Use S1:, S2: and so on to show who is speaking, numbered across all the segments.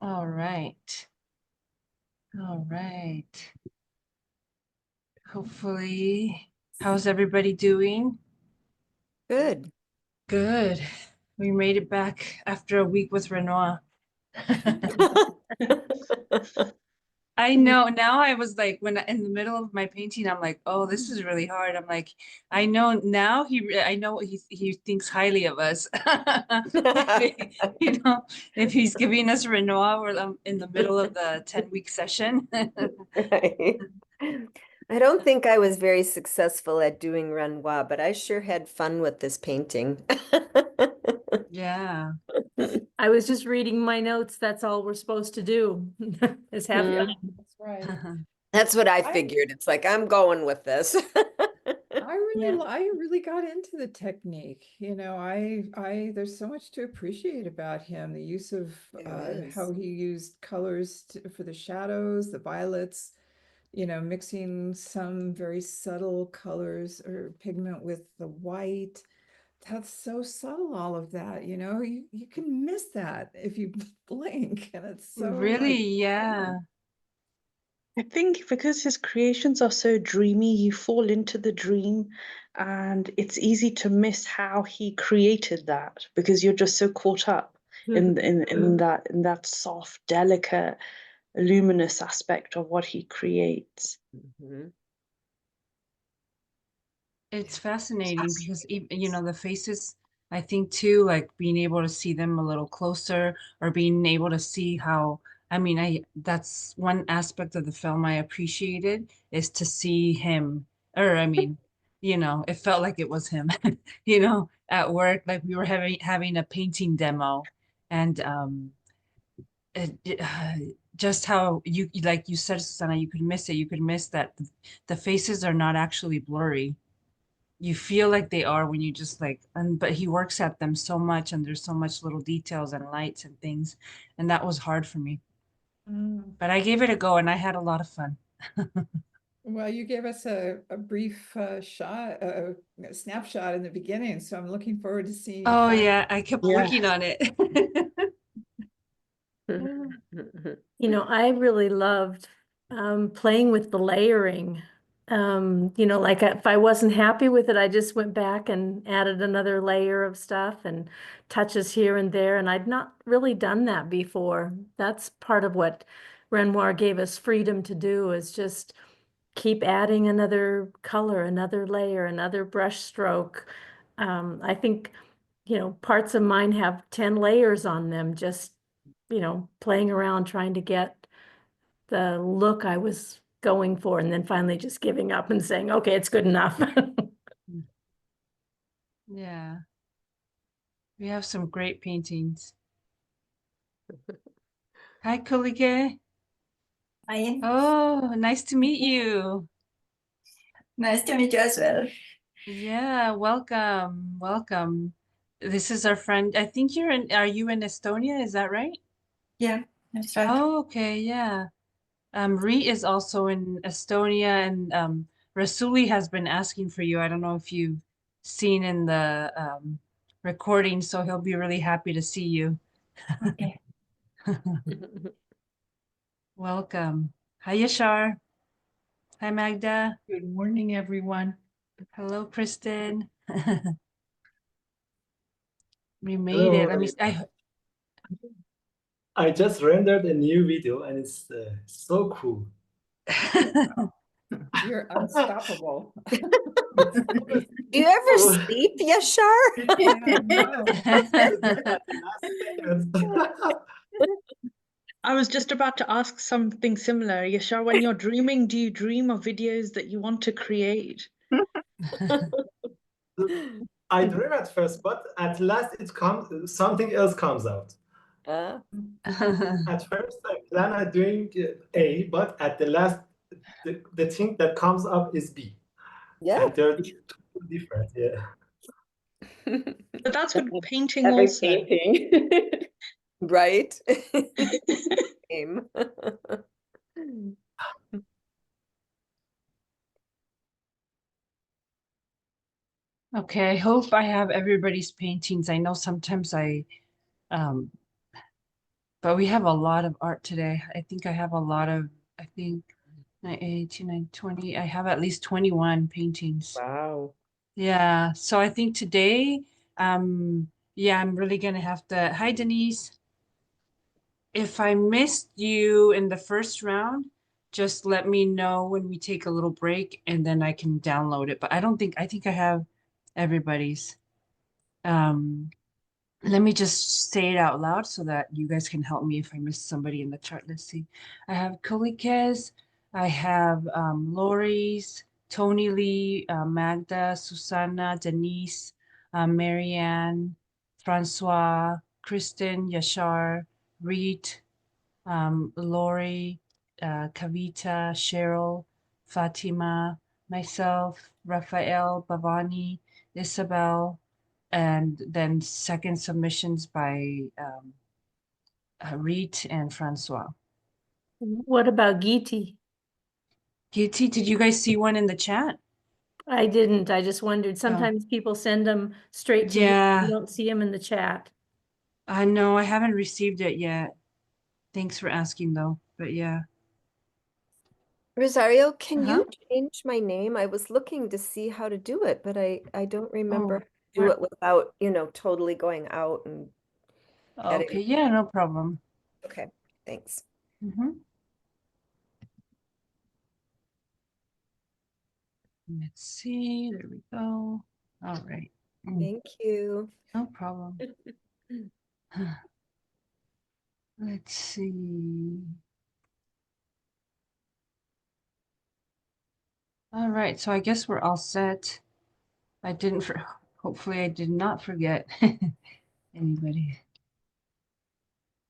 S1: All right. All right. Hopefully, how's everybody doing?
S2: Good.
S1: Good. We made it back after a week with Renoir. I know now I was like when in the middle of my painting, I'm like, oh, this is really hard. I'm like, I know now I know he thinks highly of us. You know, if he's giving us Renoir, we're in the middle of the 10-week session.
S2: Right. I don't think I was very successful at doing Renoir, but I sure had fun with this painting.
S1: Yeah.
S3: I was just reading my notes. That's all we're supposed to do is have
S2: Mm.
S3: fun.
S4: That's right.
S2: That's what I figured. It's like, I'm going with this.
S4: I really got into the technique. There's so much to appreciate about him. The use of
S2: There
S4: how
S2: is.
S4: he used colors for the shadows, the violets, mixing some very subtle colors or pigment with the white. That's so subtle, all of that, you can miss that if you blink, and it's so
S1: Really,
S4: like,
S1: yeah.
S5: I think because his creations are so dreamy, you fall into the dream, and it's easy to miss how he created that because you're just so caught up in that soft, delicate, luminous aspect of what he creates.
S2: Mhm.
S1: It's fascinating because even the faces, I think too, like being able to see them a little closer or being able to see how, I mean, that's one aspect of the film I appreciated is to see him, or I mean, it felt like it was him, at work, like we were having a painting demo and it, just how like you said, Susanna, you could miss it. You could miss that the faces are not actually blurry. You feel like they are when you just like, but he works at them so much and there's so much little details and lights and things. And that was hard for me.
S4: mm.
S1: But I gave it a go and I had a lot of fun.
S4: Well, you gave us a brief shot, a snapshot in the beginning, so I'm looking forward to seeing you
S1: Oh
S4: fast.
S1: yeah, I kept
S5: Yeah.
S1: working on it.
S3: I really loved playing with the layering. Like if I wasn't happy with it, I just went back and added another layer of stuff and touches here and there. And I'd not really done that before. That's part of what Renoir gave us freedom to do is just keep adding another color, another layer, another brush stroke. I think, parts of mine have 10 layers on them, just, playing around trying to get the look I was going for, and then finally just giving up and saying, okay, it's good enough.
S1: Yeah, we have some great paintings. Hi, Kulige.
S6: Hi,
S1: Oh, nice to meet you.
S6: nice to meet you as well.
S1: Yeah, welcome. Welcome. This is our friend. I think are you in Estonia? Is that right?
S6: Yeah, that's right.
S1: Oh, okay, yeah. Ree is also in Estonia and Rassouli has been asking for you. I don't know if you've seen in the recording, so he'll be really happy to see you.
S6: Okay.
S1: Welcome. Hi, Yashar. Hi, Magda.
S7: Good morning, everyone.
S1: Hello, Kristen. We made
S8: Hello,
S1: it.
S8: I just rendered a new video and it's so cool.
S4: You're unstoppable.
S2: Do you ever sleep, Yashar?
S4: Yeah, no.
S5: I was just about to ask something similar. Yashar, when you're dreaming, do you dream of videos that you want to create?
S8: I dream at first, but at last something else comes out. At first, I plan on doing A, but at the last, the thing that comes up is B.
S2: Yeah.
S8: And they're two different, yeah.
S5: But that's with painting
S2: Every
S5: also.
S2: painting. Right? Same.
S1: Okay, I hope I have everybody's paintings. I know sometimes I But we have a lot of art today. I think I have a lot of, I think 9, 18, 9, 20. I have at least 21 paintings.
S2: Wow.
S1: Yeah. So I think today, yeah, I'm really gonna have to. Hi, Denise. If I missed you in the first round, just let me know when we take a little break and then I can download it. But I think I have everybody's. Um, Let me just say it out loud so that you guys can help me if I miss somebody in the chart. Let's see. I have Kolikes, I have Lori's, Tony Lee, Magda, Susanna, Denise, Marianne, Francois, Kristen, Yashar, Reed, Lori, Kavita, Cheryl, Fatima, myself, Raphael, Bhavani, Isabel, and then second submissions by Reed and Francois.
S3: What about Geeti?
S1: Kitty, did you guys see one in the chat?
S3: I didn't. I just wondered. Sometimes people send them straight to me.
S1: Yeah.
S3: You don't see them in the chat.
S1: I know I haven't received it yet. Thanks for asking though. But yeah.
S2: Rosario, can
S1: Uh-huh.
S2: you change my name? I was looking to see how to do it, but I don't remember
S1: Oh,
S2: how to do
S1: where-
S2: it without, totally going out and editing.
S1: Okay, yeah, no problem.
S2: Okay, thanks.
S1: Mhm. Let's see. There we go. All right.
S2: Thank you.
S1: No problem. Let's see. All right, so I guess we're all set. I didn't for hopefully I did not forget anybody.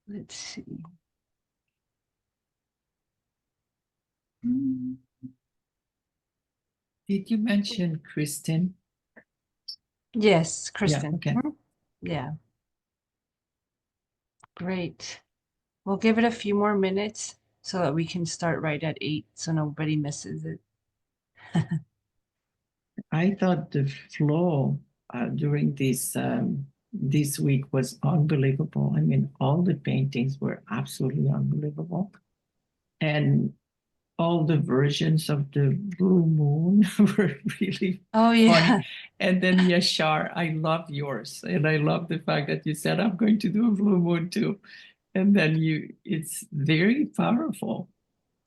S1: Let's see. Hmm.
S7: Did you mention Kristen?
S1: Yes, Kristen.
S7: okay.
S1: Mhm. Yeah. Great. We'll give it a few more minutes so that we can start right at 8 so nobody misses it.
S7: I thought the flow during this week was unbelievable. I mean, all the paintings were absolutely unbelievable, and all the versions of the blue moon were really
S1: Oh yeah.
S7: funny. And then Yashar, I love yours, and I love the fact that you said I'm going to do a blue moon too, and then it's very powerful.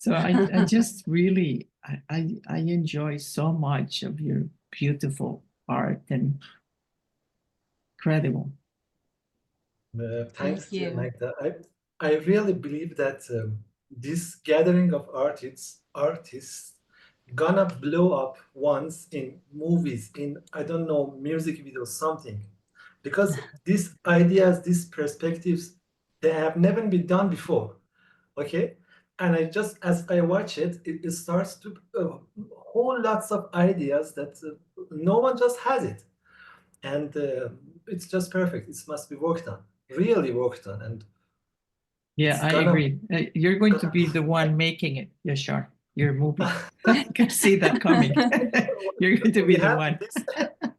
S7: So I just really I enjoy so much of your beautiful art and incredible.
S8: Thanks,
S1: Thank you.
S8: Magda. I really believe that this gathering of artists gonna blow up once in movies, in I don't know, music videos, something, because these ideas, these perspectives, they have never been done before. Okay, and I just as I watch it, it starts to whole lots of ideas that no one just has it, and it's just perfect. It must be worked on, really worked on, and
S7: Yeah,
S8: it's
S7: I
S8: gonna
S7: agree. You're going to be the one making it, Yashar, your movie. I can see that coming. You're going to be the one.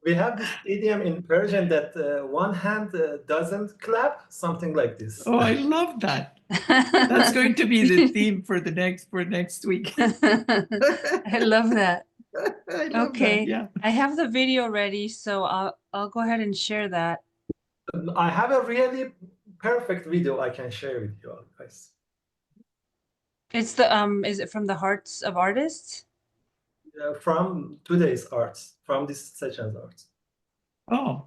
S8: We have this idiom in Persian that one hand doesn't clap, something like this.
S7: Oh, I love that. That's going to be the theme for next week.
S1: I love that.
S7: I love
S1: Okay.
S7: that. Yeah.
S1: I have the video ready, so I'll go ahead and share that.
S8: I have a really perfect video I can share with you all guys.
S1: It's the is it from the Hearts of Artists?
S8: From today's arts, from this session's arts.
S7: Oh,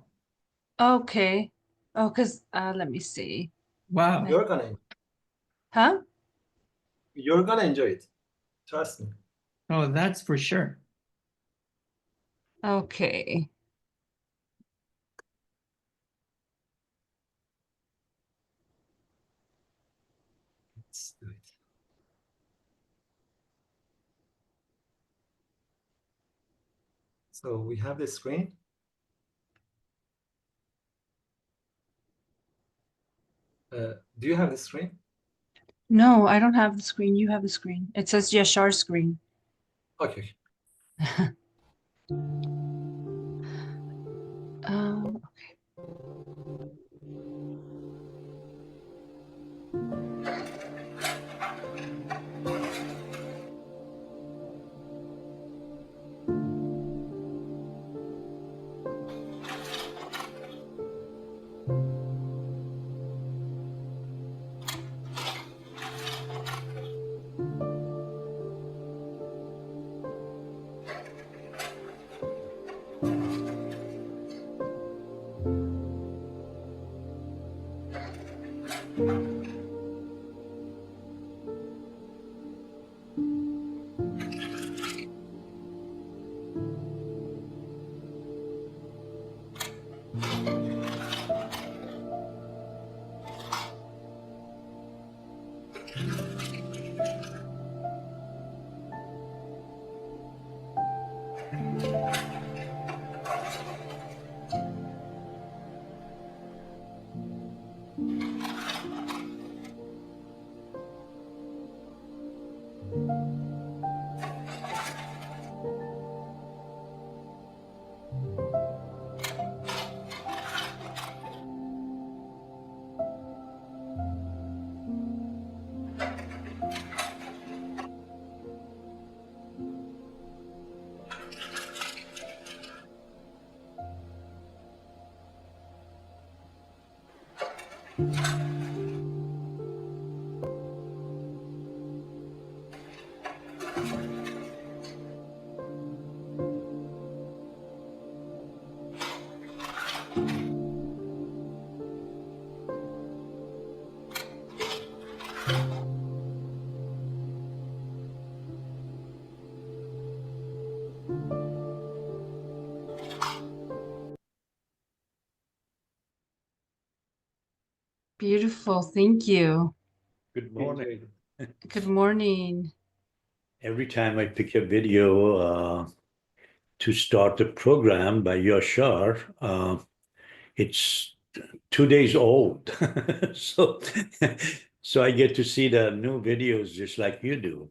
S1: Okay. Oh, because let me see.
S7: wow.
S1: Huh?
S8: You're gonna enjoy it. Trust me.
S7: Oh, that's for sure.
S1: Okay.
S8: Let's do it. So we have the screen. Do you have the screen?
S1: No, I don't have the screen. You have the screen. It says Yashar screen.
S8: Okay.
S1: Okay. Beautiful. Thank you.
S9: Good morning.
S1: Good morning.
S9: Every time I pick a video to start the program by Yashar, it's 2 days old. so, so I get to see the new videos just like you do.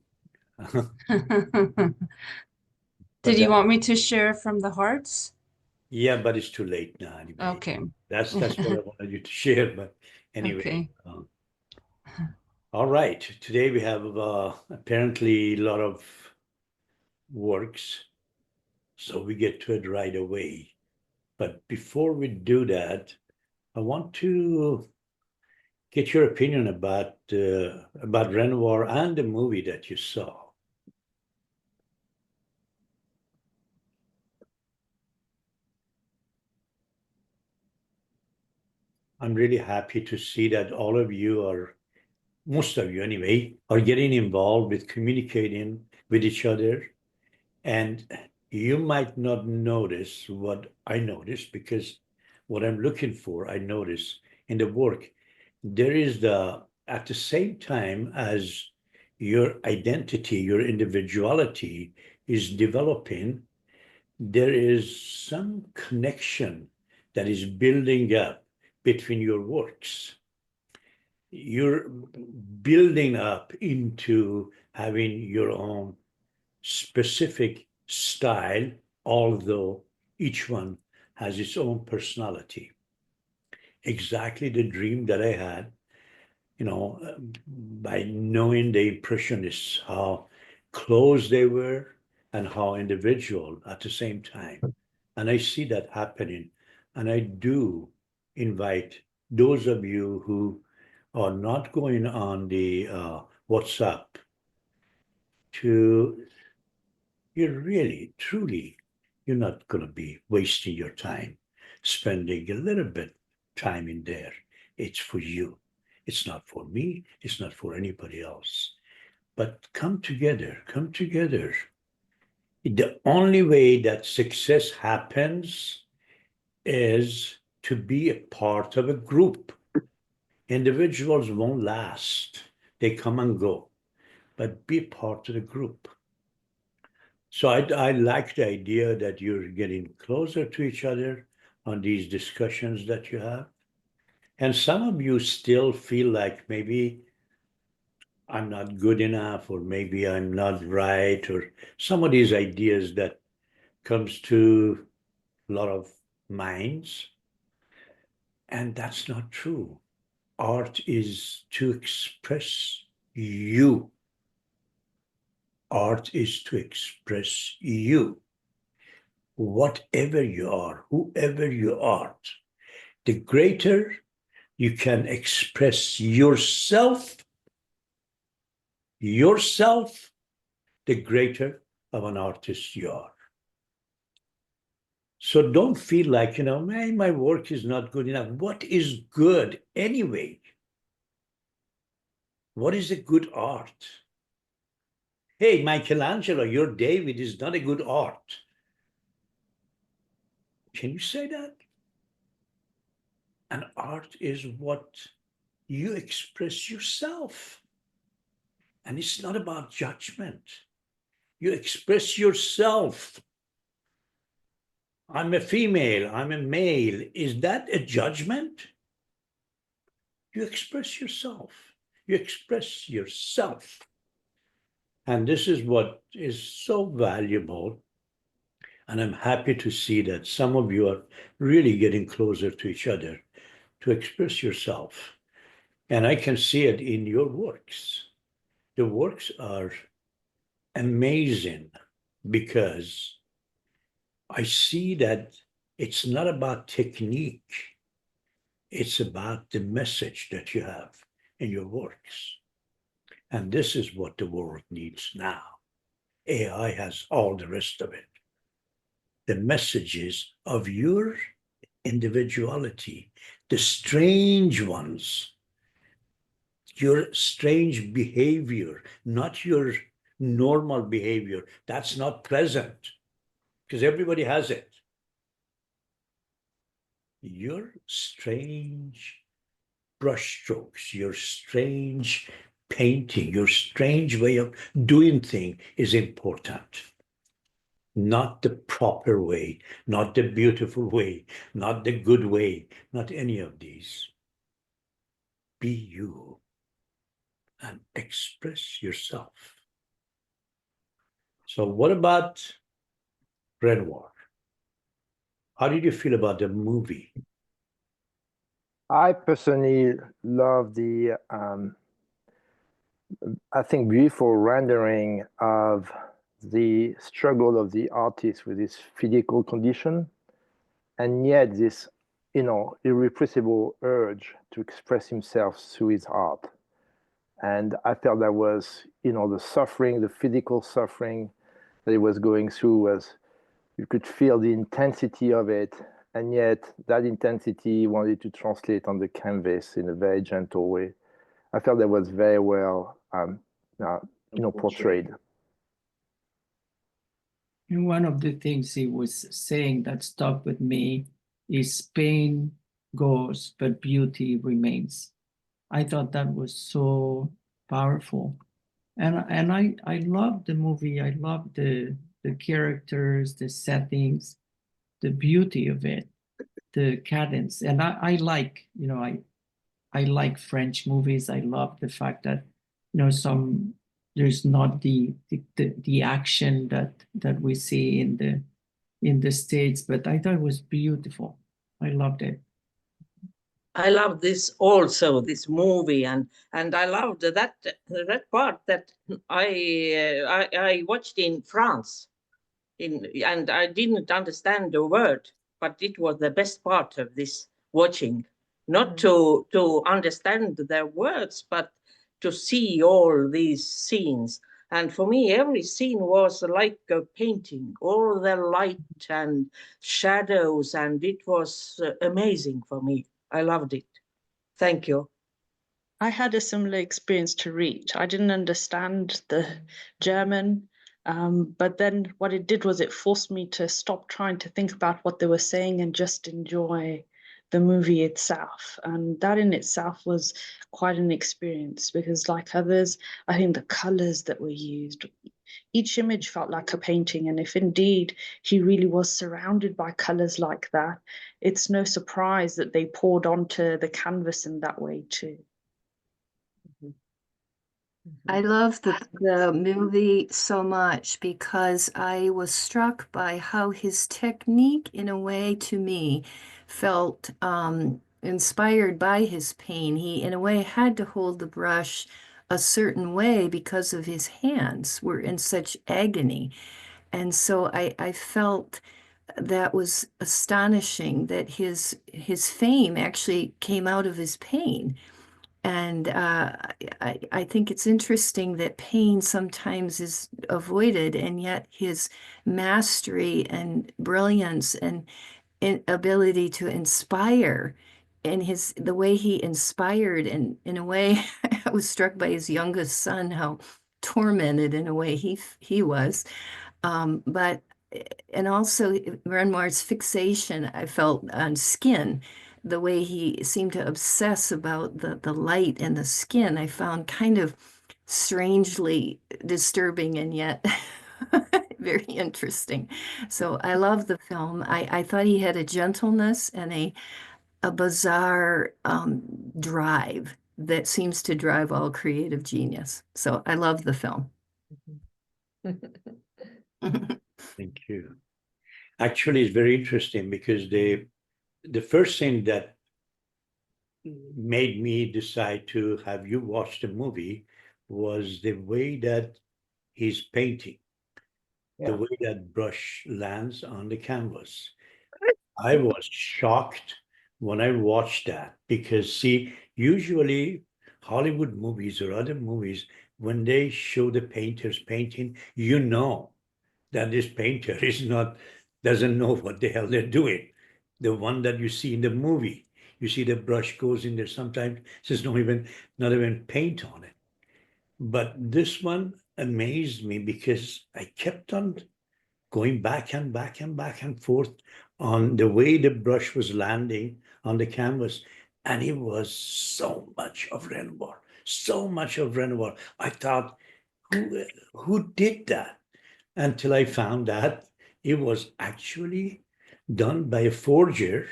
S1: Did you want me to share from the hearts?
S9: Yeah, but it's too late now anyway.
S1: Okay.
S9: That's what I wanted you to share, but anyway.
S1: Okay.
S9: All right. Today we have apparently a lot of works, so we get to it right away. But before we do that, I want to get your opinion about Renoir and the movie that you saw. I'm really happy to see that all of you are, most of you anyway, are getting involved with communicating with each other. And you might not notice what I noticed, because what I'm looking for, I notice in the work, there is at the same time as your identity, your individuality is developing, there is some connection that is building up between your works. You're building up into having your own specific style, although each one has its own personality. Exactly the dream that I had, by knowing the Impressionists, how close they were and how individual at the same time. And I see that happening. And I do invite those of you who are not going on the WhatsApp to, you're not going to be wasting your time spending a little bit time in there. It's for you. It's not for me. It's not for anybody else. But come together. The only way that success happens is to be a part of a group. Individuals won't last. They come and go. But be part of the group. So I like the idea that you're getting closer to each other on these discussions that you have. And some of you still feel like maybe I'm not good enough, or maybe I'm not right, or some of these ideas that comes to a lot of minds. And that's not true. Art is to express you. Art is to express you. Whatever you are, whoever you are, the greater you can express yourself, the greater of an artist you are. So don't feel like, my work is not good enough. What is good anyway? What is a good art? Hey, Michelangelo, your David is not a good art. Can you say that? And art is what you express yourself. And it's not about judgment. You express yourself. I'm a female, I'm a male. Is that a judgment? You express yourself. You express yourself. And this is what is so valuable. And I'm happy to see that some of you are really getting closer to each other to express yourself. And I can see it in your works. The works are amazing because I see that it's not about technique. It's about the message that you have in your works. And this is what the world needs now. AI has all the rest of it. The messages of your individuality, the strange ones, your strange behavior, not your normal behavior. That's not pleasant because everybody has it. Your strange brushstrokes, your strange painting, your strange way of doing things is important. Not the proper way, not the beautiful way, not the good way, not any of these. Be you and express yourself. So what about Renoir? How did you feel about the movie?
S10: I personally love the, I think, beautiful rendering of the struggle of the artist with his physical condition, and yet this, irrepressible urge to express himself through his art. And I felt that was, the suffering, the physical suffering that he was going through was, you could feel the intensity of it, and yet that intensity wanted to translate on the canvas in a very gentle way. I felt that was very well, portrayed.
S7: And one of the things he was saying that stuck with me is pain goes, but beauty remains. I thought that was so powerful. And I loved the movie. I loved the characters, the settings, the beauty of it, the cadence. And I like, I like French movies. I love the fact that, there's not the action that we see in the States, but I thought it was beautiful. I loved it.
S11: I love this also, this movie, and I loved that part that I watched in France, and I didn't understand the word, but it was the best part of this watching, not to understand their words, but to see all these scenes. And for me, every scene was like a painting, all the light and shadows, and it was amazing for me. I loved it. Thank you.
S5: I had a similar experience to Reach. I didn't understand the German, but then what it did was it forced me to stop trying to think about what they were saying and just enjoy the movie itself. And that in itself was quite an experience because, like others, I think the colors that were used, each image felt like a painting. And if indeed he really was surrounded by colors like that, it's no surprise that they poured onto the canvas in that way too.
S12: I love the movie so much because I was struck by how his technique, in a way, to me, felt inspired by his pain. He, in a way, had to hold the brush a certain way because of his hands were in such agony. And so I felt that was astonishing that his fame actually came out of his pain. And I think it's interesting that pain sometimes is avoided, and yet his mastery and brilliance and ability to inspire, and the way he inspired in a way I was struck by his youngest son, how tormented in a way he was. But and also Renoir's fixation, I felt, on skin, the way he seemed to obsess about the light and the skin, I found kind of strangely disturbing and yet very interesting. So I love the film. I thought he had a gentleness and a bizarre drive that seems to drive all creative genius. So I love the film.
S9: Thank you. Actually, it's very interesting because the first thing that made me decide to have you watch the movie was the way that he's painting, the way that brush lands on the canvas. I was shocked when I watched that because, see, usually Hollywood movies or other movies, when they show the painters painting, you know that this painter doesn't know what the hell they're doing. The one that you see in the movie, you see the brush goes in there. Sometimes there's not even paint on it. But this one amazed me because I kept on going back and back and back and forth on the way the brush was landing on the canvas. And it was so much of Renoir, so much of Renoir. I thought, who did that? Until I found that it was actually done by a forger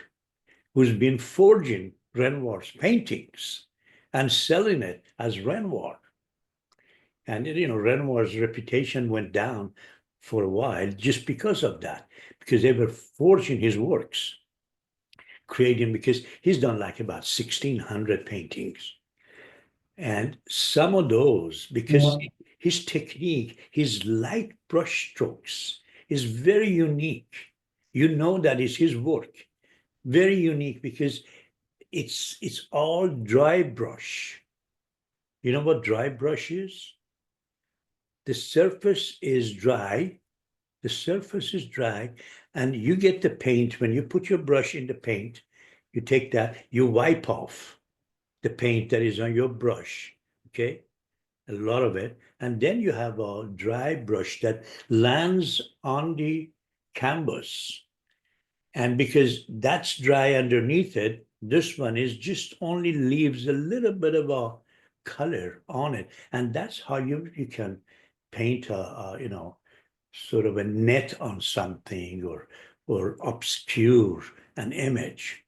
S9: who's been forging Renoir's paintings and selling it as Renoir. And, Renoir's reputation went down for a while just because of that, because they were forging his works, creating, because he's done like about 1,600 paintings. And some of those, because his technique, his light brush strokes is very unique. You know that is his work. Very unique because it's all dry brush. You know what dry brush is? The surface is dry. The surface is dry, and you get the paint. When you put your brush in the paint, you take that, you wipe off the paint that is on your brush, okay? A lot of it. And then you have a dry brush that lands on the canvas. And because that's dry underneath it, this one is just only leaves a little bit of a color on it. And that's how you can paint a sort of a net on something or obscure an image.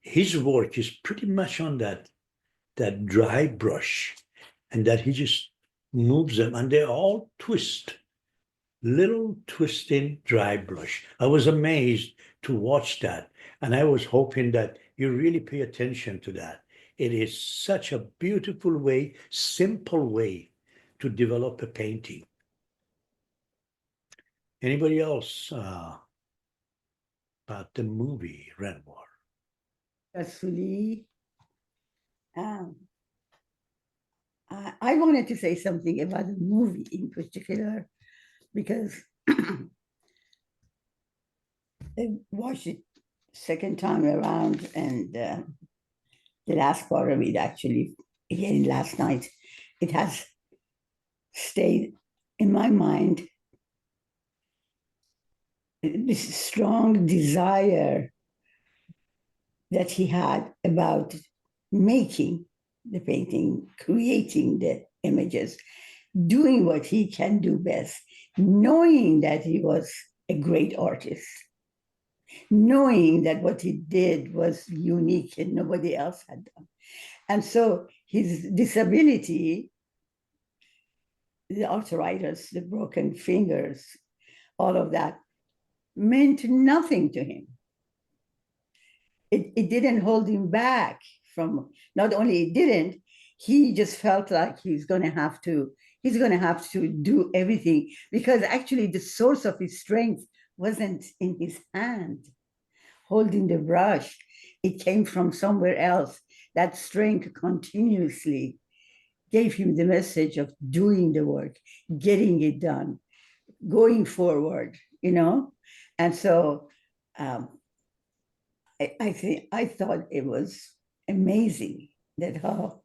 S9: His work is pretty much on that dry brush, and that he just moves them, and they all twist, little twisting dry brush. I was amazed to watch that, and I was hoping that you really pay attention to that. It is such a beautiful way, simple way to develop a painting. Anybody else about the movie Renoir?
S13: Rassouli. I wanted to say something about the movie in particular because I watched it second time around, and the last part of it actually, again last night, it has stayed in my mind. This strong desire that he had about making the painting, creating the images, doing what he can do best, knowing that he was a great artist, knowing that what he did was unique and nobody else had done. And so his disability, the arthritis, the broken fingers, all of that meant nothing to him. It didn't hold him back from, not only it didn't, he just felt like he's going to have to do everything, because actually the source of his strength wasn't in his hand holding the brush. It came from somewhere else. That strength continuously gave him the message of doing the work, getting it done, going forward, And so I thought it was amazing that how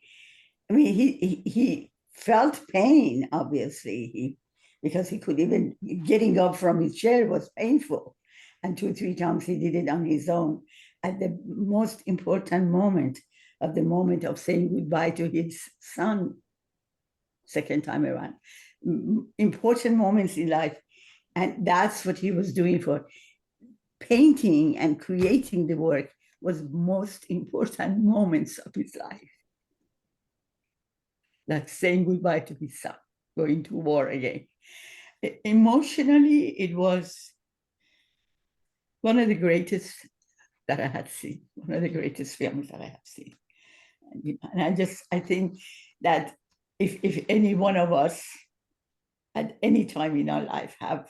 S13: I mean, he felt pain, obviously, because he could even, getting up from his chair was painful. And 2 or 3 times he did it on his own. At the most important moment of saying goodbye to his son, second time around. Important moments in life. And that's what he was doing for painting and creating the work was most important moments of his life. Like saying goodbye to his son, going to war again. Emotionally, it was one of the greatest that I had seen, one of the greatest films that I have seen. And I think that if any one of us at any time in our life have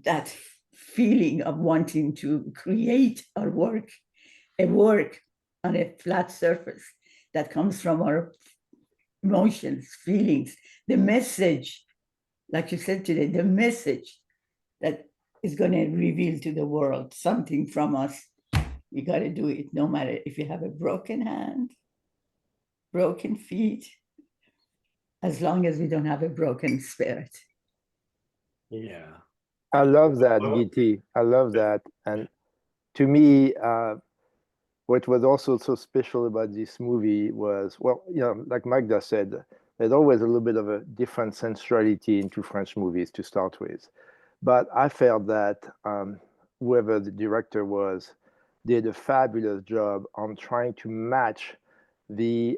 S13: that feeling of wanting to create our work, a work on a flat surface that comes from our emotions, feelings, the message, like you said today, the message that is going to reveal to the world something from us. You got to do it, no matter if you have a broken hand, broken feet, as long as we don't have a broken spirit.
S9: Yeah.
S10: I love that, Giti. I love that. And to me, what was also so special about this movie was, well, you know, like Magda said, there's always a little bit of a different sensuality into French movies to start with. But I felt that whoever the director was did a fabulous job on trying to match the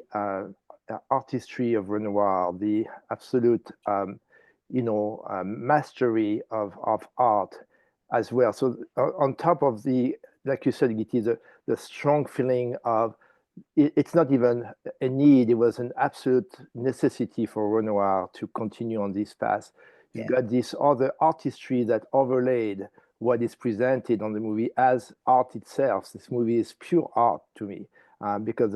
S10: artistry of Renoir, the absolute, mastery of art as well. So on top of the, like you said, Giti, the strong feeling of it's not even a need, it was an absolute necessity for Renoir to continue on this path. You've got this other artistry that overlaid what is presented on the movie as art itself. This movie is pure art to me. Because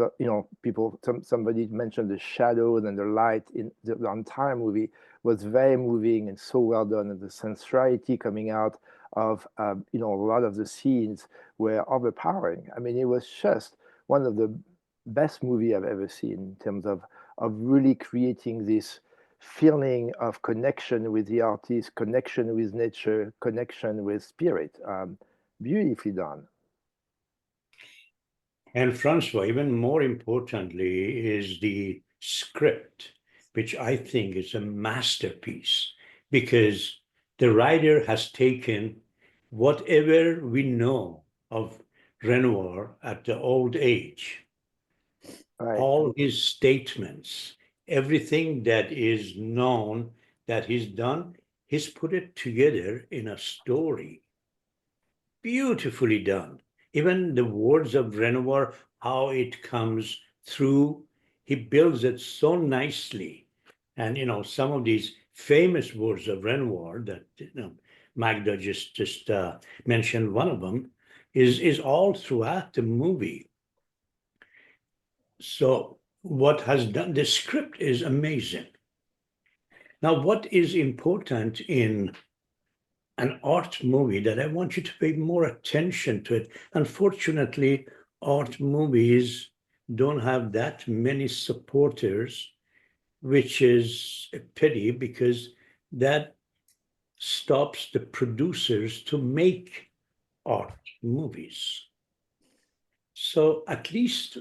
S10: somebody mentioned the shadows and the light in the entire movie was very moving and so well done, and the sensuality coming out of a lot of the scenes were overpowering. I mean, it was just one of the best movie I've ever seen in terms of really creating this feeling of connection with the artist, connection with nature, connection with spirit. Beautifully done.
S9: And Francois, even more importantly, is the script, which I think is a masterpiece, because the writer has taken whatever we know of Renoir at the old age,
S10: right,
S9: all his statements, everything that is known that he's done, he's put it together in a story. Beautifully done. Even the words of Renoir, how it comes through, he builds it so nicely. And, some of these famous words of Renoir that, Magda just mentioned one of them, is all throughout the movie. So what has done, the script is amazing. Now, what is important in an art movie that I want you to pay more attention to it. Unfortunately, art movies don't have that many supporters, which is a pity because that stops the producers to make art movies. So at least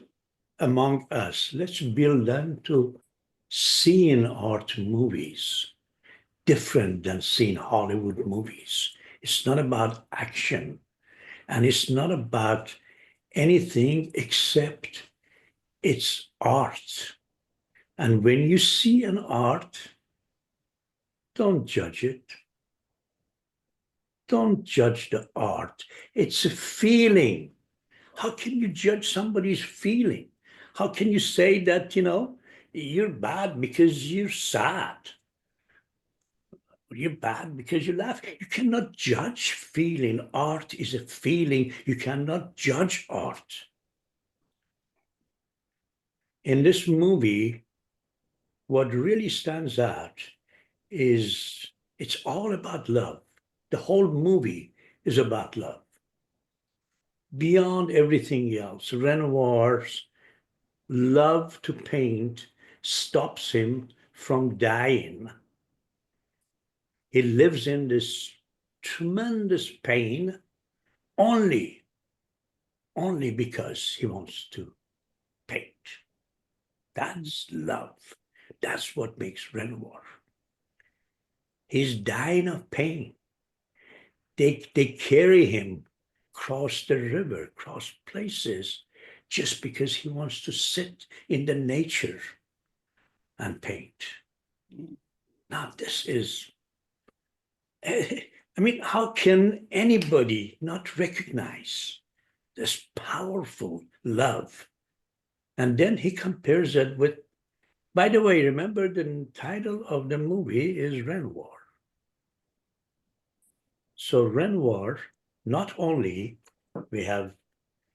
S9: among us, let's build them to seeing art movies. Different than seeing Hollywood movies. It's not about action, and it's not about anything except it's art. And when you see an art, don't judge it. Don't judge the art. It's a feeling. How can you judge somebody's feeling? How can you say that, you're bad because you're sad? You're bad because you laugh. You cannot judge feeling. Art is a feeling. You cannot judge art. In this movie, what really stands out is it's all about love. The whole movie is about love. Beyond everything else, Renoir's love to paint stops him from dying. He lives in this tremendous pain only because he wants to paint. That's love. That's what makes Renoir. He's dying of pain. They carry him across the river, across places, just because he wants to sit in the nature and paint. Now, this is, I mean, how can anybody not recognize this powerful love? And then he compares it with, by the way, remember the title of the movie is Renoir. So Renoir, not only we have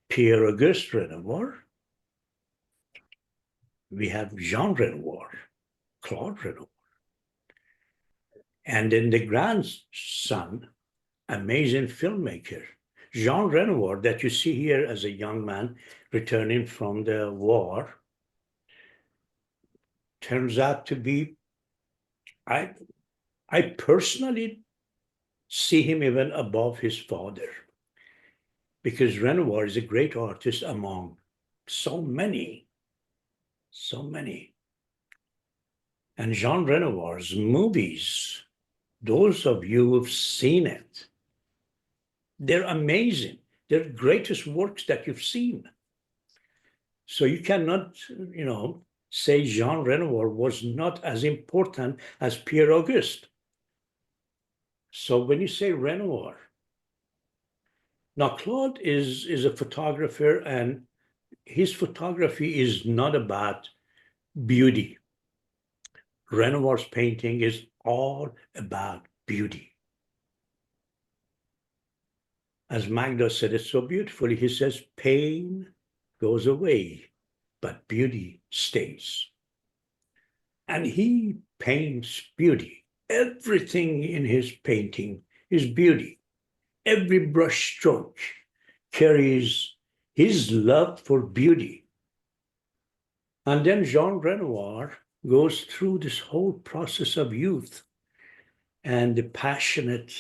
S9: Pierre-Auguste Renoir, we have Jean Renoir, Claude Renoir, and then the grandson, amazing filmmaker, Jean Renoir, that you see here as a young man returning from the war, turns out to be, I personally see him even above his father, because Renoir is a great artist among so many. And Jean Renoir's movies, those of you who've seen it, they're amazing. They're greatest works that you've seen. So you cannot, say Jean Renoir was not as important as Pierre-Auguste. So when you say Renoir, now Claude is a photographer, and his photography is not about beauty. Renoir's painting is all about beauty. As Magda said it so beautifully, he says, pain goes away, but beauty stays. And he paints beauty. Everything in his painting is beauty. Every brush stroke carries his love for beauty. And then Jean Renoir goes through this whole process of youth and the passionate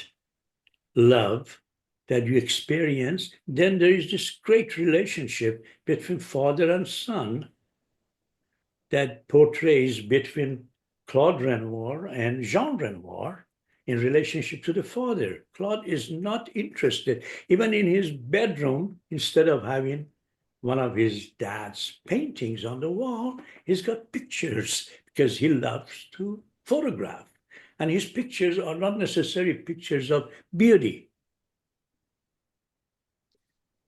S9: love that you experience. Then there is this great relationship between father and son that portrays between Claude Renoir and Jean Renoir in relationship to the father. Claude is not interested. Even in his bedroom, instead of having one of his dad's paintings on the wall, he's got pictures because he loves to photograph. And his pictures are not necessarily pictures of beauty.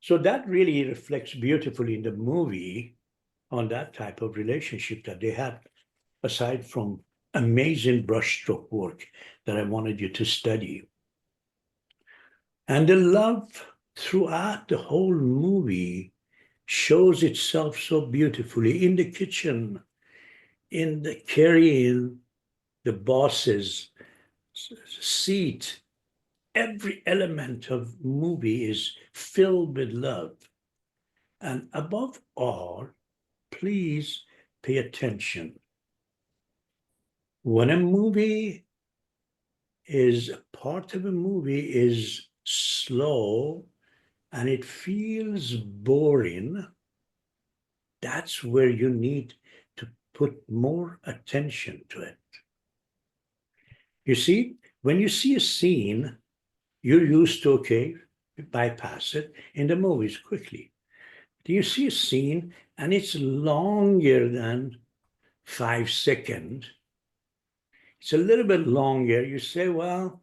S9: So that really reflects beautifully in the movie on that type of relationship that they have, aside from amazing brushstroke work that I wanted you to study. And the love throughout the whole movie shows itself so beautifully in the kitchen, in the carrying the boss's seat. Every element of movie is filled with love. And above all, please pay attention. When a movie is a part of a movie is slow and it feels boring, that's where you need to put more attention to it. You see, when you see a scene, you're used to, okay, bypass it in the movies quickly. Do you see a scene and it's longer than 5 seconds? It's a little bit longer. You say, well,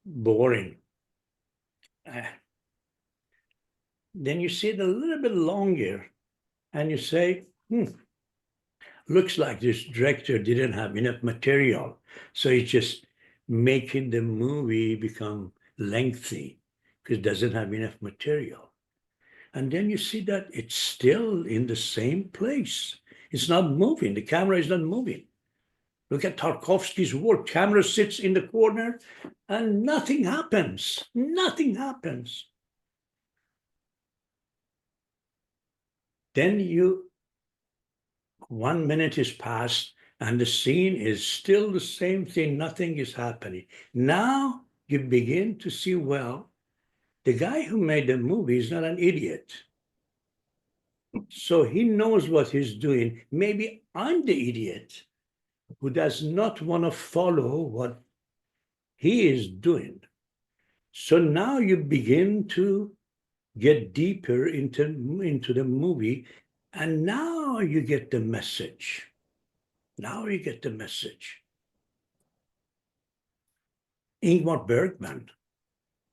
S9: boring. Then you see it a little bit longer and you say, looks like this director didn't have enough material. So he's just making the movie become lengthy because it doesn't have enough material. And then you see that it's still in the same place. It's not moving. The camera is not moving. Look at Tarkovsky's work. Camera sits in the corner and nothing happens. Nothing happens. Then you 1 minute is passed and the scene is still the same thing, nothing is happening. Now you begin to see, well, the guy who made the movie is not an idiot. So he knows what he's doing. Maybe I'm the idiot who does not want to follow what he is doing. So now you begin to get deeper into the movie, and now you get the message. Now you get the message. Ingmar Bergman,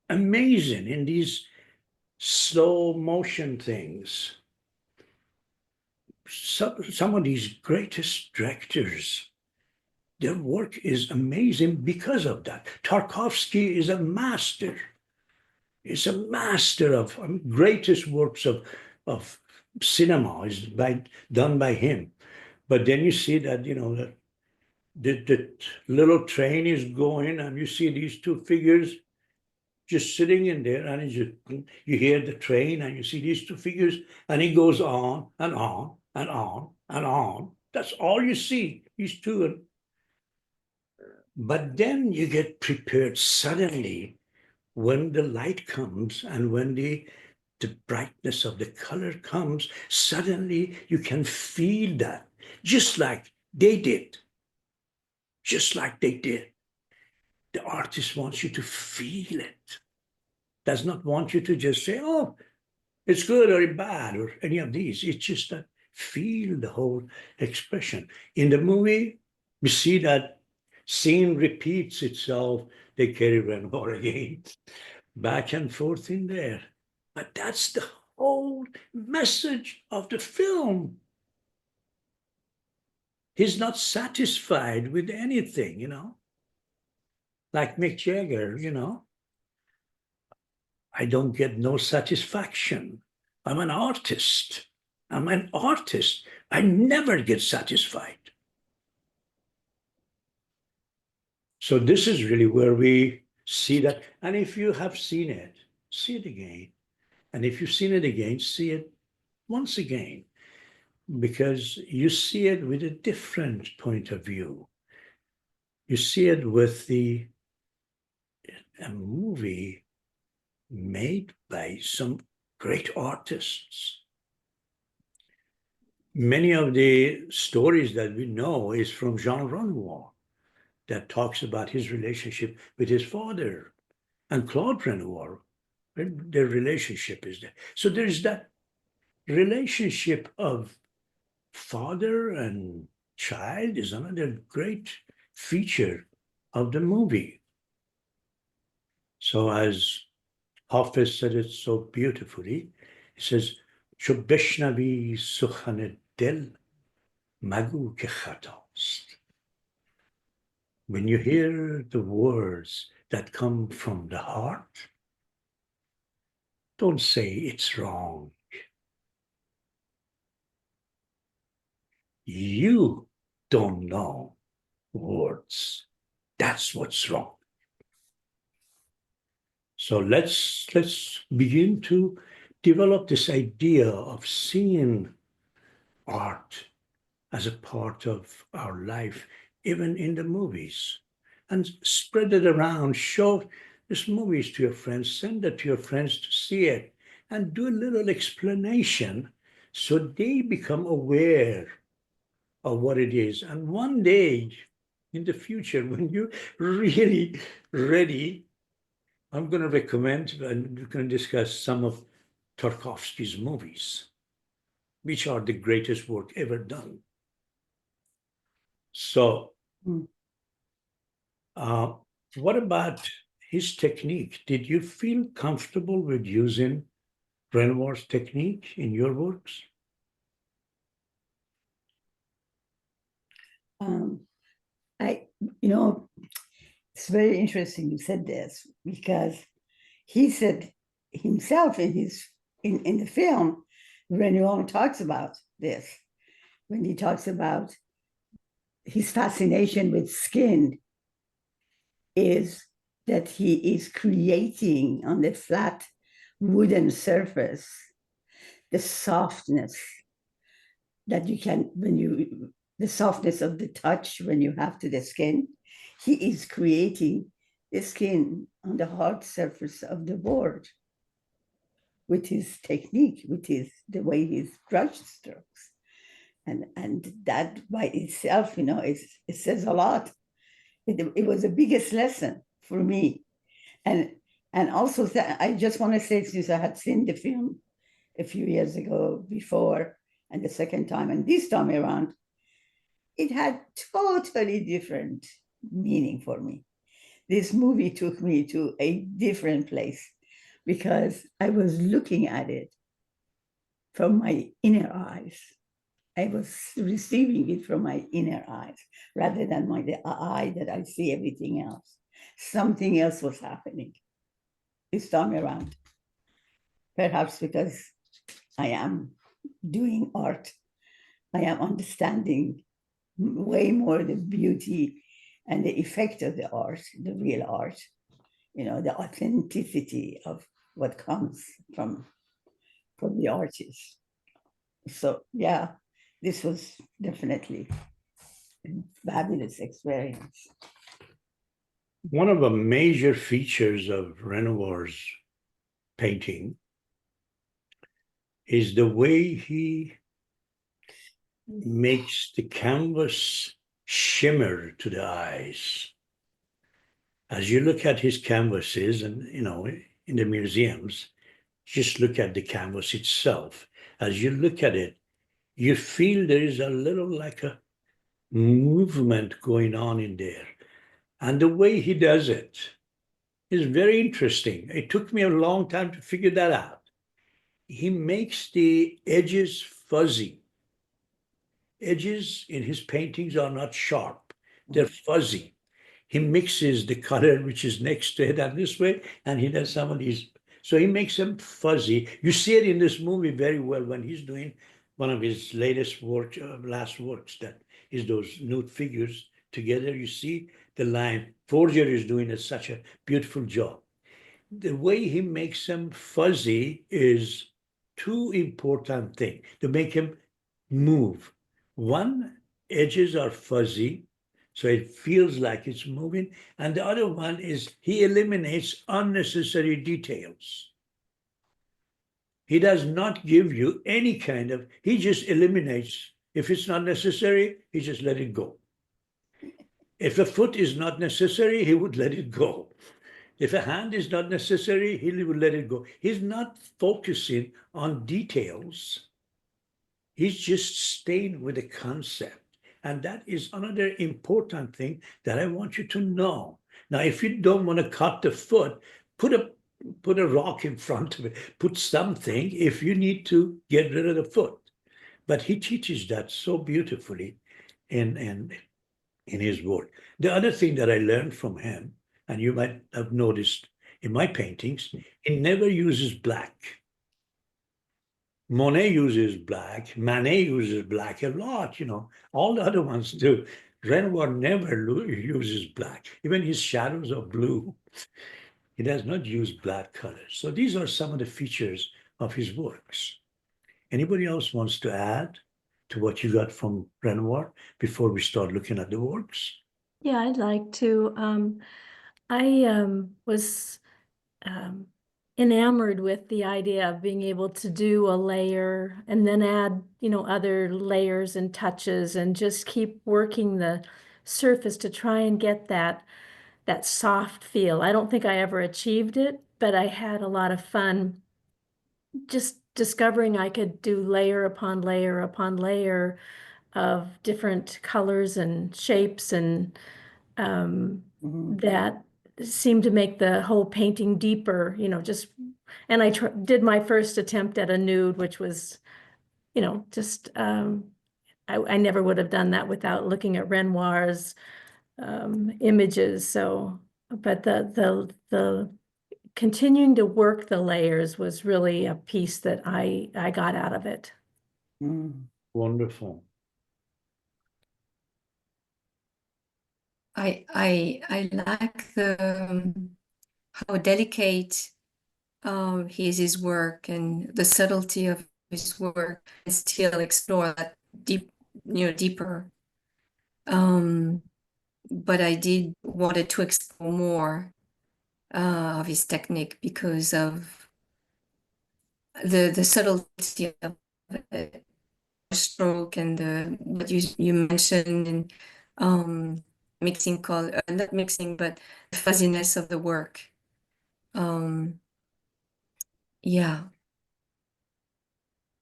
S9: amazing in these slow motion things. Some of these greatest directors, their work is amazing because of that. Tarkovsky is a master. He's a master of greatest works of cinema is done by him. But then you see that, the little train is going and you see these two figures just sitting in there, and you hear the train and you see these two figures, and it goes on and on and on and on. That's all you see, these two. But then you get prepared suddenly when the light comes and when the brightness of the color comes, suddenly you can feel that, just like they did. Just like they did. The artist wants you to feel it. Does not want you to just say, oh, it's good or bad or any of these. It's just that feel the whole expression. In the movie, we see that scene repeats itself. They carry Renoir again, back and forth in there. But that's the whole message of the film. He's not satisfied with anything, like Mick Jagger, I don't get no satisfaction. I'm an artist. I'm an artist. I never get satisfied. So this is really where we see that. And if you have seen it, see it again. And if you've seen it again, see it once again, because you see it with a different point of view. You see it with a movie made by some great artists. Many of the stories that we know is from Jean Renoir, that talks about his relationship with his father, and Claude Renoir, their relationship is there. So there's that relationship of father and child is another great feature of the movie. So as Hafiz said it so beautifully, he says, چو بشنوی سخن دل مگو که خطاست. When you hear the words that come from the heart, don't say it's wrong. You don't know words. That's what's wrong. So let's begin to develop this idea of seeing art as a part of our life, even in the movies, and spread it around. Show these movies to your friends, send it to your friends to see it, and do a little explanation so they become aware of what it is. And one day in the future, when you're really ready, I'm going to recommend, and we're going to discuss some of Tarkovsky's movies, which are the greatest work ever done. So, what about his technique? Did you feel comfortable with using Renoir's technique in your works?
S13: It's very interesting you said this, because he said himself in the film, Renoir talks about this, when he talks about his fascination with skin is that he is creating on the flat wooden surface the softness that you can, the softness of the touch when you have to the skin. He is creating the skin on the hard surface of the board with his technique, with the way his brush strokes. And that by itself, it says a lot. It was the biggest lesson for me. And also I just want to say, since I had seen the film a few years ago before, and the second time and this time around, it had totally different meaning for me. This movie took me to a different place because I was looking at it from my inner eyes. I was receiving it from my inner eyes rather than the eye that I see everything else. Something else was happening this time around. Perhaps because I am doing art, I am understanding way more the beauty and the effect of the art, the real art, the authenticity of what comes from the artist. So yeah, this was definitely a fabulous experience.
S9: One of the major features of Renoir's painting is the way he makes the canvas shimmer to the eyes. As you look at his canvases and, in the museums, just look at the canvas itself. As you look at it, you feel there is a little like a movement going on in there. And the way he does it is very interesting. It took me a long time to figure that out. He makes the edges fuzzy. Edges in his paintings are not sharp, they're fuzzy. He mixes the color which is next to it and this way, and he does some of these. So he makes them fuzzy. You see it in this movie very well when he's doing one of his latest work, last works, that is those nude figures together. You see the line. Forger is doing such a beautiful job. The way he makes them fuzzy is two important things to make him move. One, edges are fuzzy, so it feels like it's moving. And the other one is he eliminates unnecessary details. He does not give you any kind of, he just eliminates. If it's not necessary, he just let it go. If a foot is not necessary, he would let it go. If a hand is not necessary, he would let it go. He's not focusing on details. He's just staying with the concept. And that is another important thing that I want you to know. Now, if you don't want to cut the foot, put a rock in front of it, put something if you need to get rid of the foot. But he teaches that so beautifully in his work. The other thing that I learned from him, and you might have noticed in my paintings, he never uses black. Monet uses black, Manet uses black a lot, all the other ones do. Renoir never uses black. Even his shadows are blue. He does not use black colors. So these are some of the features of his works. Anybody else wants to add to what you got from Renoir before we start looking at the works?
S3: Yeah, I'd like to. I was enamored with the idea of being able to do a layer and then add, other layers and touches and just keep working the surface to try and get that soft feel. I don't think I ever achieved it, but I had a lot of fun just discovering I could do layer upon layer upon layer of different colors and shapes and that seemed to make the whole painting deeper, and I did my first attempt at a nude, which was, just, I never would have done that without looking at Renoir's images. So, but the continuing to work the layers was really a piece that I got out of it.
S9: Wonderful.
S12: I like how delicate his work and the subtlety of his work, and still explore
S6: deeper. But I did wanted to explore more of his technique because of the subtlety of the stroke and the what you mentioned and mixing color, not mixing, but the fuzziness of the work. Yeah,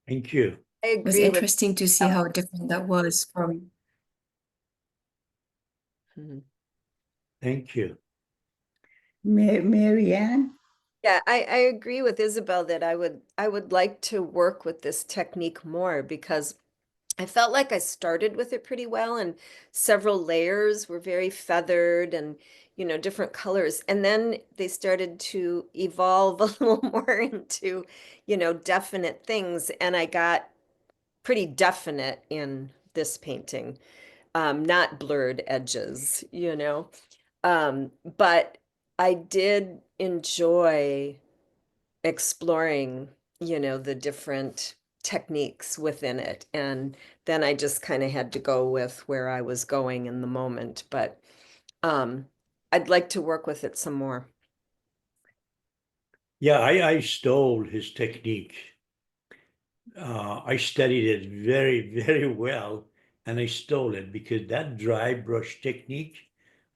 S9: Thank you.
S2: I
S6: it was
S2: agree with.
S6: interesting to see how different that was from.
S2: Mhm.
S9: Thank you.
S13: Marianne?
S2: Yeah, I agree with Isabel that I would like to work with this technique more because I felt like I started with it pretty well and several layers were very feathered and different colors. And then they started to evolve a little more into, definite things. And I got pretty definite in this painting, not blurred edges. But I did enjoy exploring, the different techniques within it. And then I just kind of had to go with where I was going in the moment. But I'd like to work with it some more.
S9: Yeah, I stole his technique. I studied it very, very well, and I stole it because that dry brush technique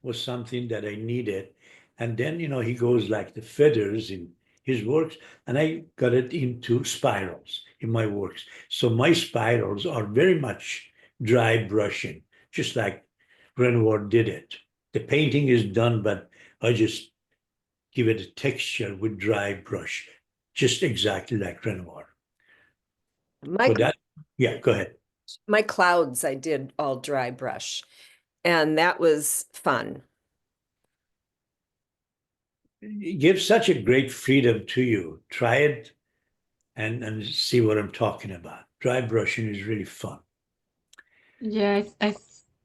S9: was something that I needed. And then, he goes like the feathers in his works, and I got it into spirals in my works. So my spirals are very much dry brushing, just like Renoir did it. The painting is done, but I just give it a texture with dry brush, just exactly like Renoir.
S2: My,
S9: Yeah, go ahead.
S2: my clouds, I did all dry brush, and that was fun.
S9: It gives such a great freedom to you. Try it and see what I'm talking about. Dry brushing is really fun.
S1: Yeah, I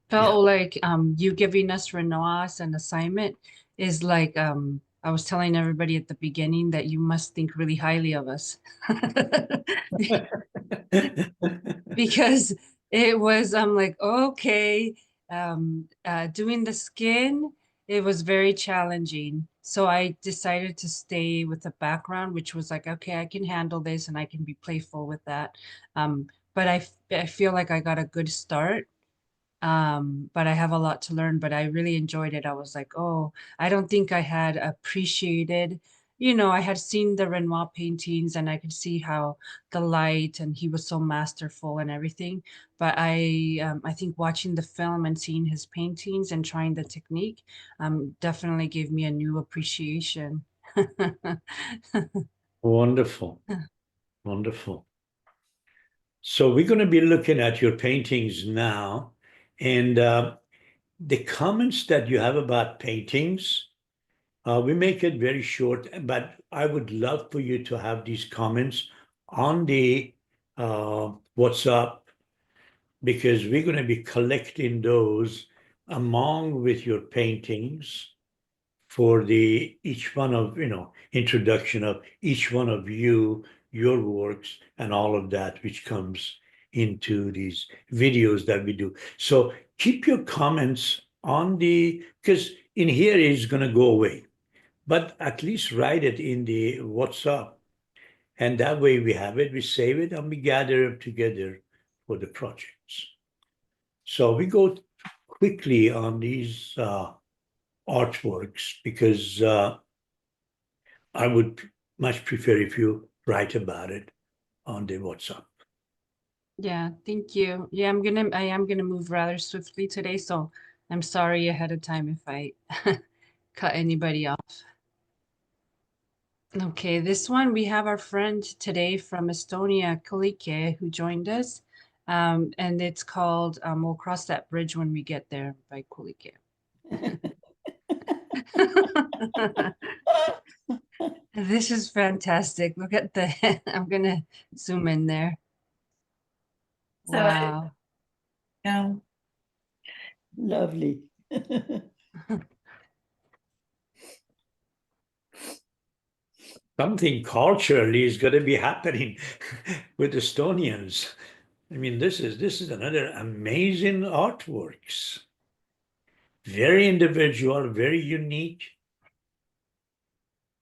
S1: felt like you giving us Renoir as an assignment is like I was telling everybody at the beginning that you must think really highly of us. Because it was I'm like, okay, doing the skin, it was very challenging. So I decided to stay with the background, which was like, okay, I can handle this and I can be playful with that. But I feel like I got a good start. But I have a lot to learn, but I really enjoyed it. I was like, oh, I don't think I had appreciated, I had seen the Renoir paintings and I could see how the light and he was so masterful and everything. But I think watching the film and seeing his paintings and trying the technique, definitely gave me a new appreciation.
S9: Wonderful. Wonderful. So we're going to be looking at your paintings now. And the comments that you have about paintings, we make it very short, but I would love for you to have these comments on the WhatsApp, because we're going to be collecting those along with your paintings for the each one of, introduction of each one of you, your works, and all of that, which comes into these videos that we do. So keep your comments on because in here it's going to go away, but at least write it in the WhatsApp. And that way we have it, we save it, and we gather it together for the projects. So we go quickly on these artworks because I would much prefer if you write about it on the WhatsApp.
S1: Yeah, thank you. Yeah, I am gonna move rather swiftly today, so I'm sorry ahead of time if I cut anybody off. Okay, this one we have our friend today from Estonia, Kalike, who joined us. And it's called We'll Cross That Bridge When We Get There by Kulike. This is fantastic. Look at the I'm gonna zoom in there.
S6: So
S1: Wow.
S6: yeah.
S13: Lovely.
S9: Something culturally is going to be happening with Estonians. I mean, this is another amazing artworks. Very individual, very unique,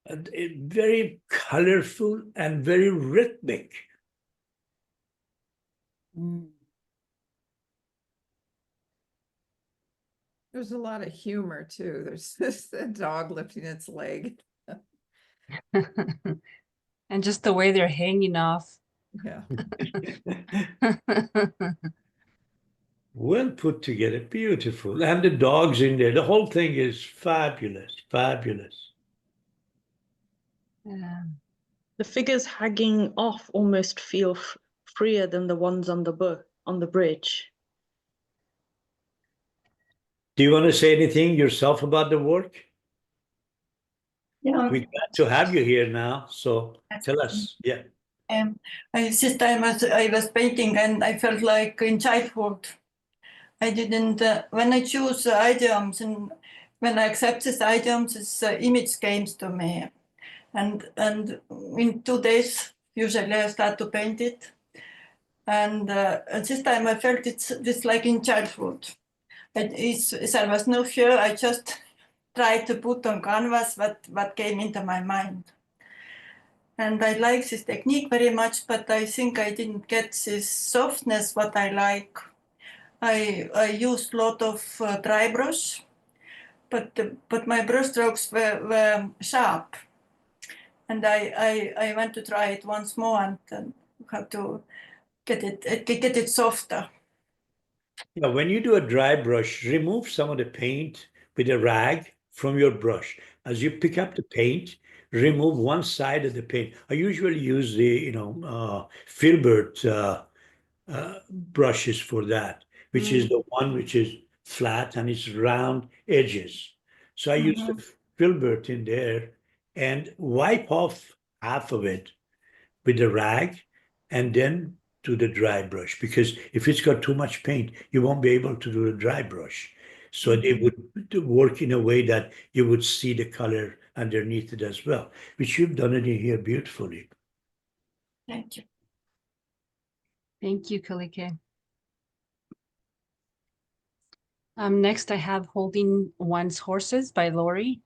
S9: and very colorful and very rhythmic.
S4: There's a lot of humor too. There's this dog lifting its leg.
S1: And just the way they're hanging off.
S4: Yeah.
S9: Well put together, beautiful. And the dogs in there, the whole thing is fabulous, fabulous.
S1: Yeah.
S5: The figures hanging off almost feel freer than the ones on the bridge.
S9: Do you want to say anything yourself about the work?
S14: Yeah.
S9: We got to have you here now, so tell us. Yeah.
S14: This time I was painting and I felt like in childhood. I didn't, when I choose items and when I accept these items, this image comes to me. And in 2 days, usually I start to paint it. And this time I felt it's just like in childhood. There was no fear, I just tried to put on canvas what came into my mind. And I like this technique very much, but I think I didn't get this softness what I like. I used a lot of dry brush, but my brush strokes were sharp. And I want to try it once more and have to get it softer.
S9: Yeah, when you do a dry brush, remove some of the paint with a rag from your brush. As you pick up the paint, remove one side of the paint. I usually use the, filbert brushes for that, which is the one which is flat and it's round edges. So I use the filbert in there and wipe off half of it with the rag and then do the dry brush, because if it's got too much paint, you won't be able to do the dry brush. So they would work in a way that you would see the color underneath it as well, which you've done it in here beautifully.
S14: Thank you.
S1: Thank you, Kalike. Next I have Holding One's Horses by Lori.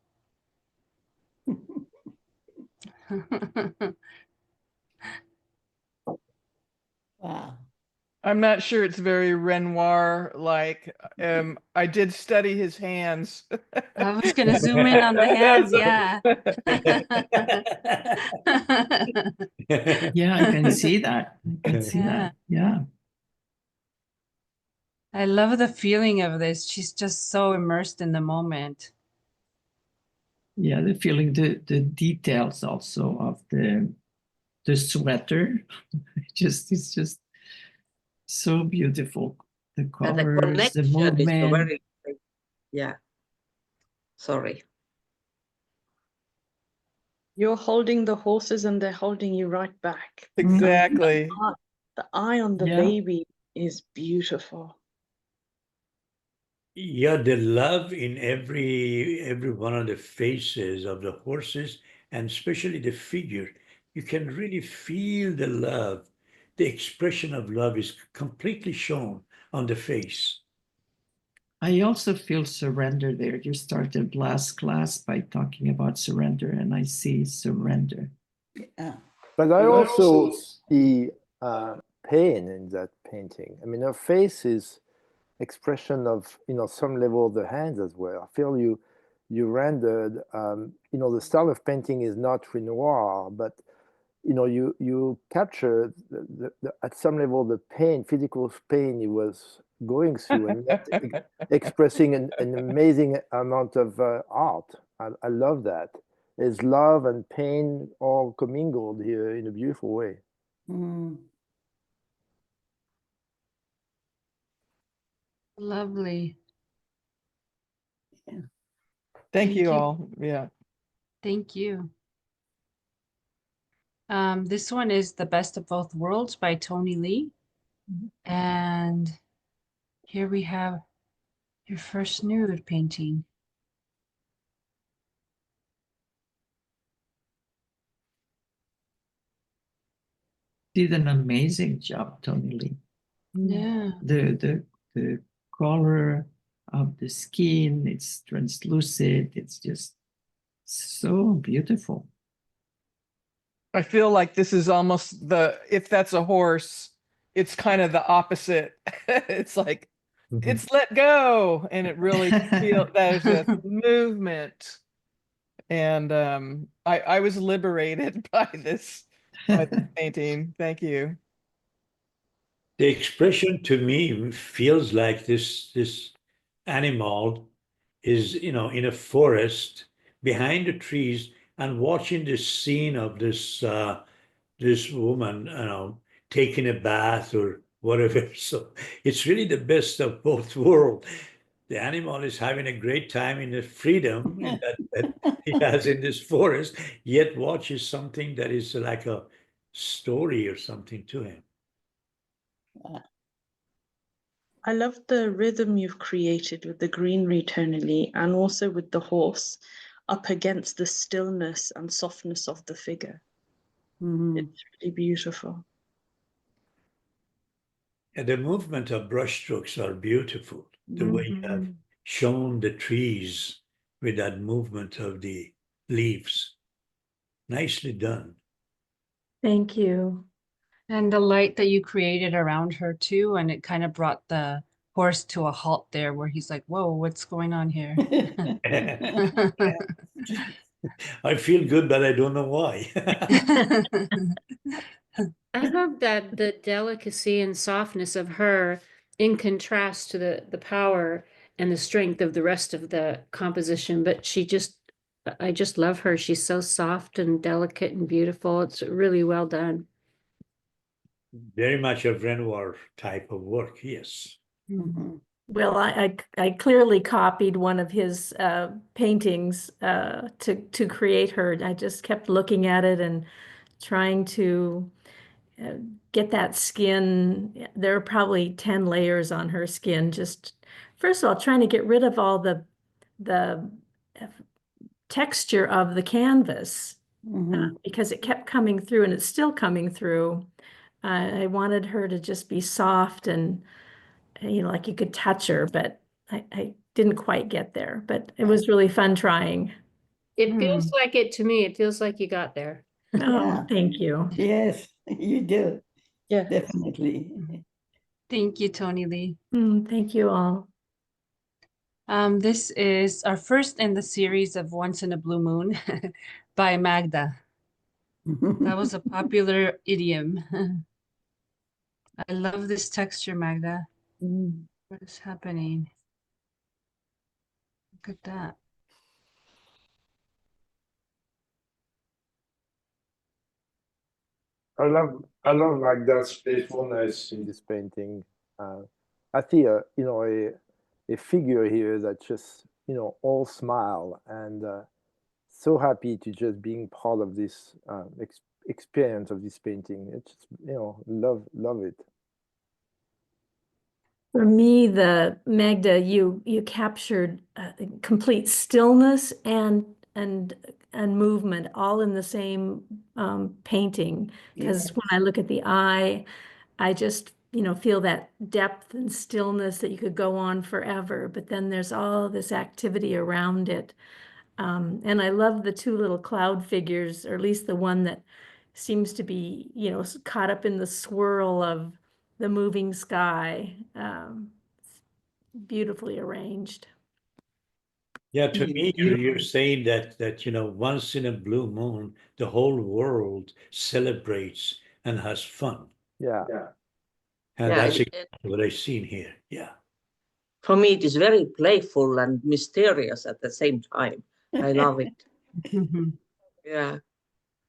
S13: Wow.
S15: I'm not sure it's very Renoir like. I did study his hands.
S1: I was gonna zoom in on the hands, yeah.
S7: Yeah, I can see that. I can see that. Yeah.
S1: I love the feeling of this. She's just so immersed in the moment.
S7: Yeah, the feeling, the details also of the sweater. It's just so beautiful. The
S11: And the
S7: colors, the
S11: connection is
S7: movement.
S11: very, yeah. Sorry.
S5: You're holding the horses and they're holding you right back.
S15: Exactly.
S5: The eye on the
S7: Yeah.
S5: baby is beautiful.
S9: Yeah, the love in every one of the faces of the horses, and especially the figure. You can really feel the love. The expression of love is completely shown on the face.
S7: I also feel surrender there. You started last class by talking about surrender, and I see surrender.
S13: Yeah.
S10: But I also see pain in that painting. I mean, her face is expression of, some level of the hands as well. I feel you rendered, the style of painting is not Renoir, but you captured at some level the pain, physical pain he was going through, and yet expressing an amazing amount of art. I love that. There's love and pain all commingled here in a beautiful way.
S1: Lovely.
S13: Yeah.
S15: Thank you all. Yeah.
S1: Thank you. This one is The Best of Both Worlds by Tony Lee. And here we have your first nude painting.
S7: Did an amazing job, Tony Lee.
S1: Yeah.
S7: The color of the skin, it's translucent. It's just so beautiful.
S15: I feel like this is almost if that's a horse, it's kind of the opposite. It's like, it's let go. And it really feels there's a movement. And I was liberated by this painting. Thank you.
S9: The expression to me feels like this animal is, in a forest behind the trees and watching this scene of this woman, taking a bath or whatever. So it's really the best of both worlds. The animal is having a great time in the freedom that he has in this forest, yet watches something that is like a story or something to him.
S5: I love the rhythm you've created with the greenery tonally and also with the horse up against the stillness and softness of the figure. It's really beautiful.
S9: And the movement of brushstrokes are beautiful. The way you have shown the trees with that movement of the leaves. Nicely done.
S3: Thank you.
S1: And the light that you created around her too, and it kind of brought the horse to a halt there where he's like, whoa, what's going on here?
S9: I feel good, but I don't know why.
S16: I love that the delicacy and softness of her in contrast to the power and the strength of the rest of the composition, but I just love her. She's so soft and delicate and beautiful. It's really well done.
S9: Very much a Renoir type of work, yes.
S3: Well, I clearly copied one of his paintings to create her. I just kept looking at it and trying to get that skin. There are probably 10 layers on her skin. Just first of all, trying to get rid of all the texture of the canvas because it kept coming through and it's still coming through. I wanted her to just be soft and like you could touch her, but I didn't quite get there. But it was really fun trying.
S16: It feels like it to me. It feels like you got there.
S3: Oh, thank you.
S13: Yes, you do.
S11: Yeah,
S13: definitely.
S1: Thank you, Tony Lee.
S3: Thank you all.
S1: This is our first in the series of Once in a Blue Moon by Magda. That was a popular idiom. I love this texture, Magda. What is happening? Look at that.
S10: I love like that playfulness in this painting. I see a figure here that just all smile and so happy to just being part of this experience of this painting. It's just, love it.
S3: For me, the Magda, you captured complete stillness and movement all in the same painting. Because when I look at the eye, I just feel that depth and stillness that you could go on forever. But then there's all this activity around it. And I love the two little cloud figures, or at least the one that seems to be, caught up in the swirl of the moving sky. Beautifully arranged.
S9: Yeah, to me, you're saying that once in a blue moon, the whole world celebrates and has fun.
S10: Yeah.
S9: And that's exactly what I've seen here. Yeah.
S11: For me, it is very playful and mysterious at the same time. I love it. Yeah.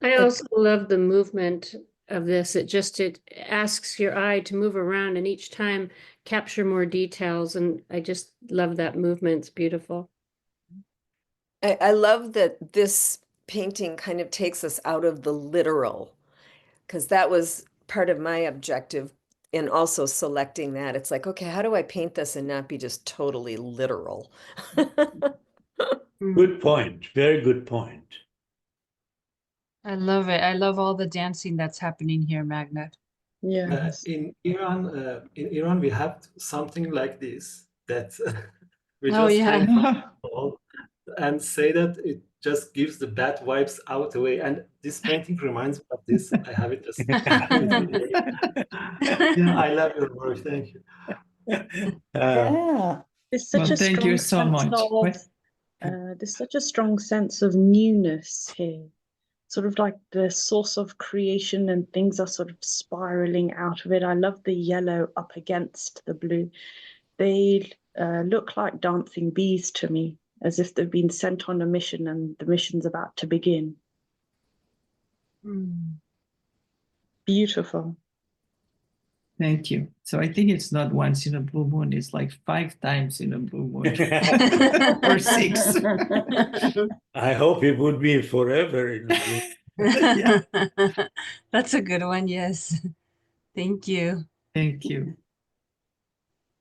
S16: I also love the movement of this. It asks your eye to move around and each time capture more details. And I just love that movement. It's beautiful.
S2: I love that this painting kind of takes us out of the literal, because that was part of my objective in also selecting that. It's like, okay, how do I paint this and not be just totally literal?
S9: Good point. Very good point.
S1: I love it. I love all the dancing that's happening here, Magda.
S5: Yes.
S8: In Iran, we have something like this that we
S1: Oh,
S8: just
S1: yeah.
S8: hang from the wall and say that it just gives the bad vibes out the way. And this painting reminds me of this. I have it just. Yeah, I love your work. Thank you.
S13: Yeah.
S5: There's such
S15: Well,
S5: a
S15: thank you
S5: strong
S15: so
S5: sense
S15: much.
S5: of
S15: What?
S5: there's such a strong sense of newness here. Sort of like the source of creation and things are sort of spiraling out of it. I love the yellow up against the blue. They look like dancing bees to me, as if they've been sent on a mission and the mission's about to begin. Beautiful.
S7: Thank you. So I think it's not once in a blue moon, it's like 5 times in a blue moon. Or 6.
S9: I hope it would be forever in the blue.
S7: Yeah.
S1: That's a good one. Yes. Thank you.
S7: Thank you.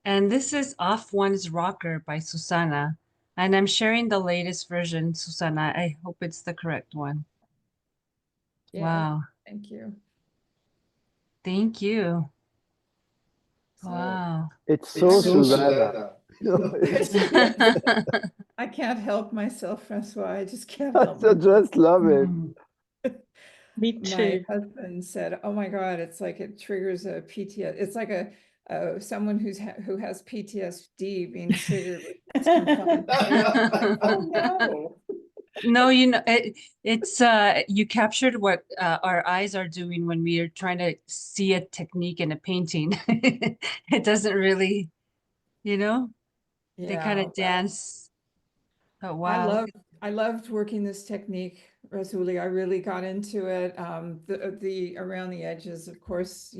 S1: And this is Off One's Rocker by Susanna. And I'm sharing the latest version, Susanna. I hope it's the correct one.
S4: Yeah,
S1: Wow.
S4: thank you.
S1: Thank you.
S4: So-
S1: Wow.
S10: It's so Susanna.
S4: I can't help myself, Francois. I just can't
S10: I
S4: help myself.
S10: just love it.
S5: Me
S4: My
S5: too.
S4: husband said, "Oh my God, it's like it triggers a PTSD. It's like someone who has PTSD being triggered with this confined space." Oh no.
S1: No, it's you captured what our eyes are doing when we are trying to see a technique in a painting. It doesn't really, they kind
S4: Yeah,
S1: of dance. Oh wow.
S4: I loved working this technique, Rassouli. I really got into it. The around the edges, of course,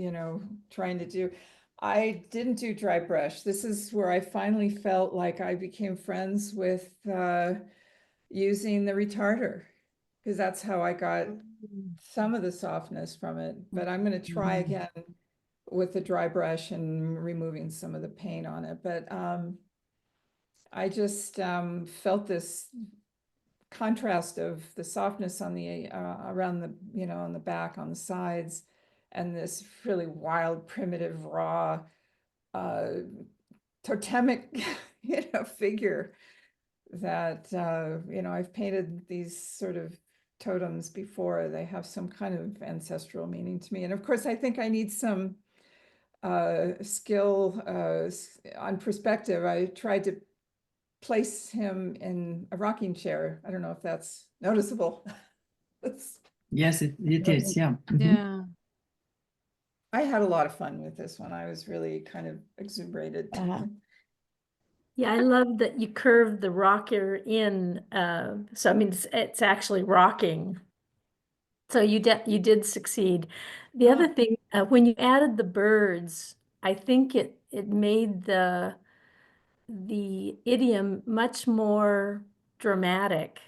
S4: trying to do. I didn't do dry brush. This is where I finally felt like I became friends with using the retarder, because that's how I got some of the softness from it. But I'm going to try again with the dry brush and removing some of the paint on it. But I just felt this contrast of the softness on the around the on the back, on the sides, and this really wild, primitive, raw totemic figure that I've painted these sort of totems before. They have some kind of ancestral meaning to me, and of course I think I need some skill on perspective. I tried to place him in a rocking chair. I don't know if that's noticeable.
S7: Yes, it is. Yeah.
S1: Yeah.
S4: I had a lot of fun with this one. I was really kind of exuberated.
S3: Yeah, I love that you curved the rocker in. So I mean, it's actually rocking. So you did succeed. The other thing, when you added the birds, I think it made the idiom much more dramatic,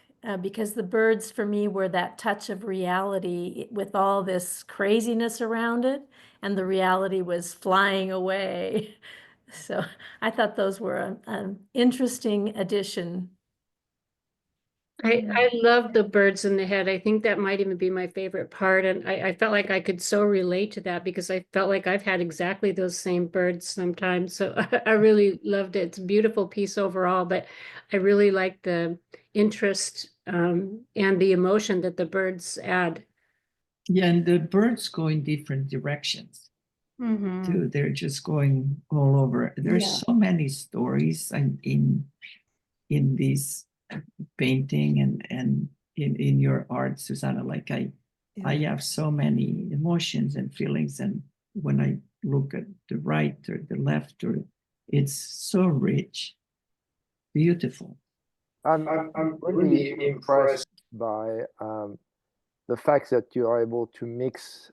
S3: because the birds for me were that touch of reality with all this craziness around it, and the reality was flying away. So I thought those were an interesting addition.
S16: I love the birds in the head. I think that might even be my favorite part. And I felt like I could so relate to that because I felt like I've had exactly those same birds sometimes. So I really loved it. It's a beautiful piece overall, but I really like the interest and the emotion that the birds add.
S7: Yeah, and the birds go in different directions too. They're just going all over. There's
S13: Yeah.
S7: so many stories in this painting and in your art, Susanna. Like I have so many emotions and feelings, and when I look at the right or the left, or it's so rich, beautiful.
S10: I'm really impressed by the fact that you are able to mix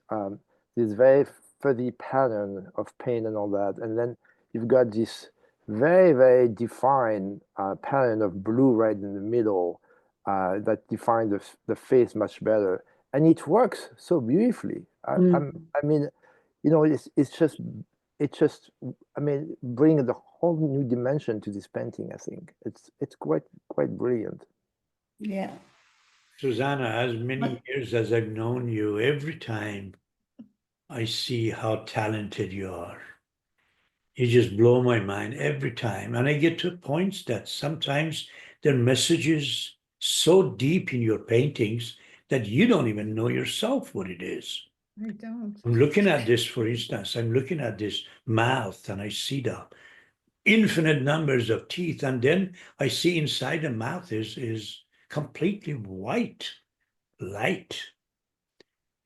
S10: this very fuzzy pattern of paint and all that, and then you've got this very, very defined pattern of blue right in the middle that defines the face much better, and it works so beautifully. I mean, it's just I mean, bringing the whole new dimension to this painting. I think it's quite brilliant.
S13: Yeah.
S9: Susanna, as many years as I've known you, every time I see how talented you are. You just blow my mind every time. And I get to points that sometimes there are messages so deep in your paintings that you don't even know yourself what it is.
S4: I don't.
S9: I'm looking at this, for instance, I'm looking at this mouth and I see the infinite numbers of teeth. And then I see inside the mouth is completely white, light.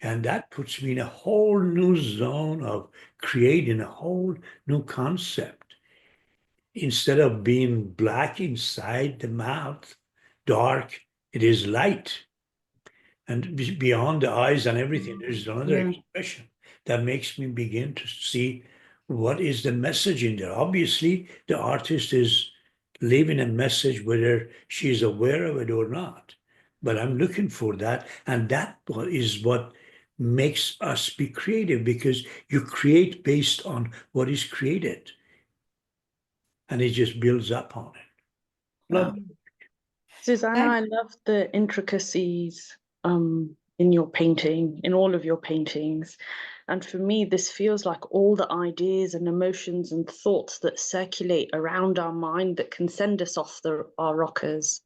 S9: And that puts me in a whole new zone of creating a whole new concept. Instead of being black inside the mouth, dark, it is light. And beyond the eyes and everything, there's another expression that makes me begin to see what is the message in there. Obviously, the artist is leaving a message whether she's aware of it or not. But I'm looking for that. And that is what makes us be creative, because you create based on what is created. And it just builds up on it. Love it.
S5: Susanna, I love the intricacies in your painting, in all of your paintings. And for me, this feels like all the ideas and emotions and thoughts that circulate around our mind that can send us off our rockers.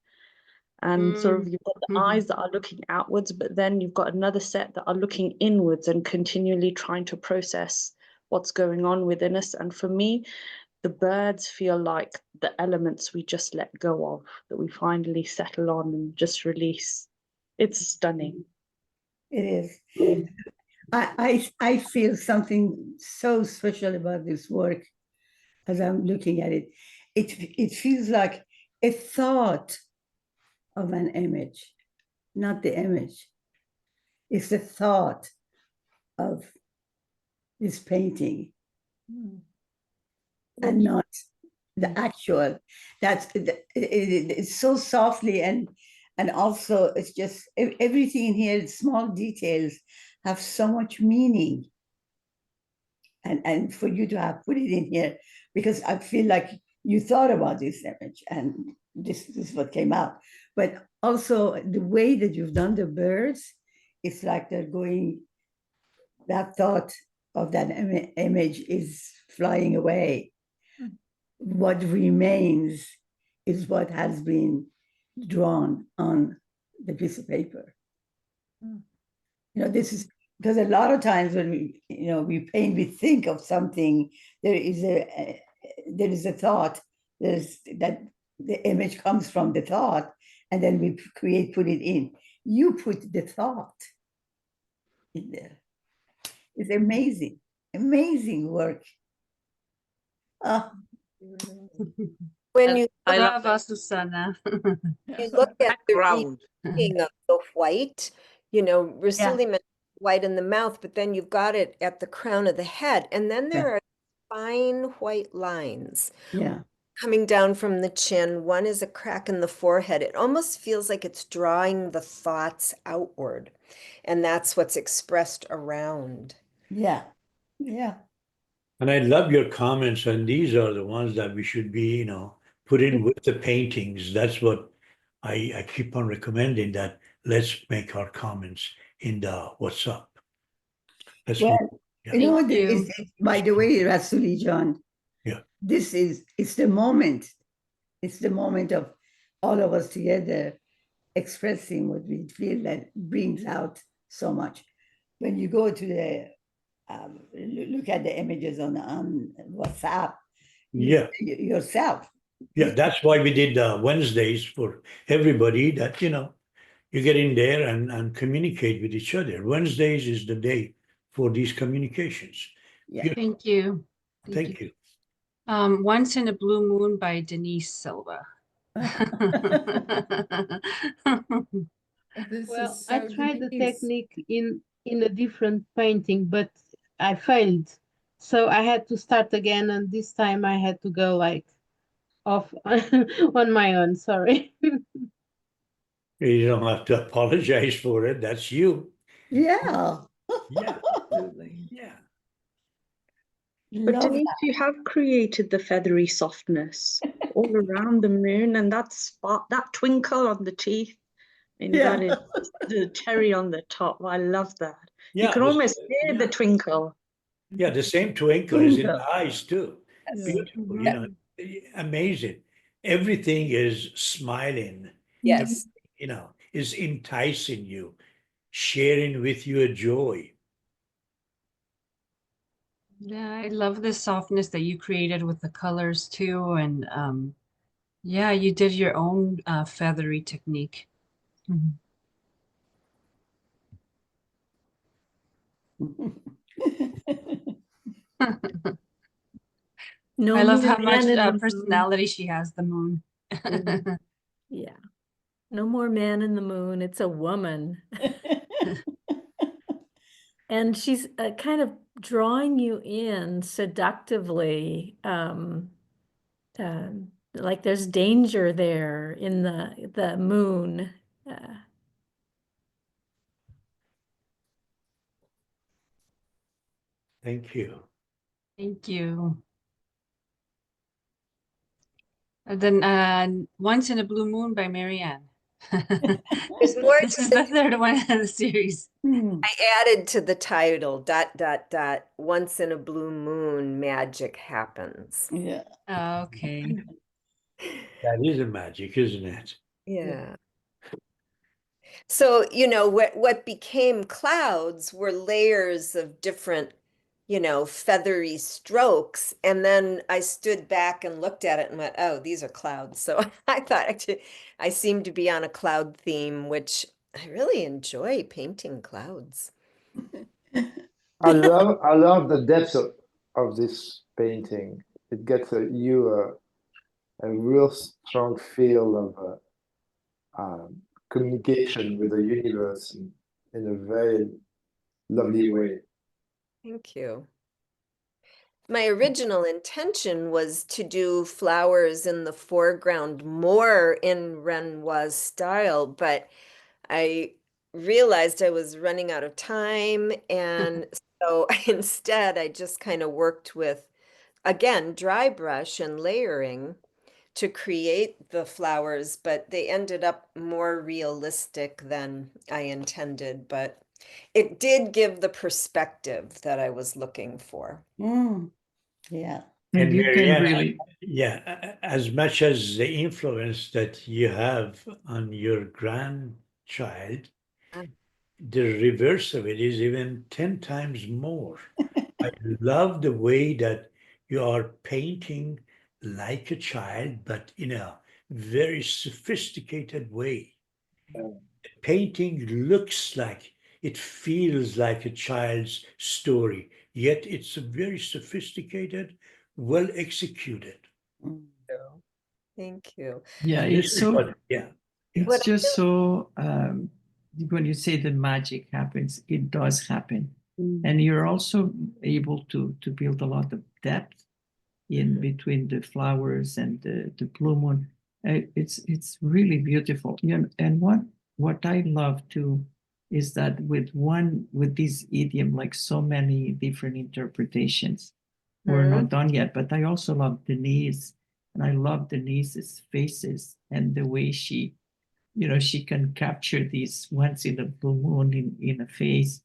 S5: And sort of you've got the eyes that are looking outwards, but then you've got another set that are looking inwards and continually trying to process what's going on within us. And for me, the birds feel like the elements we just let go of, that we finally settle on and just release. It's stunning.
S13: It is. I feel something so special about this work as I'm looking at it. It feels like a thought of an image, not the image. It's the thought of this painting. And not the actual. It's so softly, and also it's just everything in here, small details have so much meaning. And for you to have put it in here, because I feel like you thought about this image and this is what came out. But also the way that you've done the birds, it's like they're going, that thought of that image is flying away. What remains is what has been drawn on the piece of paper. This is because a lot of times when we paint, we think of something. There is a thought. There's that the image comes from the thought, and then we put it in. You put the thought in there. It's amazing, amazing work.
S2: When you
S1: I love us, Susanna.
S2: you look at the reading of the white, Rassouli mentioned white in the mouth, but then you've got it at the crown of the head, and then there are fine white lines coming down from the chin. One is a crack in the forehead. It almost feels like it's drawing the thoughts outward, and that's what's expressed around.
S13: Yeah.
S9: And I love your comments, and these are the ones that we should be, put in with the paintings. That's what I keep on recommending, that let's make our comments in the WhatsApp.
S13: By the way, Rassouli John, it's the moment. It's the moment of all of us together expressing what we feel, that brings out so much. When you go to the look at the images on WhatsApp, yourself.
S9: Yeah, that's why we did Wednesdays for everybody, that you get in there and communicate with each other. Wednesdays is the day for these communications.
S1: Thank you.
S9: Thank you.
S1: Once in a Blue Moon by Denise Silva.
S17: Well, I tried the technique in a different painting, but I failed. So I had to start again, and this time I had to go off on my own. Sorry.
S9: You don't have to apologize for it. That's you.
S13: Yeah.
S9: Yeah. Yeah.
S5: But Denise, you have created the feathery softness all around the moon, and that spot, that twinkle on the teeth, And
S13: Yeah.
S5: that is the cherry on the top. I love that. You
S9: Yeah,
S5: can almost hear
S9: yeah.
S5: the twinkle.
S9: Yeah, the same twinkle is in
S13: Twinkle.
S9: the eyes too.
S2: Yes.
S9: Beautiful,
S2: Mhm.
S9: amazing. Everything is smiling.
S2: Yes.
S9: Is enticing you, sharing with you a joy.
S1: Yeah, I love the softness that you created with the colors too. And yeah, you did your own feathery technique. Mhm.
S3: No
S1: I love
S3: more
S1: how much
S3: man in the moon.
S1: personality she has, the moon.
S3: Mhm. Yeah. No more man in the moon. It's a woman. And she's kind of drawing you in seductively. Like there's danger there in the moon.
S9: Thank you.
S1: Thank you. And then Once in a Blue Moon by Marianne.
S2: There's more
S1: This
S2: to
S1: is
S2: the
S1: the third one in the series.
S2: I added to the title, ... Once in a blue moon, magic happens.
S13: Yeah.
S1: Okay.
S9: That is a magic, isn't it?
S2: Yeah. So, what became clouds were layers of different, feathery strokes. And then I stood back and looked at it and went, oh, these are clouds. So I thought I seemed to be on a cloud theme, which I really enjoy painting clouds.
S10: I love the depth of this painting. It gets a real strong feel of communication with the universe in a very lovely way.
S2: Thank you. My original intention was to do flowers in the foreground more in Renoir's style, but I realized I was running out of time. And so instead, I just kind of worked with, again, dry brush and layering to create the flowers, but they ended up more realistic than I intended. But it did give the perspective that I was looking for.
S13: Yeah.
S9: And
S7: you can
S9: Marianne,
S7: really,
S9: as much as the influence that you have on your grandchild, the reverse of it is even 10 times more. I love the way that you are painting like a child, but in a very sophisticated way. The painting looks like, it feels like a child's story, yet it's a very sophisticated, well executed.
S2: Thank you.
S7: yeah,
S9: And this
S7: it's
S9: is
S7: so,
S9: what,
S7: it's
S2: What I
S7: just so, when you say the magic happens, it does happen. And you're also able to build a lot of depth in between the flowers and the blue moon. It's really beautiful. And what I love too is that with this idiom, like so many different interpretations, we're not done yet. But I also love Denise, and I love Denise's faces and the way she can capture these once in a blue moon in a face.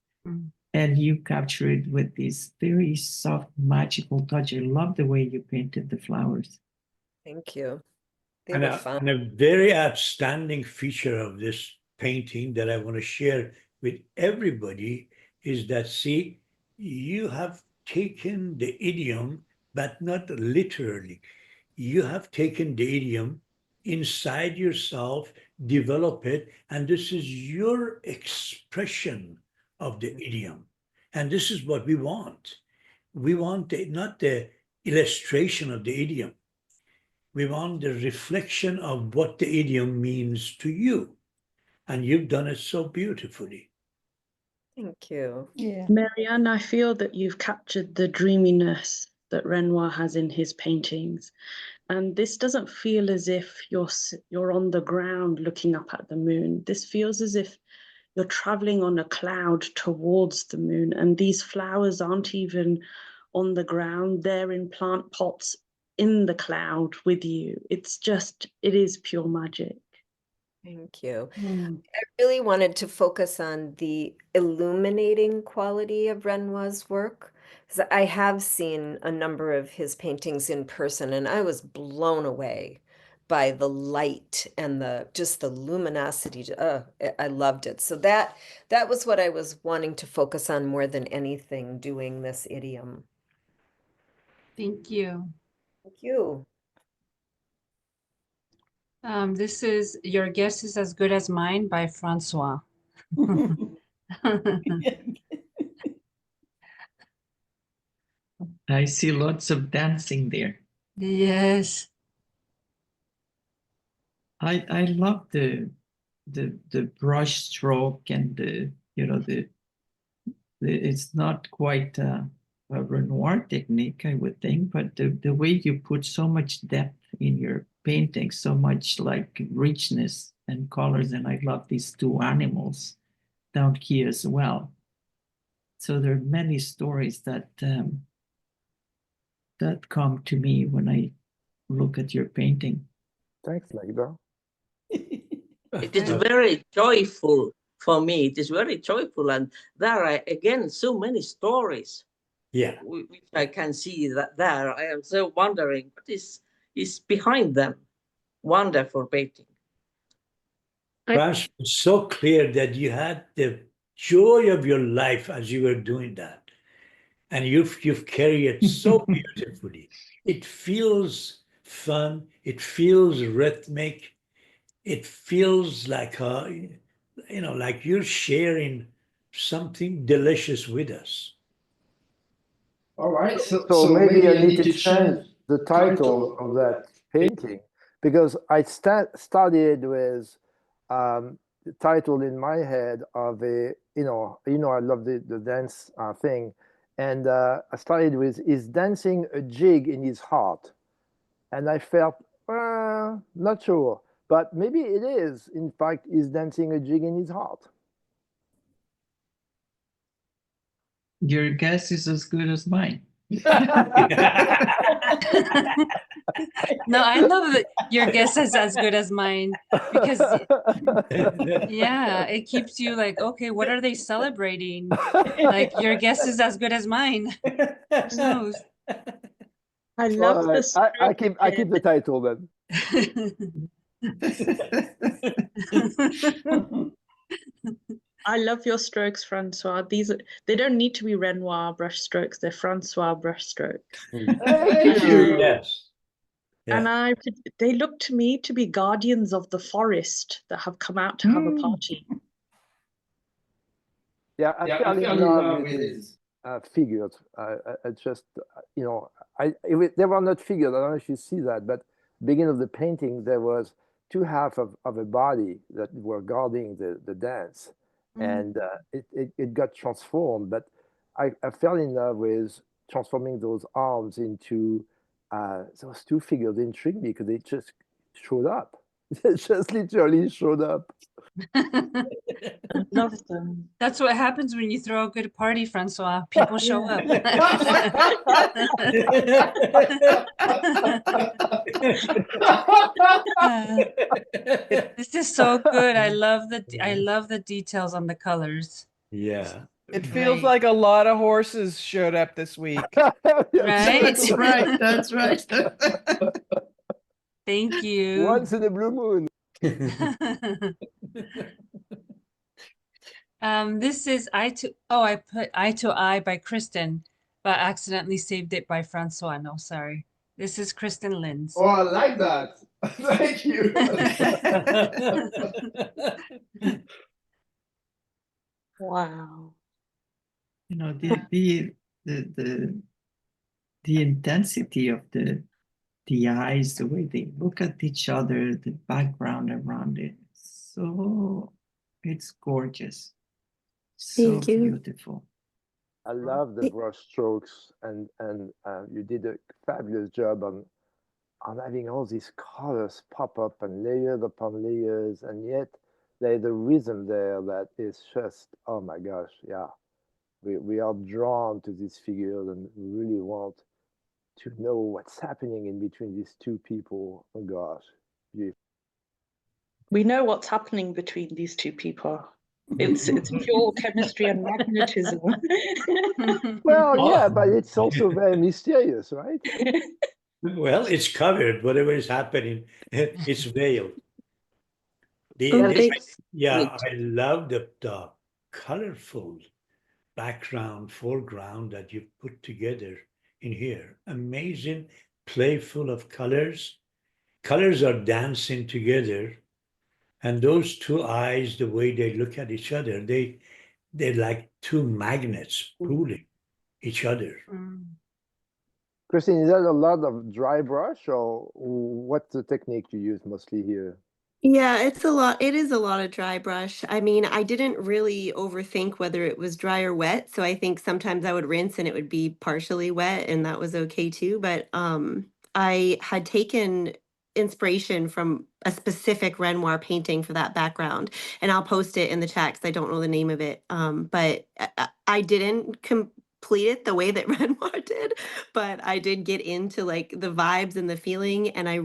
S7: And you capture it with this very soft, magical touch. I love the way you painted the flowers.
S2: Thank you. They
S9: And
S2: were
S9: a,
S2: fun.
S9: and a very outstanding feature of this painting that I want to share with everybody is that, see, you have taken the idiom, but not literally. You have taken the idiom inside yourself, develop it, and this is your expression of the idiom. And this is what we want. We want not the illustration of the idiom. We want the reflection of what the idiom means to you. And you've done it so beautifully.
S2: Thank you.
S13: Yeah.
S5: Marianne, I feel that you've captured the dreaminess that Renoir has in his paintings. And this doesn't feel as if you're on the ground looking up at the moon. This feels as if you're traveling on a cloud towards the moon. And these flowers aren't even on the ground. They're in plant pots in the cloud with you. It is pure magic.
S2: Thank you.
S1: Hmm.
S2: I really wanted to focus on the illuminating quality of Renoir's work, because I have seen a number of his paintings in person, and I was blown away by the light and the just the luminosity. I loved it. So that was what I was wanting to focus on more than anything doing this idiom.
S1: Thank you.
S2: Thank you.
S1: This is Your Guess is as Good as Mine by Francois.
S7: I see lots of dancing there.
S1: Yes.
S7: I love the brush stroke and the it's not quite a Renoir technique, I would think, but the way you put so much depth in your painting, so much like richness and colors, and I love these two animals down here as well. So there are many stories that that come to me when I look at your painting.
S10: Thanks, Magda.
S11: It is very joyful for me. It is very joyful, and there are again so many stories.
S9: Yeah,
S11: Which I can see that there. I am so wondering what is behind them. Wonderful painting.
S9: France was so clear that you had the joy of your life as you were doing that, and you've carried it so beautifully. It feels fun. It feels rhythmic. It feels like like you're sharing something delicious with us.
S10: All right, so maybe I need to change the title of that painting, because I started with the title in my head of a I love the dance thing, and I started with "Is dancing a jig in his heart," and I felt not sure, but maybe it is. In fact, is dancing a jig in his heart.
S7: Your guess is as good as mine.
S1: No, I love that your guess is as good as mine, because yeah, it keeps you like, okay, what are they celebrating? Like, your guess is as good as mine. Who knows?
S5: I love
S10: Well,
S5: this.
S10: I keep the title then.
S5: I love your strokes, Francois. They don't need to be Renoir brush strokes. They're Francois brush strokes.
S10: Thank you.
S9: Yes.
S5: And they look to me to be guardians of the forest that have come out to have a party.
S10: Yeah, I fell in love with his figures. I just, they were not figures. I don't know if you see that, but beginning of the painting, there was two halves of a body that were guarding the dance, and it got transformed. But I fell in love with transforming those arms into those two figures. They intrigued me because they just showed up. They just literally showed up.
S5: I love them.
S1: That's what happens when you throw a good party, Francois. People show up. This is so good. I love the details on the colors.
S9: Yeah.
S15: It feels
S1: Great.
S15: like a lot of horses showed up this week.
S1: Right?
S7: That's right. That's right.
S1: Thank you.
S10: Once in a blue moon.
S1: This is I put Eye to Eye by Kristen, but accidentally saved it by Francois. No, sorry. This is Kristen Lynn's.
S10: Oh, I like that. Thank you.
S5: Wow.
S7: The intensity of the eyes, the way they look at each other, the background around it. So it's gorgeous. So
S6: Thank you.
S7: beautiful.
S10: I love the brush strokes, and you did a fabulous job on having all these colors pop up and layers upon layers, and yet there's a rhythm there that is just, oh my gosh, yeah. We are drawn to these figures and we really want to know what's happening in between these two people. Oh gosh, beautiful.
S5: We know what's happening between these two people. It's pure chemistry and magnetism.
S10: Well, yeah,
S9: Oh.
S10: but it's also very mysterious, right?
S9: Well, it's covered. Whatever is happening, it's veiled.
S6: Oh,
S9: Yeah, I love the colorful background, foreground that you put together in here. Amazing, playful of colors. Colors are dancing together. And those two eyes, the way they look at each other, they're like two magnets pulling each other.
S10: Christine, is that a lot of dry brush, or what's the technique you use mostly here?
S18: Yeah, it's a lot. It is a lot of dry brush. I mean, I didn't really overthink whether it was dry or wet. So I think sometimes I would rinse and it would be partially wet, and that was okay too. But I had taken inspiration from a specific Renoir painting for that background, and I'll post it in the chat because I don't know the name of it. But I didn't complete it the way that Renoir did, but I did get into like the vibes and the feeling, and I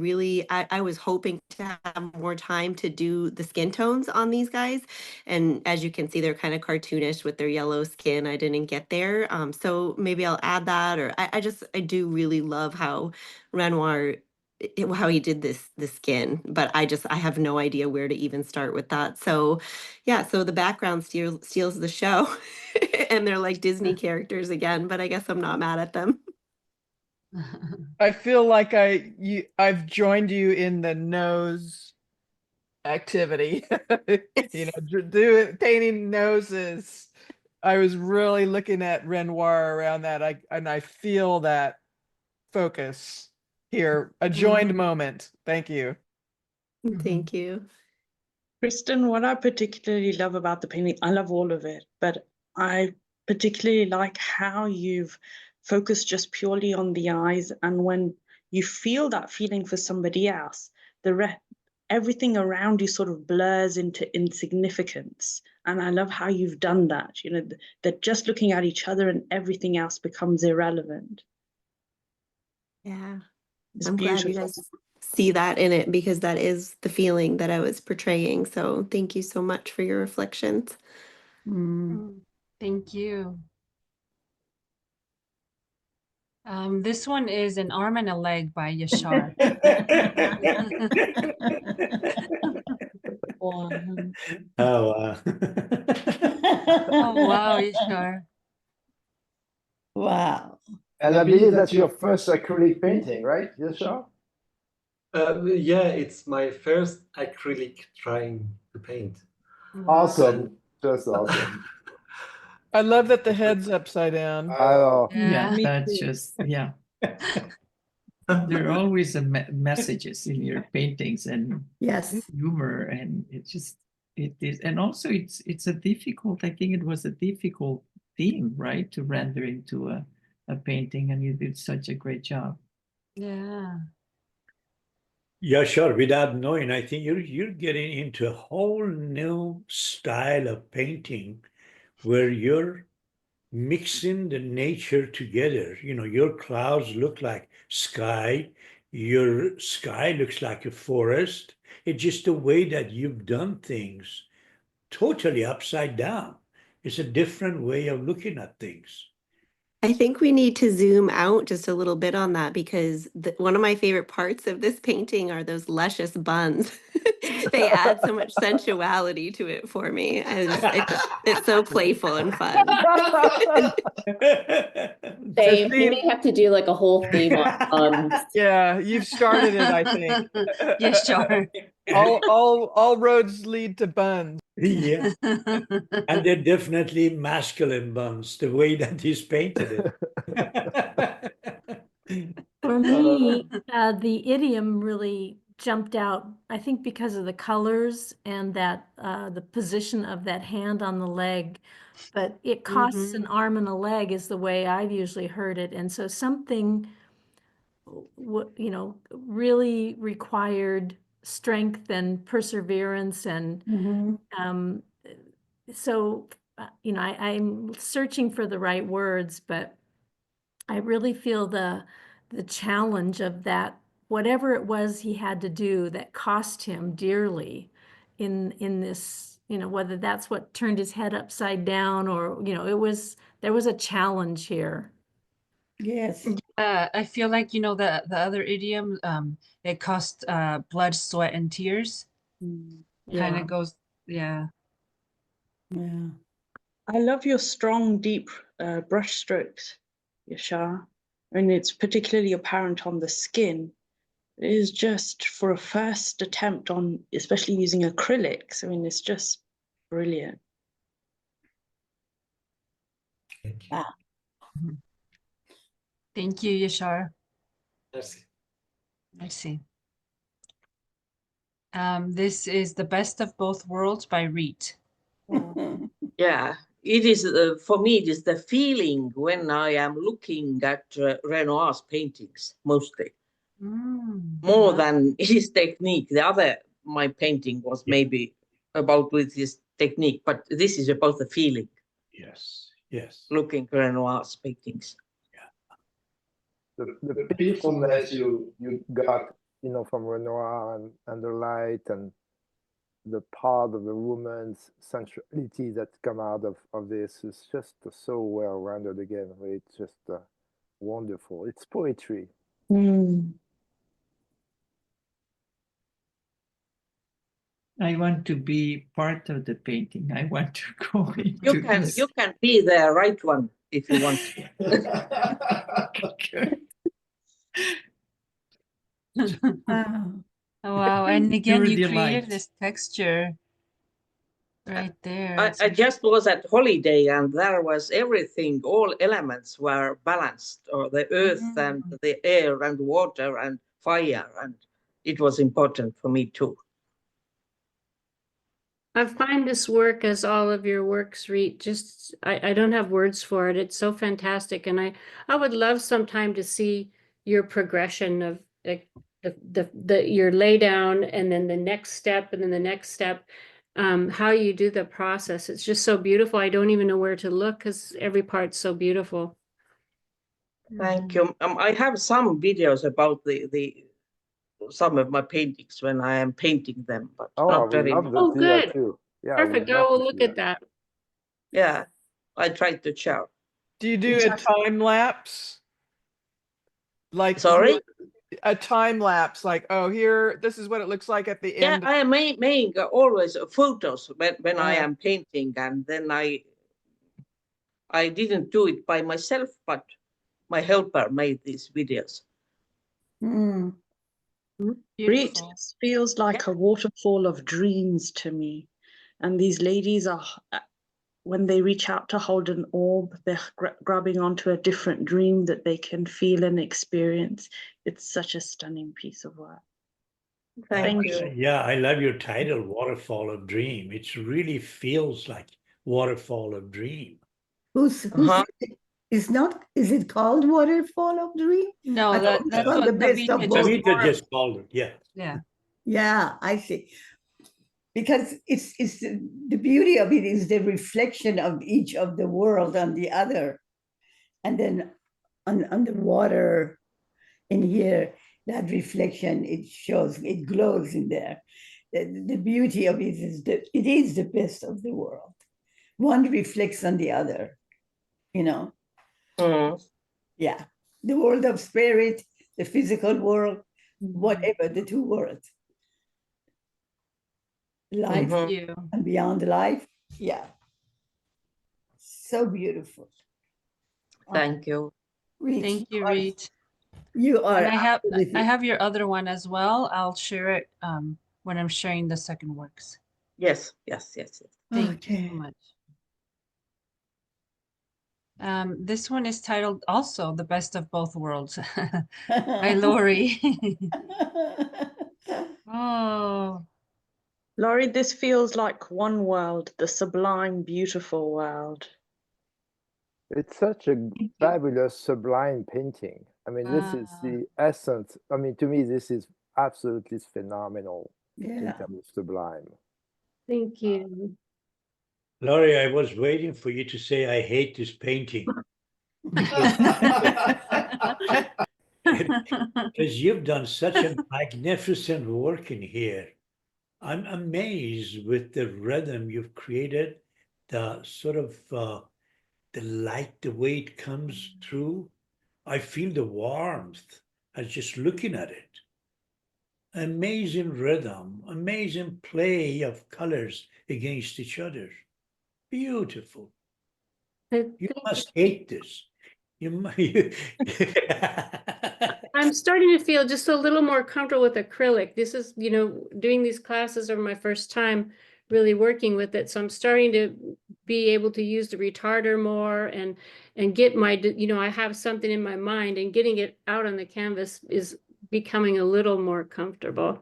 S18: was hoping to have more time to do the skin tones on these guys. And as you can see, they're kind of cartoonish with their yellow skin. I didn't get there. So maybe I'll add that, or I do really love how Renoir how he did the skin, but I have no idea where to even start with that. So yeah, so the background steals the show. And they're like Disney characters again, but I guess I'm not mad at them.
S15: I feel like I've joined you in the nose activity. You know, painting noses. I was really looking at Renoir around that. I feel that focus here. A joined moment. Thank you.
S18: Thank you.
S5: Kristen, what I particularly love about the painting, I love all of it, but I particularly like how you've focused just purely on the eyes. And when you feel that feeling for somebody else, everything around you sort of blurs into insignificance. And I love how you've done that. You know, they're just looking at each other and everything else becomes irrelevant.
S18: Yeah.
S5: It's
S18: I'm glad you
S5: beautiful.
S18: guys see that in it, because that is the feeling that I was portraying. So thank you so much for your reflections.
S1: Thank you. This one is An Arm and a Leg by Yashar.
S9: Oh,
S1: Oh, wow, Yashar.
S13: Wow.
S10: And I believe that's your first acrylic painting, right, Yashar?
S8: Yeah, it's my first acrylic trying to paint.
S10: Awesome. Just awesome.
S15: I love that the head's upside down.
S10: I know.
S7: Yeah, that's just, yeah. There are always messages in your paintings and
S18: Yes.
S7: humor, and it is, and also it's a difficult, I think it was a difficult theme, right, to render into a painting, and you did such a great job.
S1: Yeah.
S9: Yeah, sure. Without knowing, I think you're getting into a whole new style of painting where you're mixing the nature together. You know, your clouds look like sky, your sky looks like a forest. It's just the way that you've done things totally upside down. It's a different way of looking at things.
S18: I think we need to zoom out just a little bit on that, because one of my favorite parts of this painting are those luscious buns. They add so much sensuality to it for me. It's so playful and fun.
S19: Same. We may have to do like a whole theme on
S15: Yeah, you've started it, I think.
S1: Yes, sure.
S15: All roads lead to buns.
S9: Yeah. And they're definitely masculine buns, the way that he's painted it.
S3: For me, the idiom really jumped out, I think because of the colors and that the position of that hand on the leg. But it costs an arm and a leg is the way I've usually heard it. And so something, you know, really required strength and perseverance. And so, you know, I'm searching for the right words, but I really feel the challenge of that, whatever it was he had to do that cost him dearly, in this, you know, whether that's what turned his head upside down or, you know, there was a challenge here.
S13: Yes.
S1: I feel like, you know, the other idiom, it cost blood, sweat, and tears. Kind
S3: Yeah.
S1: of goes, yeah.
S13: Yeah.
S5: I love your strong, deep brush strokes, Yashar. And it's particularly apparent on the skin. It is just for a first attempt on, especially using acrylics. I mean, it's just brilliant.
S13: Ah.
S1: Thank you, Yashar.
S8: Merci.
S1: Merci. This is The Best of Both Worlds by Reet.
S11: Yeah, it is for me. It is the feeling when I am looking at Renoir's paintings mostly, more than his technique. The other, my painting was maybe about with his technique, but this is about the feeling.
S9: Yes, yes.
S11: Looking at Renoir's paintings.
S10: The peacefulness you got, you know, from Renoir and the light and the part of the woman's sensuality that come out of this is just so well rounded again. It's just wonderful. It's poetry.
S7: I want to be part of the painting. I want to go into
S11: You can be the right one if you want to.
S1: Oh, wow. And again,
S7: You're
S1: you
S7: the
S1: created
S7: light.
S1: this texture right there.
S11: I just was at holiday and there was everything, all elements were balanced, or the earth and the air and water and fire, and it was important for me too.
S16: I find this work, as all of your works, Reet, just I don't have words for it. It's so fantastic, and I would love sometime to see your progression of like your lay down and then the next step and then the next step. How you do the process. It's just so beautiful. I don't even know where to look because every part's so beautiful.
S11: Thank you. I have some videos about the some of my paintings when I am painting them, but
S10: Oh, I
S11: not
S10: would
S11: very
S10: love
S11: much.
S10: to
S16: Oh,
S10: see that
S16: good.
S10: too. Yeah, I would
S16: Perfect. I
S10: love
S16: will
S10: to
S16: look
S10: see
S16: at
S10: that.
S16: that.
S11: Yeah, I tried to show.
S15: Do you do a time lapse? Like
S11: Sorry?
S15: a time lapse, like, oh, here, this is what it looks like at the
S11: Yeah,
S15: end.
S11: I am making always photos when I am painting, and then I didn't do it by myself, but my helper made these videos.
S5: It feels like a waterfall of dreams to me. And these ladies are, when they reach out to hold an orb, they're grabbing onto a different dream that they can feel and experience. It's such a stunning piece of work. Thank you.
S9: Yeah, I love your title, Waterfall of Dream. It really feels like Waterfall of Dream.
S13: Who's it's not, is it called Waterfall of Dream?
S1: No,
S13: I thought it was
S1: that's
S13: called
S1: what
S13: the best of both.
S9: Kavita just called it, yeah.
S1: Yeah.
S13: Yeah, I see. Because it's the beauty of it is the reflection of each of the world on the other. And then on the water in here, that reflection, it shows, it glows in there. The beauty of it is that it is the best of the world. One reflects on the other, you know? Yeah. The world of spirit, the physical world, whatever, the two worlds. Life and beyond life. Yeah. So beautiful.
S11: Thank you.
S13: Reet,
S1: Thank you, Reet.
S13: You are.
S1: And I have your other one as well. I'll share it when I'm sharing the second works.
S11: Yes.
S1: Thank you so much. This one is titled also The Best of Both Worlds by Lori. Oh.
S5: Laurie, this feels like one world, the sublime, beautiful world.
S10: It's such a fabulous, sublime painting. I mean, this is the essence. I mean, to me, this is absolutely phenomenal in terms of sublime.
S16: Thank you.
S9: Laurie, I was waiting for you to say, I hate this painting. Because you've done such a magnificent work in here. I'm amazed with the rhythm you've created, the sort of the light, the way it comes through. I feel the warmth as just looking at it. Amazing rhythm, amazing play of colors against each other. Beautiful. You must hate this.
S16: I'm starting to feel just a little more comfortable with acrylic. This is, doing these classes are my first time really working with it. So I'm starting to be able to use the retarder more and get my, I have something in my mind, and getting it out on the canvas is becoming a little more comfortable.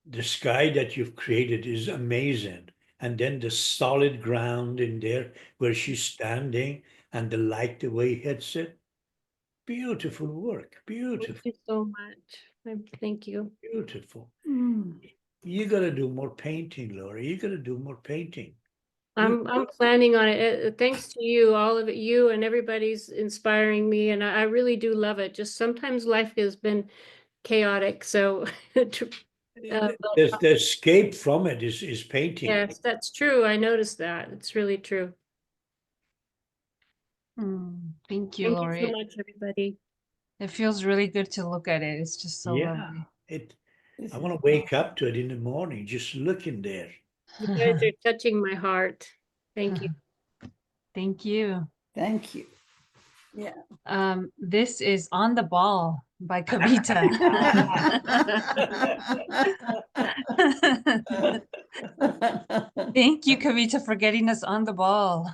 S9: The sky that you've created is amazing. And then the solid ground in there where she's standing and the light, the way it hits it. Beautiful work. Beautiful.
S16: Thank you so much. Thank you.
S9: Beautiful. You got to do more painting, Laura. You got to do more painting.
S16: I'm planning on it. Thanks to you, all of it, you and everybody's inspiring me, and I really do love it. Just sometimes life has been chaotic, so
S9: the escape from it is painting.
S16: yes, that's true. I noticed that. It's really true.
S1: Thank you,
S16: Thank
S1: Lori.
S16: you so much, everybody.
S1: It feels really good to look at it. It's just so lovely.
S9: I want to wake up to it in the morning, just looking there.
S16: You guys are touching my heart. Thank you.
S1: Thank you.
S13: Thank you. Yeah.
S1: This is On the Ball by Kavita. Thank you, Kavita, for getting us on the ball.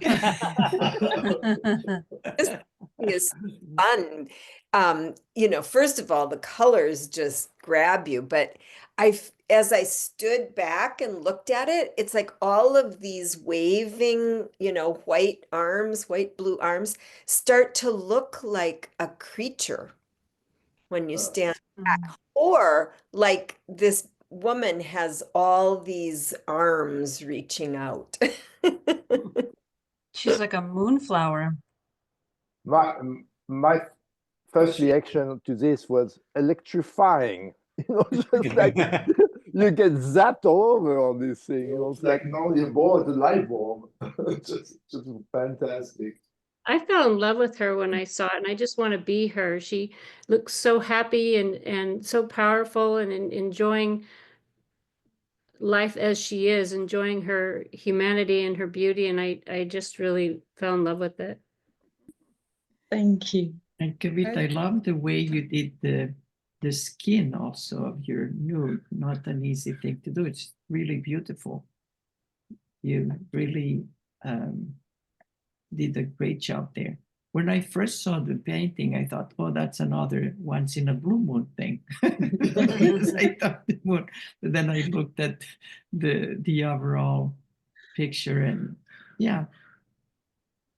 S2: This is fun. First of all, the colors just grab you, but as I stood back and looked at it, it's like all of these waving, white arms, white blue arms start to look like a creature when you stand back, or like this woman has all these arms reaching out.
S1: She's like a moonflower.
S10: My first reaction to this was electrifying. Just like you get zapped all over on this thing. It's like now you bought a light bulb. just fantastic.
S16: I fell in love with her when I saw it, and I just want to be her. She looks so happy and so powerful, and enjoying life as she is, enjoying her humanity and her beauty, and I just really fell in love with it.
S5: Thank you.
S7: And Kavita, I love the way you did the skin also of your nude. Not an easy thing to do. It's really beautiful. You really did a great job there. When I first saw the painting, I thought, oh, that's another once in a blue moon thing. I thought the moon. But then I looked at the overall picture, and yeah,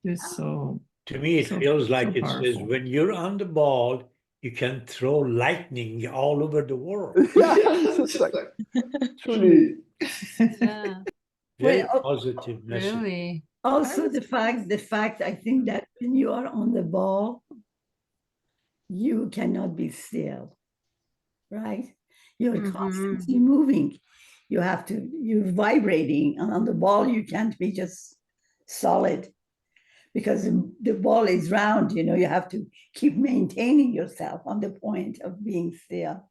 S7: just so.
S9: To me, it feels like it says,
S7: powerful.
S9: when you're on the ball, you can throw lightning all over the world.
S10: It's like, truly.
S1: Yeah.
S9: Very
S13: Well,
S9: positive message.
S1: Really?
S13: Also, the fact I think that when you are on the ball, you cannot be still, right? You're constantly moving. You're vibrating. And on the ball, you can't be just solid because the ball is round, you have to keep maintaining yourself on the point of being still.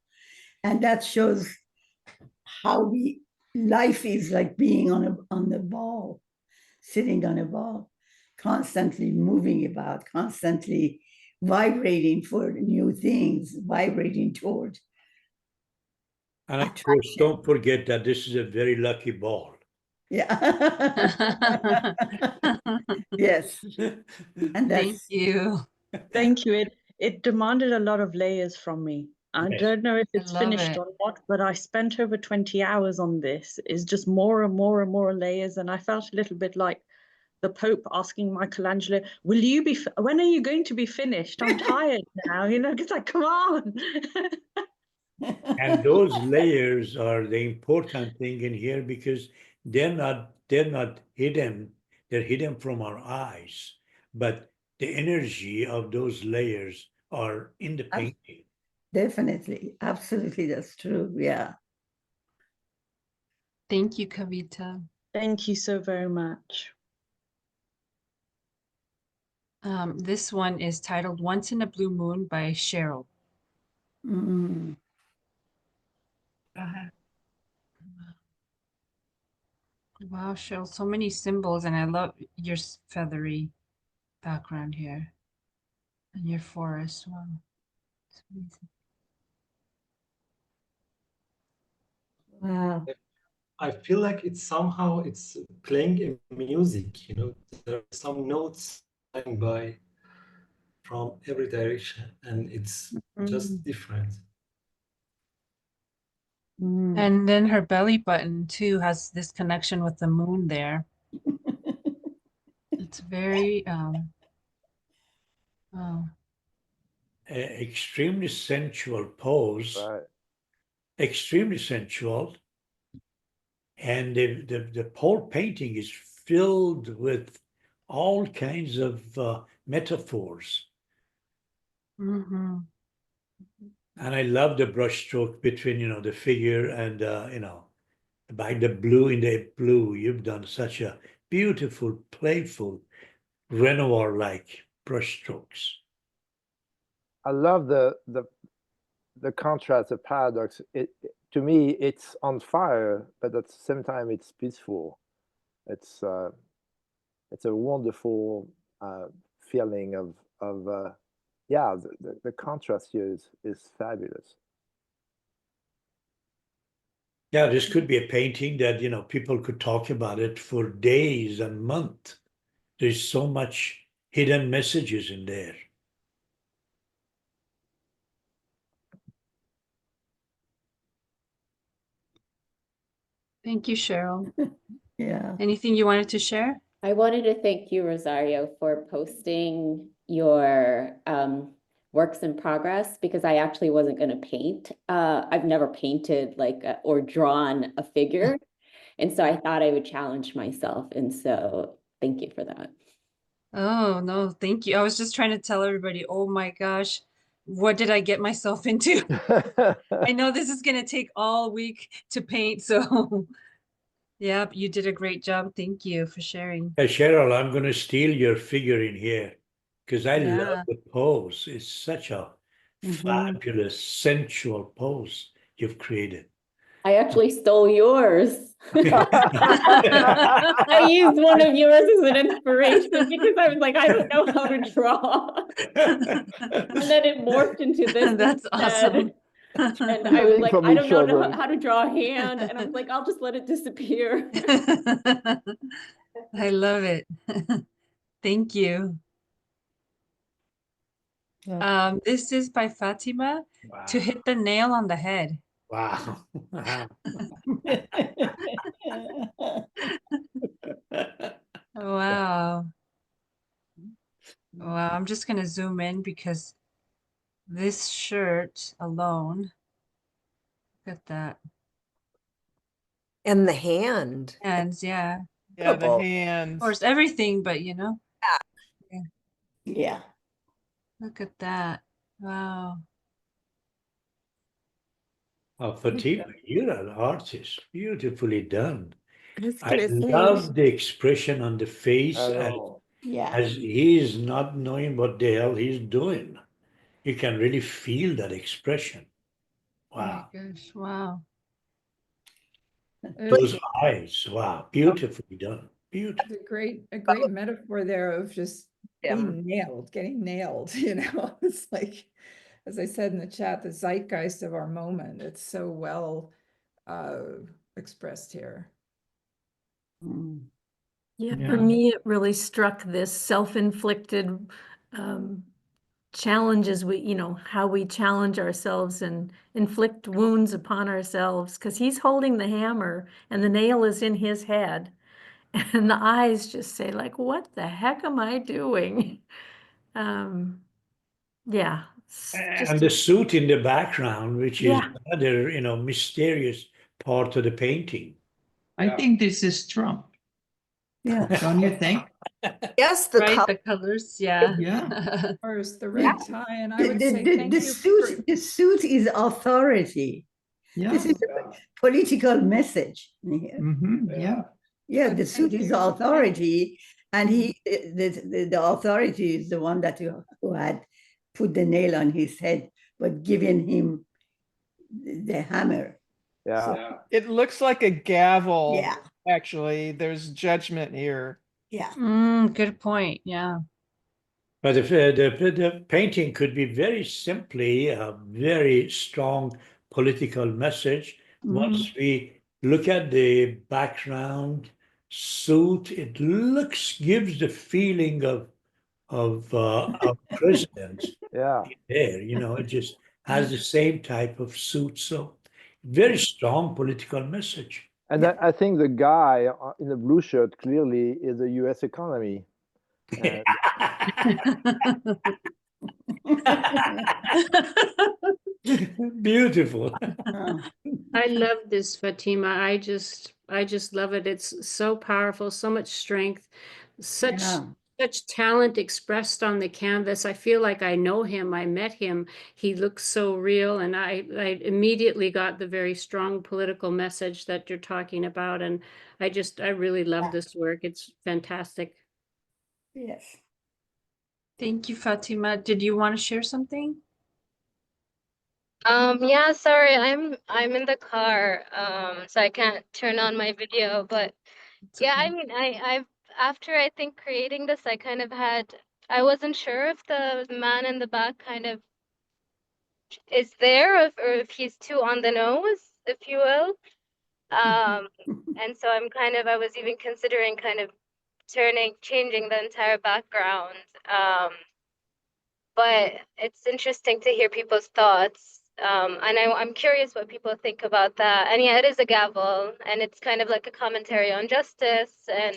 S13: And that shows how life is like being on the ball, sitting on a ball, constantly moving about, constantly vibrating for new things, vibrating toward.
S9: And of course, don't forget that this is a very lucky ball.
S13: Yeah. Yes. And
S1: Thank you.
S5: Thank you. It demanded a lot of layers from me. I don't know if it's finished or not, but I spent over 20 hours on this. It's just more and more and more layers. And I felt a little bit like the Pope asking Michelangelo, when are you going to be finished? I'm tired now, it's like, come on.
S9: And those layers are the important thing in here because they're not hidden. They're hidden from our eyes. But the energy of those layers are in the painting.
S13: Definitely. Absolutely. That's true. Yeah.
S1: Thank you, Kavita.
S5: Thank you so very much.
S1: This one is titled Once in a Blue Moon by Cheryl.
S13: Mm.
S1: Wow, Cheryl, so many symbols, and I love your feathery background here and your forest. Wow. It's amazing.
S13: Wow.
S8: I feel like it's playing a music, you know, there are some notes flying by from every direction, and it's just different.
S1: And then her belly button too has this connection with the moon there. It's very oh,
S9: Extremely sensual pose,
S10: Right.
S9: extremely sensual. And the whole painting is filled with all kinds of metaphors.
S1: mhm.
S9: And I love the brushstroke between, you know, the figure and, you know, by the blue in the blue. You've done such a beautiful, playful, Renoir-like brushstrokes.
S10: I love the contrast, the paradox. To me, it's on fire, but at the same time, it's peaceful. It's a wonderful feeling of yeah. The contrast here is fabulous.
S9: Yeah, this could be a painting that, you know, people could talk about it for days and months. There's so much hidden messages in there.
S1: Thank you, Cheryl.
S13: Yeah.
S1: Anything you wanted to share?
S19: I wanted to thank you, Rosario, for posting your works in progress because I actually wasn't going to paint. I've never painted or drawn a figure. And so I thought I would challenge myself. And so thank you for that.
S1: Oh, no, thank you. I was just trying to tell everybody, oh my gosh, what did I get myself into? I know this is going to take all week to paint, so yeah, you did a great job. Thank you for sharing.
S9: Hey, Cheryl, I'm going to steal your figure in here because I love
S1: Yeah.
S9: the pose. It's such a fabulous, sensual pose you've created.
S19: I actually stole yours. I used one of yours as an inspiration because I was like, I don't know how to draw. And then it morphed into this.
S1: That's awesome.
S19: And I was like,
S10: from
S19: I don't
S10: each
S19: know
S10: other.
S19: how to draw a hand. And I was like, I'll just let it disappear.
S1: I love it. Thank you. This is by Fatima, To Hit the Nail on the Head.
S9: Wow.
S1: Wow. Wow, I'm just going to zoom in because this shirt alone, look at that.
S2: And the hand.
S1: Hands, yeah.
S15: Yeah, the
S2: Incredible.
S1: Of
S15: hands.
S1: course, everything, but you know. Yeah.
S13: Yeah.
S1: Look at that. Wow.
S9: Oh, Fatima, you're an artist. Beautifully done.
S18: I was
S9: I
S18: gonna say,
S9: love the expression on the face
S13: Yeah.
S9: as he's not knowing what the hell he's doing. You can really feel that expression.
S1: Oh my
S9: Wow.
S1: gosh. Wow.
S9: Those eyes. Wow. Beautifully done. Beautiful.
S4: There's a great metaphor there of just being nailed, getting nailed, you know. It's like, as I said in the chat, the zeitgeist of our moment. It's so well expressed here.
S3: Yeah,
S15: Yeah.
S3: for me, it really struck this self-inflicted challenges how we challenge ourselves and inflict wounds upon ourselves because he's holding the hammer and the nail is in his head and the eyes just say like, what the heck am I doing? Yeah.
S9: And the suit in the background, which is another, you know, mysterious part of the painting.
S7: I think this is Trump.
S13: Yeah.
S7: Don't you think?
S2: Yes,
S1: the colors, yeah.
S7: Yeah.
S4: First, the red tie, and I would say
S13: The
S4: thank you
S13: suit is authority. This is a political message here.
S7: Yeah.
S13: Yeah, the suit is authority, and the authority is the one that who had put the nail on his head, but giving him the hammer.
S10: Yeah.
S13: So,
S15: It looks like a gavel.
S13: Yeah.
S15: Actually, there's judgment here.
S13: yeah.
S1: Good point. Yeah.
S9: But if the painting could be very simply a very strong political message. Once we look at the background suit, it gives the feeling of a president
S10: Yeah.
S9: there. It just has the same type of suit. So very strong political message.
S10: And I think the guy in the blue shirt clearly is the U.S. economy. And
S9: Beautiful.
S16: I love this, Fatima. I just love it. It's so powerful, so much strength, such talent expressed on the canvas. I feel like I know him. I met him. He looks so real, and I immediately got the very strong political message that you're talking about. And I really love this work. It's fantastic.
S13: Yes.
S1: Thank you, Fatima. Did you want to share something?
S20: Yeah, sorry, I'm in the car, so I can't turn on my video, but yeah, I mean, I've after I think creating this, I wasn't sure if the man in the back kind of is there, or if he's too on the nose, if you will. And so I was even considering kind of changing the entire background. But it's interesting to hear people's thoughts. And I'm curious what people think about that. And yeah, it is a gavel, and it's kind of like a commentary on justice. And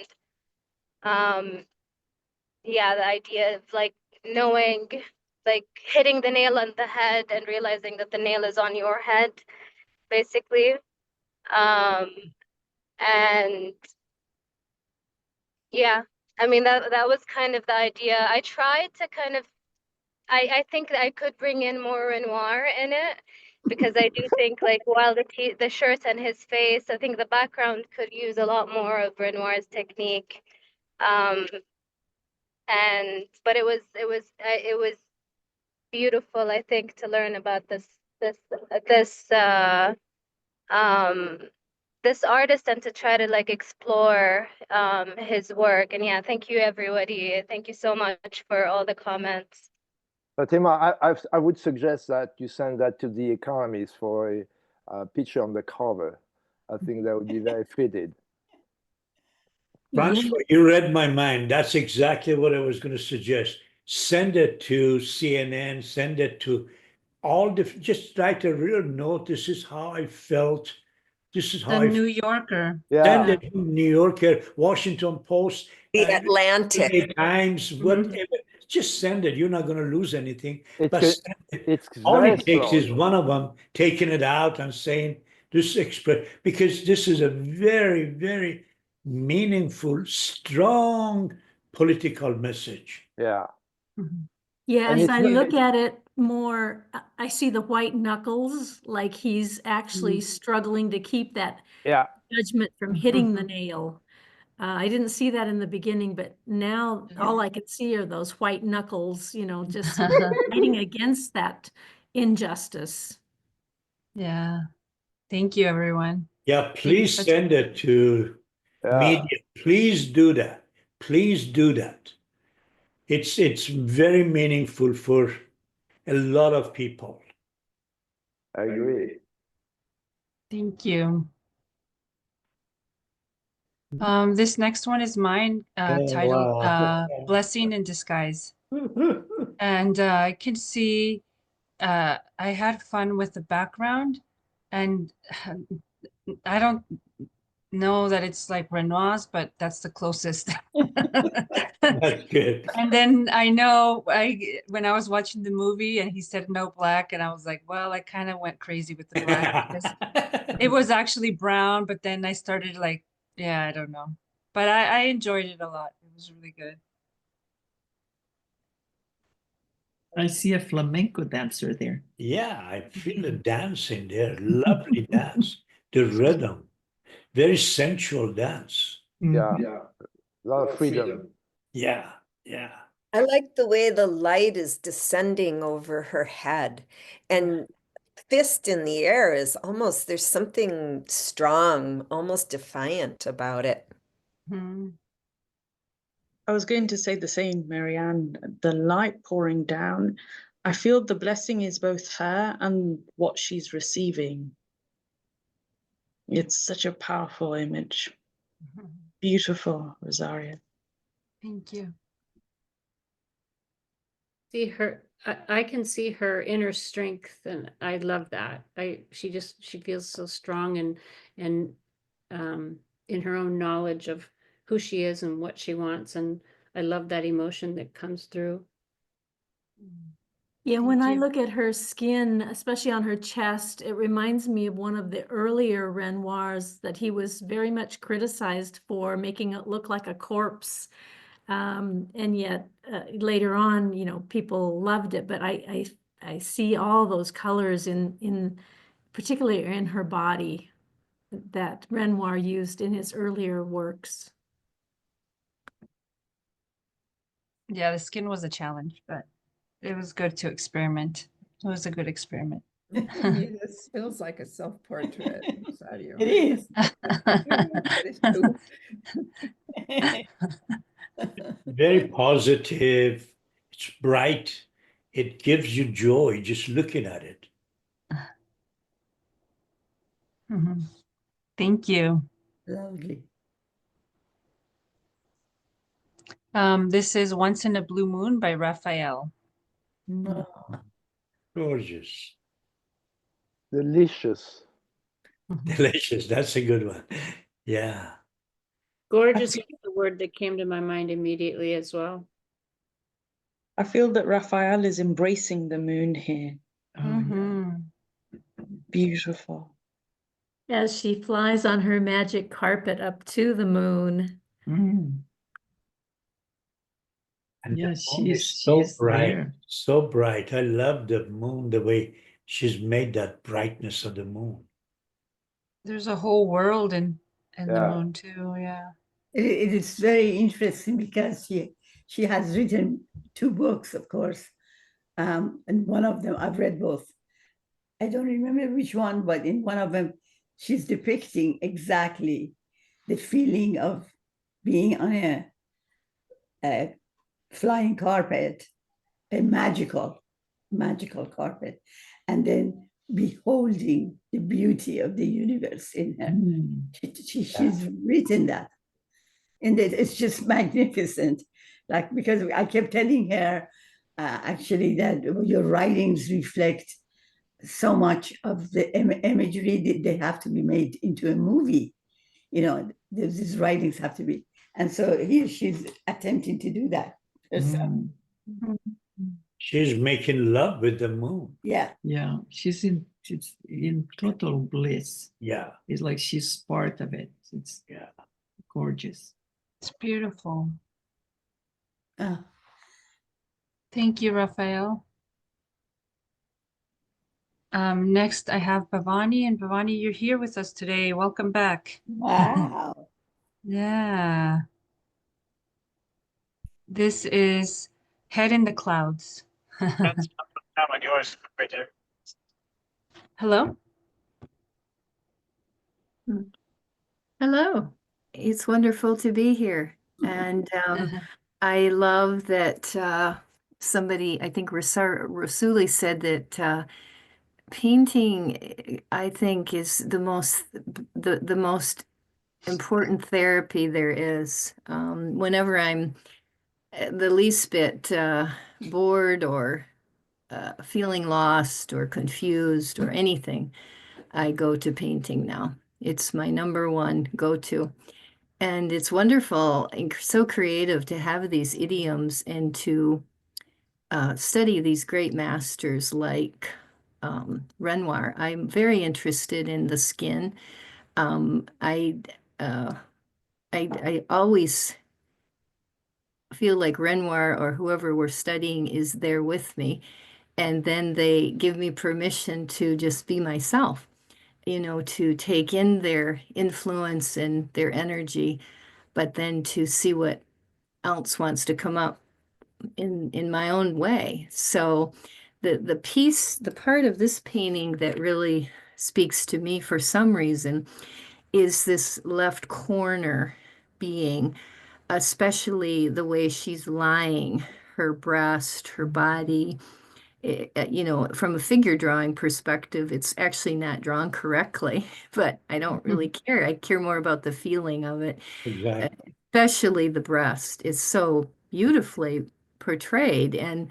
S20: yeah, the idea of like knowing, like hitting the nail on the head and realizing that the nail is on your head, basically. And yeah, I mean, that was kind of the idea. I tried to kind of I think I could bring in more Renoir in it, because I do think like while the shirt and his face, I think the background could use a lot more of Renoir's technique. But it was beautiful, I think, to learn about this artist and to try to like explore his work. And yeah, thank you everybody. Thank you so much for all the comments.
S10: Fatima, I would suggest that you send that to the Economist for a picture on the cover. I think that would be very fitted.
S9: Francois, you read my mind. That's exactly what I was going to suggest. Send it to CNN, send it to all different, just write a real note. This is how I felt. This is how
S1: The New Yorker.
S9: Send it to New Yorker, Washington Post,
S2: The Atlantic.
S9: LA Times, whatever. Just send it. You're not going to lose anything. But all
S10: very
S9: it takes
S10: strong.
S9: is one of them taking it out and saying this because this is a very, very meaningful, strong political message.
S10: Yeah.
S3: Yeah,
S9: And
S3: as
S9: it's
S3: I
S9: not-
S3: look at it more, I see the white knuckles, like he's actually struggling to keep that judgment from hitting the nail. I didn't see that in the beginning, but now all I can see are those white knuckles, just fighting against that injustice.
S1: Yeah. Thank you, everyone.
S9: Yeah, please send it to media. Please do that. Please do that. It's very meaningful for a lot of people.
S10: I agree.
S1: Thank you. This next one is mine, titled
S9: wow.
S1: Blessing in Disguise. And I can see I had fun with the background, and I don't know that it's like Renoir's, but that's the closest.
S9: That's good.
S1: And then I know when I was watching the movie and he said no black, and I was like, well, I kind of went crazy with the black because it was actually brown, but then I started like, yeah, I don't know. But I enjoyed it a lot. It was really good.
S7: I see a flamenco dancer there.
S9: Yeah, I feel a dance in there. Lovely dance. The rhythm. Very sensual dance.
S10: Yeah,
S7: Mhm.
S10: a lot of freedom.
S9: Yeah, yeah.
S2: I like the way the light is descending over her head, and fist in the air is almost, there's something strong, almost defiant about it.
S1: Hmm.
S5: I was going to say the same, Marianne. The light pouring down. I feel the blessing is both her and what she's receiving. It's such a powerful image. Beautiful, Rosario.
S1: Thank you.
S16: See her, I can see her inner strength, and I love that. She feels so strong and in her own knowledge of who she is and what she wants, and I love that emotion that comes through.
S3: Yeah, when
S1: Thank
S3: I
S1: you.
S3: look at her skin, especially on her chest, it reminds me of one of the earlier Renoirs that he was very much criticized for making it look like a corpse. And yet later on, you know, people loved it. But I see all those colors in particularly in her body that Renoir used in his earlier works.
S1: Yeah, the skin was a challenge, but it was good to experiment. It was a good experiment.
S4: Yeah, this feels like a self-portrait, Rosario.
S13: It is.
S4: But it's true.
S9: Very positive. It's bright. It gives you joy just looking at it.
S1: Mhm. Thank you.
S13: Lovely.
S1: This is Once in a Blue Moon by Raphael. Mm.
S9: Gorgeous.
S10: Delicious.
S9: Delicious. That's a good one. Yeah.
S16: Gorgeous is the word that came to my mind immediately as well.
S5: I feel that Raphael is embracing the moon here.
S1: Mhm.
S5: Beautiful.
S3: As she flies on her magic carpet up to the moon.
S7: Mm.
S9: And the
S7: Yes,
S9: moon is so
S7: she's
S9: bright,
S7: there.
S9: so bright. I love the moon, the way she's made that brightness of the moon.
S1: There's a whole world in the
S10: Yeah.
S1: moon too. Yeah.
S13: It is very interesting because she has written 2 books, of course, and one of them I've read both. I don't remember which one, but in one of them, she's depicting exactly the feeling of being on a flying carpet, a magical carpet, and then beholding the beauty of the universe in her.
S7: Mm.
S13: She's written that, and it's just magnificent. Like, because I kept telling her actually that your writings reflect so much of the imagery that they have to be made into a movie. You know, these writings have to be, and so here she's attempting to do that herself.
S7: Mm.
S9: She's making love with the moon.
S13: Yeah.
S7: Yeah, she's in total bliss.
S9: Yeah.
S7: It's like she's part of it. It's gorgeous.
S1: It's beautiful.
S13: Ah.
S1: Thank you, Raphael. Next, I have Bhavani, and Bhavani, you're here with us today. Welcome back.
S13: Wow.
S1: Yeah. This is Head in the Clouds.
S21: That's on yours right there.
S1: Hello?
S12: Hello. It's wonderful to be here. And I love that somebody, I think Rassouli said that painting, I think, is the most important therapy there is. Whenever I'm the least bit bored or feeling lost or confused or anything, I go to painting now. It's my number one go-to. And it's wonderful and so creative to have these idioms and to study these great masters like Renoir. I'm very interested in the skin. I always feel like Renoir or whoever we're studying is there with me. And then they give me permission to just be myself, you know, to take in their influence and their energy, but then to see what else wants to come up in my own way. So the piece, the part of this painting that really speaks to me for some reason is this left corner being, especially the way she's lying, her breast, her body. You know, from a figure drawing perspective, it's actually not drawn correctly, but I don't really care. I care more about the feeling of it.
S9: Exactly.
S12: Especially the breast is so beautifully portrayed, and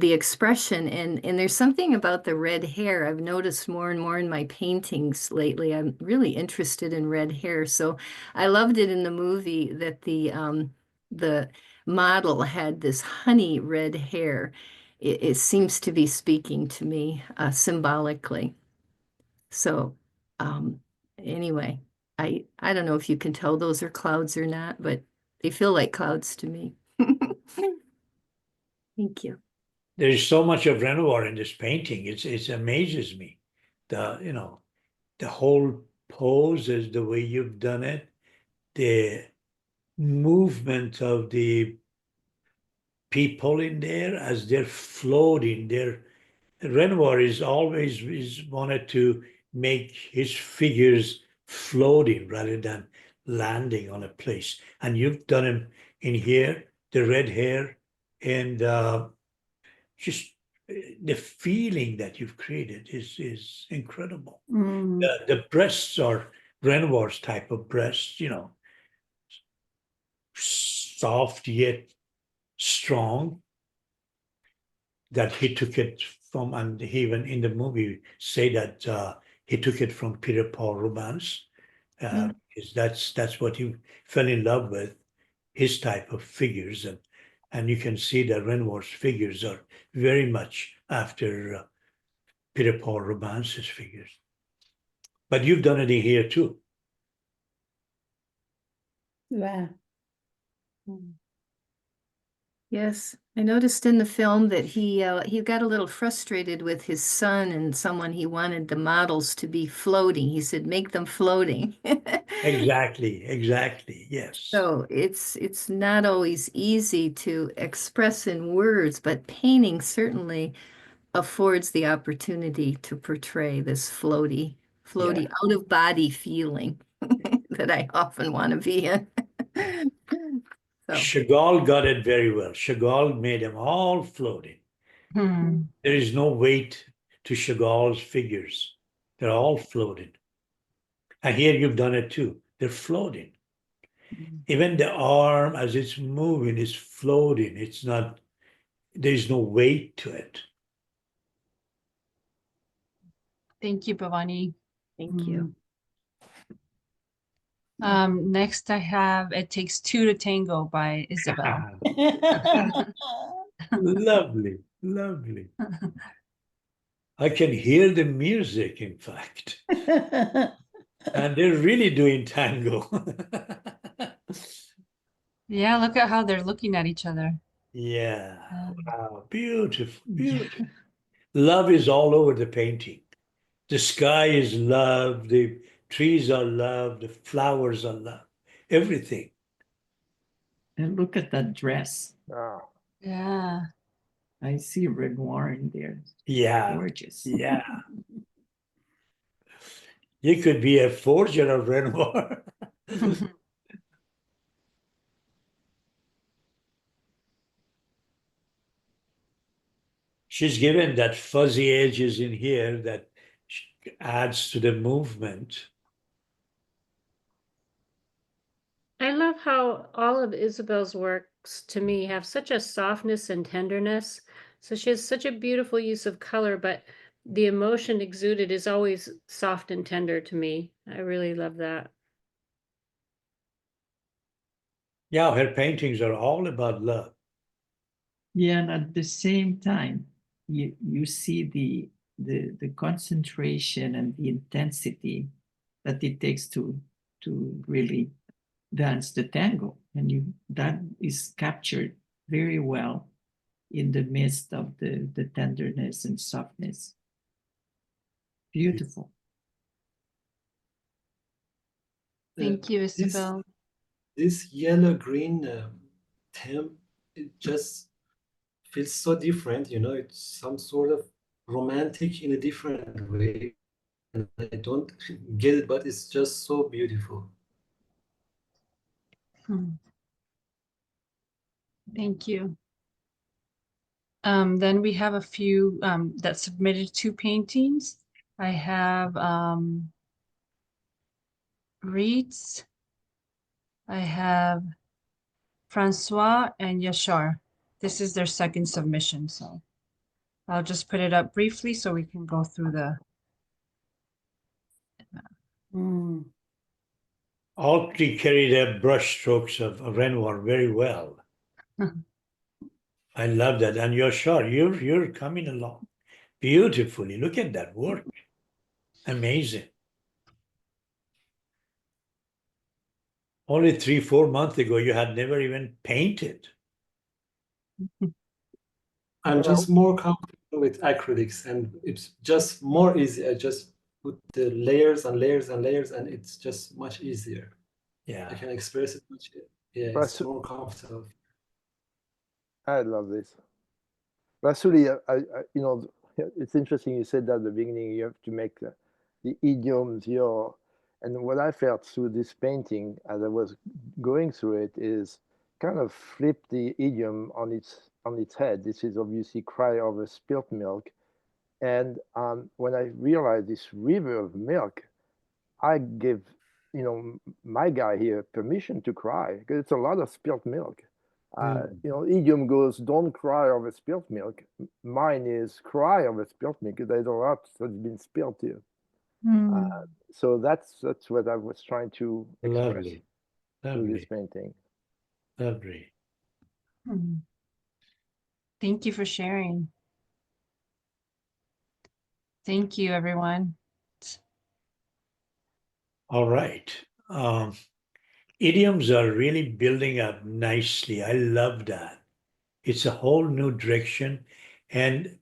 S12: the expression, and there's something about the red hair I've noticed more and more in my paintings lately. I'm really interested in red hair, so I loved it in the movie that the model had this honey red hair. It seems to be speaking to me symbolically. So anyway, I don't know if you can tell those are clouds or not, but they feel like clouds to me. Thank you.
S9: There's so much of Renoir in this painting. It amazes me. The whole pose is the way you've done it, the movement of the people in there as they're floating. Renoir is wanted to make his figures floating rather than landing on a place. And you've done him in here, the red hair, and just the feeling that you've created is incredible. The breasts are Renoir's type of breasts, soft yet strong, that he took it from, and he even in the movie say that he took it from Peter Paul Rubens, because that's what he fell in love with, his type of figures, and you can see that Renoir's figures are very much after Peter Paul Rubens's figures. But you've done it in here too.
S13: Wow.
S12: Yes, I noticed in the film that he got a little frustrated with his son and someone he wanted the models to be floating. He said, "Make them floating."
S9: Exactly, yes.
S12: So it's not always easy to express in words, but painting certainly affords the opportunity to portray this floaty, out of body feeling that I often want to be in. So.
S9: Chagall got it very well. Chagall made them all floating. There is no weight to Chagall's figures. They're all floating. And here you've done it too. They're floating. Even the arm, as it's moving, is floating. It's not, there's no weight to it.
S1: Thank you, Bhavani.
S12: Thank you.
S1: Next I have It Takes Two to Tango by Isabel.
S9: Lovely, lovely. I can hear the music, in fact. And they're really doing tango.
S1: Yeah, look at how they're looking at each other.
S9: Yeah, wow, beautiful, beautiful. Love is all over the painting. The sky is love, the trees are love, the flowers are love, everything.
S7: And look at that dress.
S10: Oh.
S1: Yeah.
S7: I see Renoir in there.
S9: Yeah.
S7: Gorgeous.
S9: Yeah. You could be a forger of Renoir. She's given that fuzzy edges in here that adds to the movement.
S16: I love how all of Isabel's works to me have such a softness and tenderness. So she has such a beautiful use of color, but the emotion exuded is always soft and tender to me. I really love that.
S9: Yeah, her paintings are all about love.
S7: Yeah, and at the same time, you see the concentration and the intensity that it takes to really dance the tango, and that is captured very well in the midst of the tenderness and softness. Beautiful.
S1: Thank you, Isabel.
S8: This yellow-green theme, it just feels so different, you know, it's some sort of romantic in a different way. And I don't get it, but it's just so beautiful.
S1: Thank you. Then we have a few that submitted 2 paintings. I have Reeds, I have Francois and Yashar. This is their second submission, so I'll just put it up briefly so we can go through the
S9: All 3 carry their brush strokes of Renoir very well. I love that. And you're coming along beautifully. Look at that work. Amazing. Only 3-4 months ago, you had never even painted.
S8: I'm just more comfortable with acrylics, and it's just more easy. I just put the layers and layers and layers, and it's just much easier.
S9: Yeah.
S8: I can express it much. Yeah, it's more comfortable.
S10: I love this. Rassouli, you know, it's interesting you said that at the beginning, you have to make the idioms your, and what I felt through this painting as I was going through it is kind of flip the idiom on its head. This is obviously cry over spilt milk. And when I realized this river of milk, I give, you know, my guy here permission to cry because it's a lot of spilt milk. You know, idiom goes, don't cry over spilt milk. Mine is cry over spilt milk because there's a lot that's been spilled here. So that's what I was trying to express through this painting.
S9: Lovely.
S1: Thank you for sharing. Thank you, everyone.
S9: All right. Idioms are really building up nicely. I love that. It's a whole new direction. And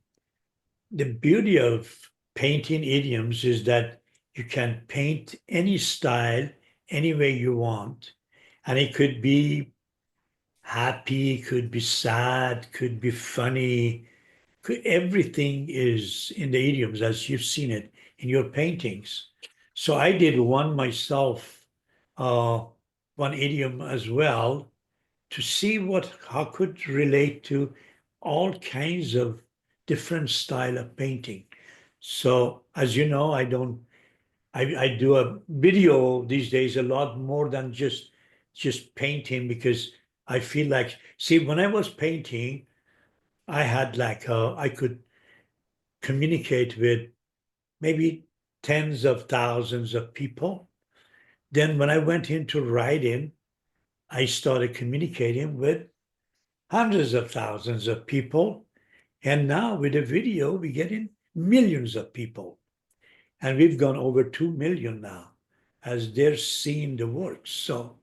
S9: the beauty of painting idioms is that you can paint any style, any way you want. And it could be happy, could be sad, could be funny. Everything is in the idioms as you've seen it in your paintings. So I did one myself, one idiom as well, to see how could relate to all kinds of different style of painting. So as you know, I do a video these days a lot more than just painting, because I feel like, see, when I was painting, I had like I could communicate with maybe tens of thousands of people. Then when I went into writing, I started communicating with hundreds of thousands of people. And now with a video, we get in millions of people. And we've gone over 2 million now as they're seeing the works. So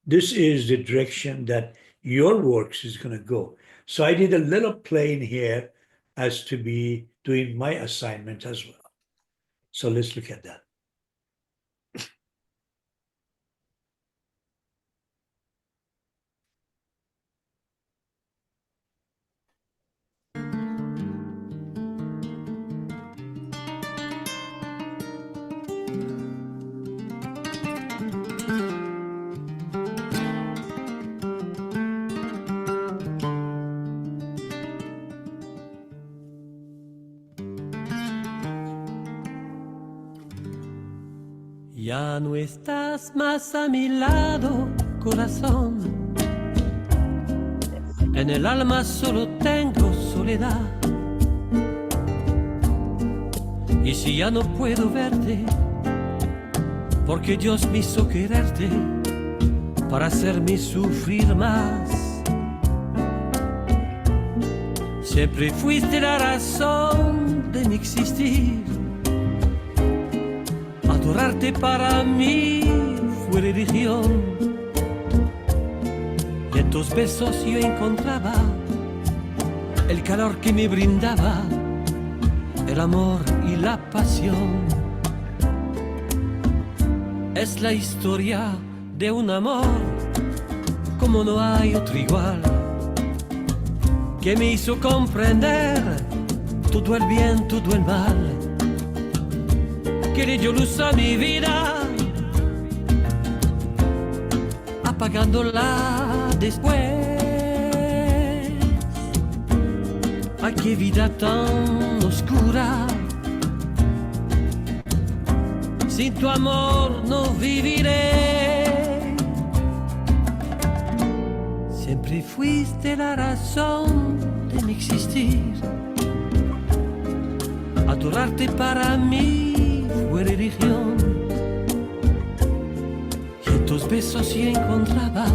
S9: this is the direction that your works is going to go. So I did a little play in here as to be doing my assignment as well. So let's look at that.
S14: Ya no estás más a mi lado, corazón. En el alma solo tengo soledad. Y si ya no puedo verte, porque Dios me hizo quererte para hacerme sufrir más. Siempre fuiste la razón de mi existir. Adorarte para mí fue religión. tus besos yo encontraba el calor que me brindaba el amor y la pasión. Es la historia de un amor como no hay otro igual, que me hizo comprender todo el bien, todo el mal, que le dio luz a mi vida, apagándola después. Ay, qué vida tan oscura, sin tu amor no viviré. Siempre fuiste la razón de mi existir. Adorarte para mí fue religión. Y en tus besos yo encontraba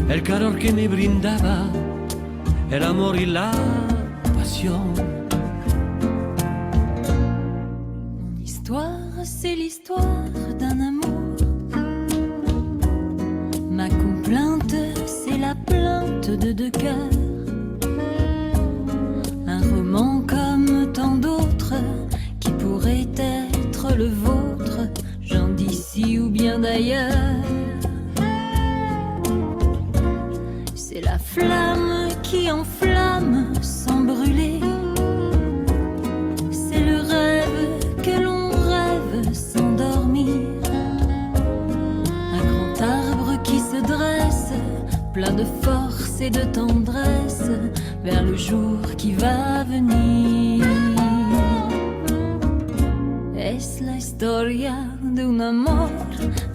S14: el calor que me brindaba el amor y la pasión.
S17: Mon histoire, c'est l'histoire d'un amour. Ma complainte, c'est la plainte de deux cœurs. Un roman comme tant d'autres qui pourrait être le vôtre, gens d'ici ou bien d'ailleurs. C'est la flamme qui enflamme sans brûler. C'est le rêve que l'on rêve sans dormir. Un grand arbre qui se dresse, plein de force et de tendresse, vers le jour qui va venir. Es la historia de un amor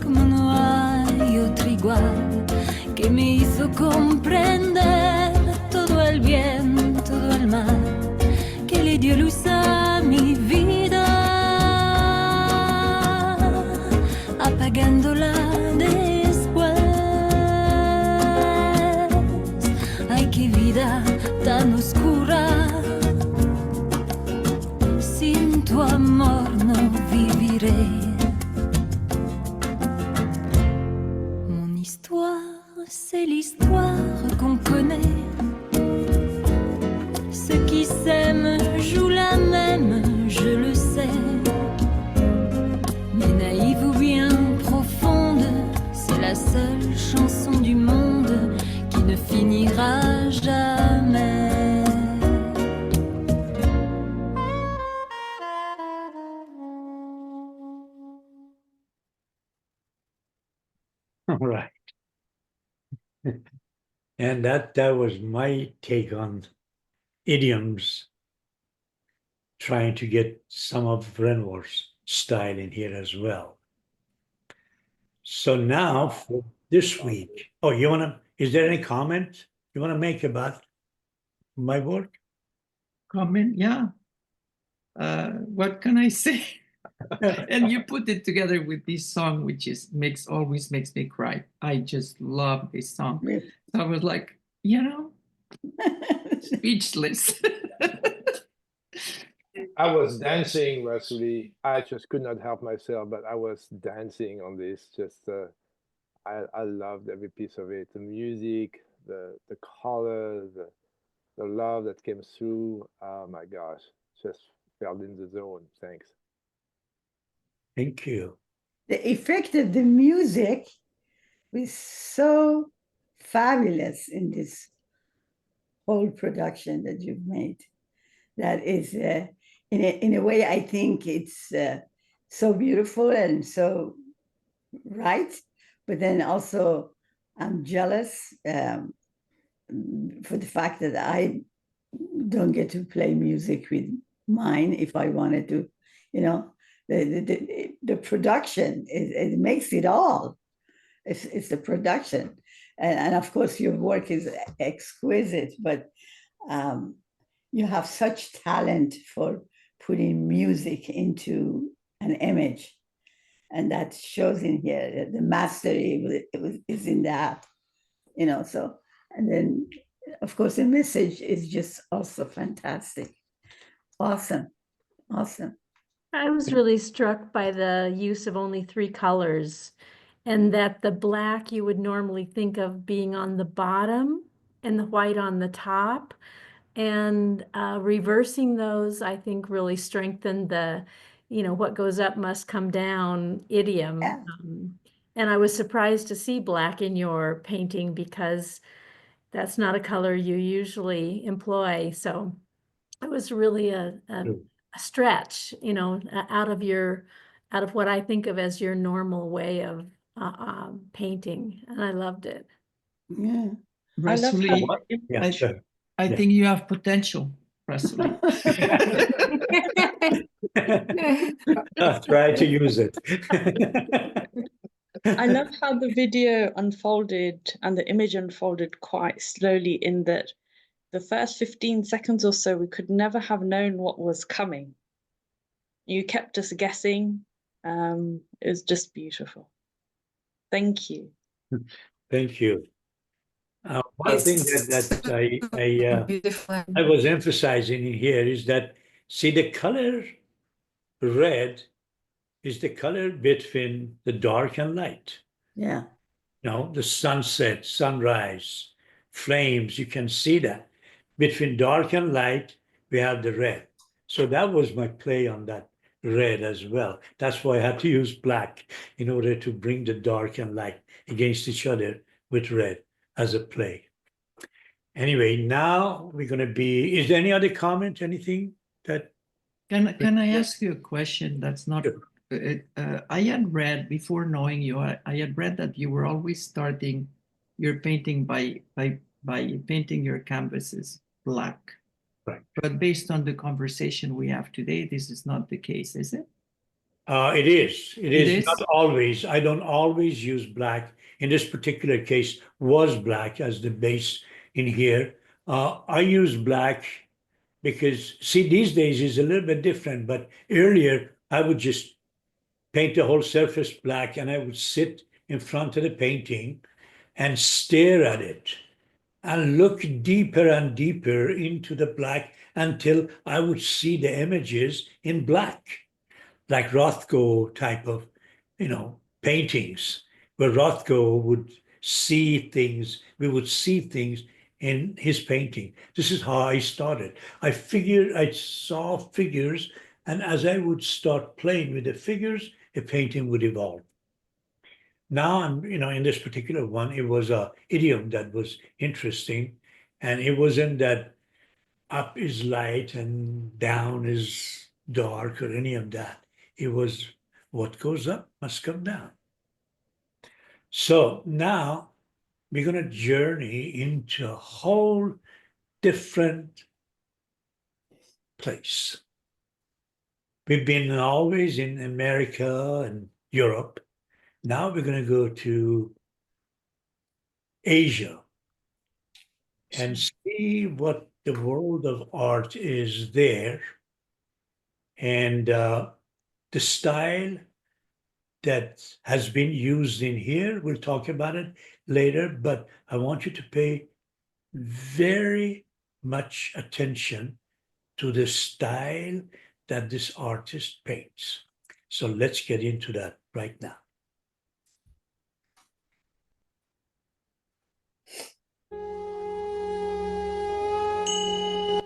S17: como no hay otro igual, que me hizo comprender todo el bien, todo el mal, que le dio luz a mi vida, apagándola después. Ay, qué vida tan oscura, sin tu amor no viviré. Mon histoire, c'est l'histoire qu'on connaît. Ceux qui s'aiment jouent la même, je le sais. Mais naïve ou bien profonde, c'est la seule chanson du monde qui ne finira jamais.
S9: All right. And that was my take on idioms, trying to get some of Renoir's style in here as well. So now for this week, is there any comment you want to make about my work?
S7: Comment, yeah. What can I say? And you put it together with this song, which always makes me cry. I just love this song. So I was like, speechless.
S10: I was dancing, Rassouli. I just could not help myself, but I was dancing on this. Just, I loved every piece of it. The music, the color, the love that came through. Oh my gosh, just felt in the zone. Thanks.
S9: Thank you.
S13: The effect of the music was so fabulous in this whole production that you've made. That is, in a way, I think it's so beautiful and so right. But then also, I'm jealous for the fact that I don't get to play music with mine if I wanted to. The production, it makes it all. It's the production. And of course, your work is exquisite, but you have such talent for putting music into an image. And that shows in here. The mastery is in that, so. And then, of course, the message is just also fantastic. Awesome.
S3: I was really struck by the use of only 3 colors and that the black you would normally think of being on the bottom and the white on the top. And reversing those, I think, really strengthened the, what goes up must come down idiom.
S13: Yeah.
S3: And I was surprised to see black in your painting because that's not a color you usually employ. So it was really a stretch, out of what I think of as your normal way of painting. And I loved it.
S13: Yeah.
S5: I love
S7: Rassouli,
S5: how
S9: Yeah, sure.
S7: I
S9: Yeah.
S7: think you have potential, Rassouli.
S9: Try to use it.
S5: I love how the video unfolded and the image unfolded quite slowly, in that the first 15 seconds or so, we could never have known what was coming. You kept us guessing. It was just beautiful. Thank you.
S9: Thank you. One thing that I was emphasizing in here is that, see, the color red is the color between the dark and light.
S13: Yeah.
S9: The sunset, sunrise, flames, you can see that. Between dark and light, we have the red. So that was my play on that red as well. That's why I had to use black in order to bring the dark and light against each other with red as a play. Anyway, now we're going to be, is there any other comment, anything that?
S7: Can I ask you a question that's not, I had read, before knowing you, I had read that you were always starting your painting by painting your canvases black.
S9: Right.
S7: But based on the conversation we have today, this is not the case, is it?
S9: It is. It
S7: It
S9: is
S7: is?
S9: not always. I don't always use black. In this particular case, was black as the base in here. I use black because, see, these days is a little bit different, but earlier I would just paint the whole surface black and I would sit in front of the painting and stare at it and look deeper and deeper into the black until I would see the images in black, like Rothko type of, paintings, where Rothko would see things, we would see things in his painting. This is how I started. I saw figures, and as I would start playing with the figures, a painting would evolve. Now I'm, in this particular one, it was a idiom that was interesting, and it wasn't that up is light and down is dark or any of that. It was what goes up must come down. So now we're going to journey into a whole different place. We've been always in America and Europe. Now we're going to go to Asia and see what the world of art is there, and the style that has been used in here. We'll talk about it later, but I want you to pay very much attention to the style that this artist paints. So let's get into that right now.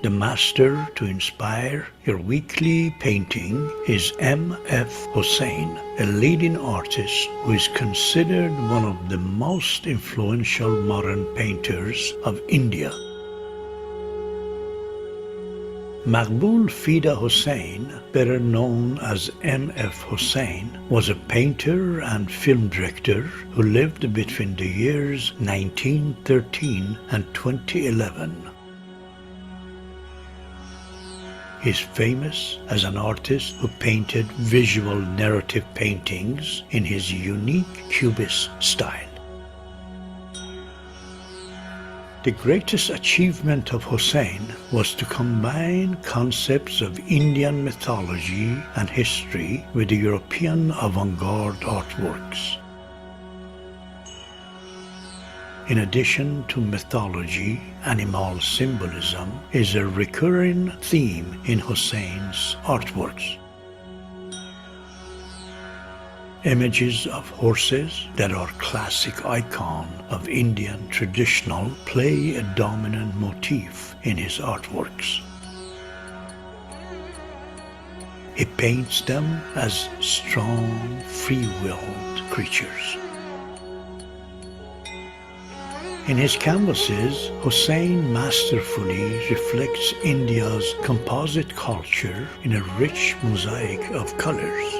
S9: The master to inspire your weekly painting is MF Husain, a leading artist who is considered one of the most influential modern painters of India. Maqbool Fida Husain, better known as MF Husain, was a painter and film director who lived between the years 1913 and 2011. He's famous as an artist who painted visual narrative paintings in his unique Cubist style. The greatest achievement of Husain was to combine concepts of Indian mythology and history with the European avant-garde artworks. In addition to mythology, animal symbolism is a recurring theme in Husain's artworks. Images of horses that are classic icon of Indian traditional play a dominant motif in his artworks. He paints them as strong, free-willed creatures. In his canvases, Husain masterfully reflects India's composite culture in a rich mosaic of colors.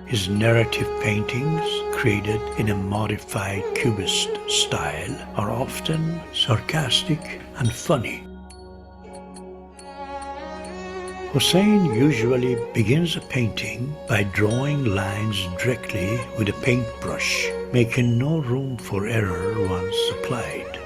S9: His narrative paintings, created in a modified cubist style, are often sarcastic and funny. Husain usually begins a painting by drawing lines directly with a paintbrush, making no room for error once applied.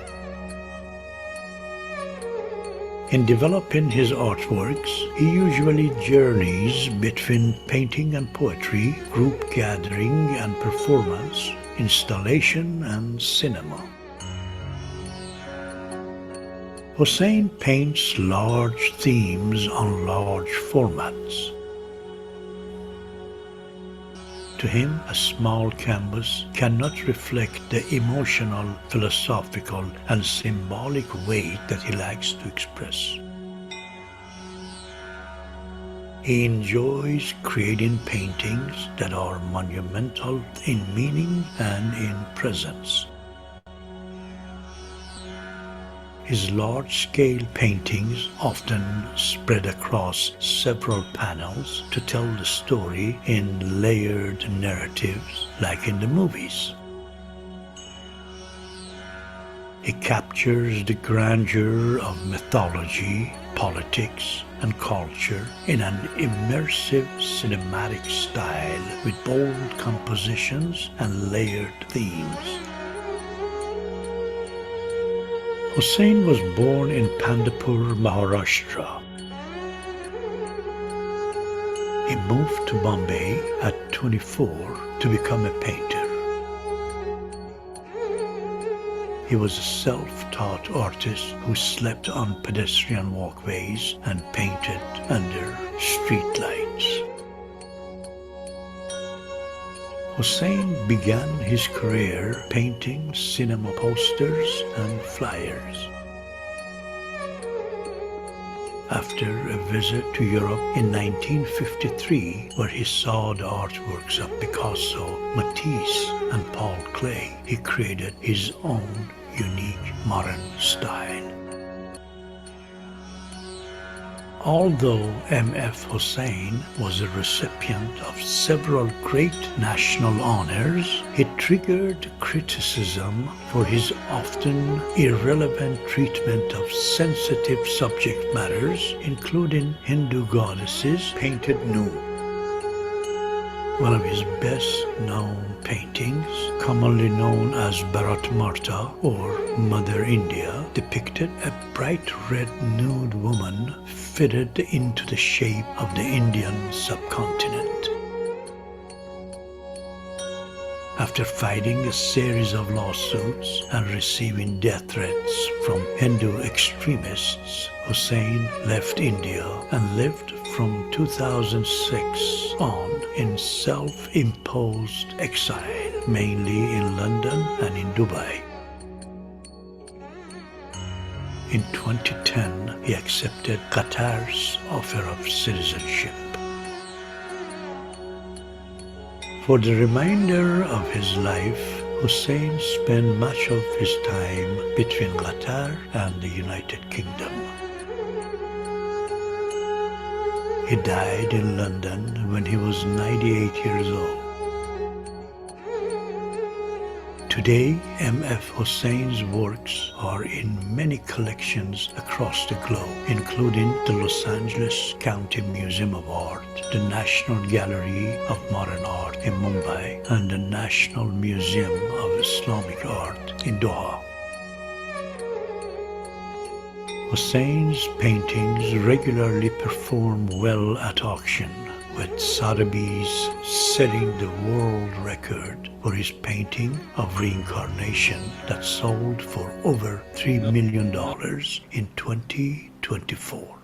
S9: In developing his artworks, he usually journeys between painting and poetry, group gathering and performance, installation and cinema. Husain paints large themes on large formats. To him, a small canvas cannot reflect the emotional, philosophical, and symbolic weight that he likes to express. He enjoys creating paintings that are monumental in meaning and in presence. His large-scale paintings often spread across several panels to tell the story in layered narratives, like in the movies. He captures the grandeur of mythology, politics, and culture in an immersive cinematic style with bold compositions and layered themes. Husain was born in Pandipur, Maharashtra. He moved to Bombay at 24 to become a painter. He was a self-taught artist who slept on pedestrian walkways and painted under streetlights. Husain began his career painting cinema posters and flyers. After a visit to Europe in 1953, where he saw the artworks of Picasso, Matisse, and Paul Klee, he created his own unique modern style. Although MF Husain was a recipient of several great national honors, it triggered criticism for his often irrelevant treatment of sensitive subject matters, including Hindu goddesses painted nude. One of his best-known paintings, commonly known as Bharat Marta or Mother India, depicted a bright red nude woman fitted into the shape of the Indian subcontinent. After fighting a series of lawsuits and receiving death threats from Hindu extremists, Husain left India and lived from 2006 on in self-imposed exile, mainly in London and in Dubai. In 2010, he accepted Qatar's offer of citizenship. For the remainder of his life, Husain spent much of his time between Qatar and the United Kingdom. He died in London when he was 98 years old. Today, MF Husain's works are in many collections across the globe, including the Los Angeles County Museum of Art, the National Gallery of Modern Art in Mumbai, and the National Museum of Islamic Art in Doha. Husain's paintings regularly perform well at auction, with Sotheby's setting the world record for his painting of reincarnation that sold for over $3 million in 2024.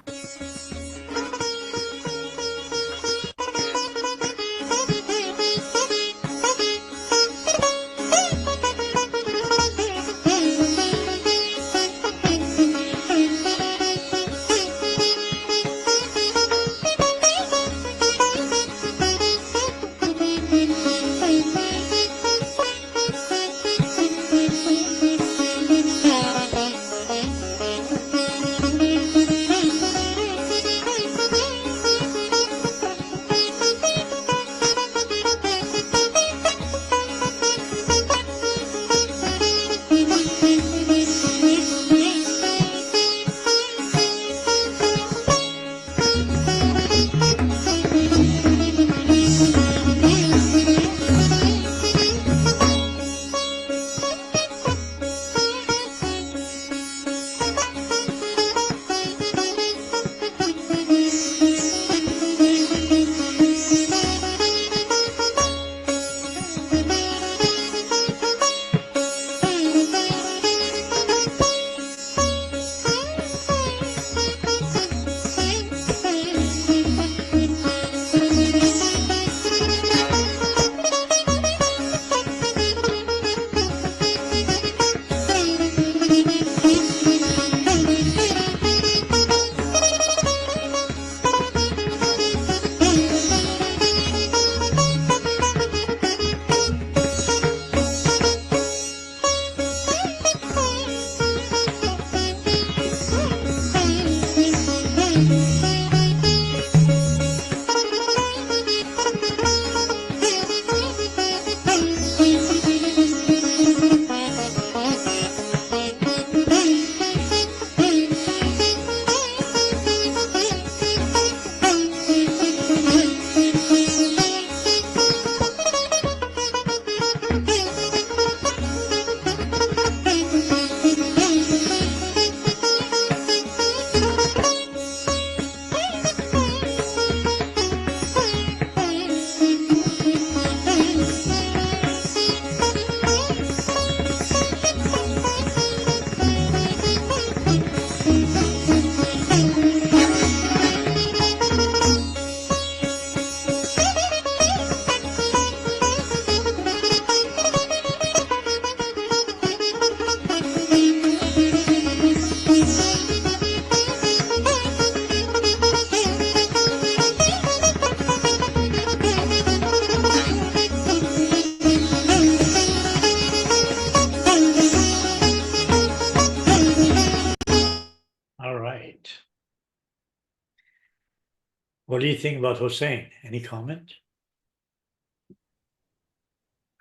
S9: What do you think about Husain? Any comment?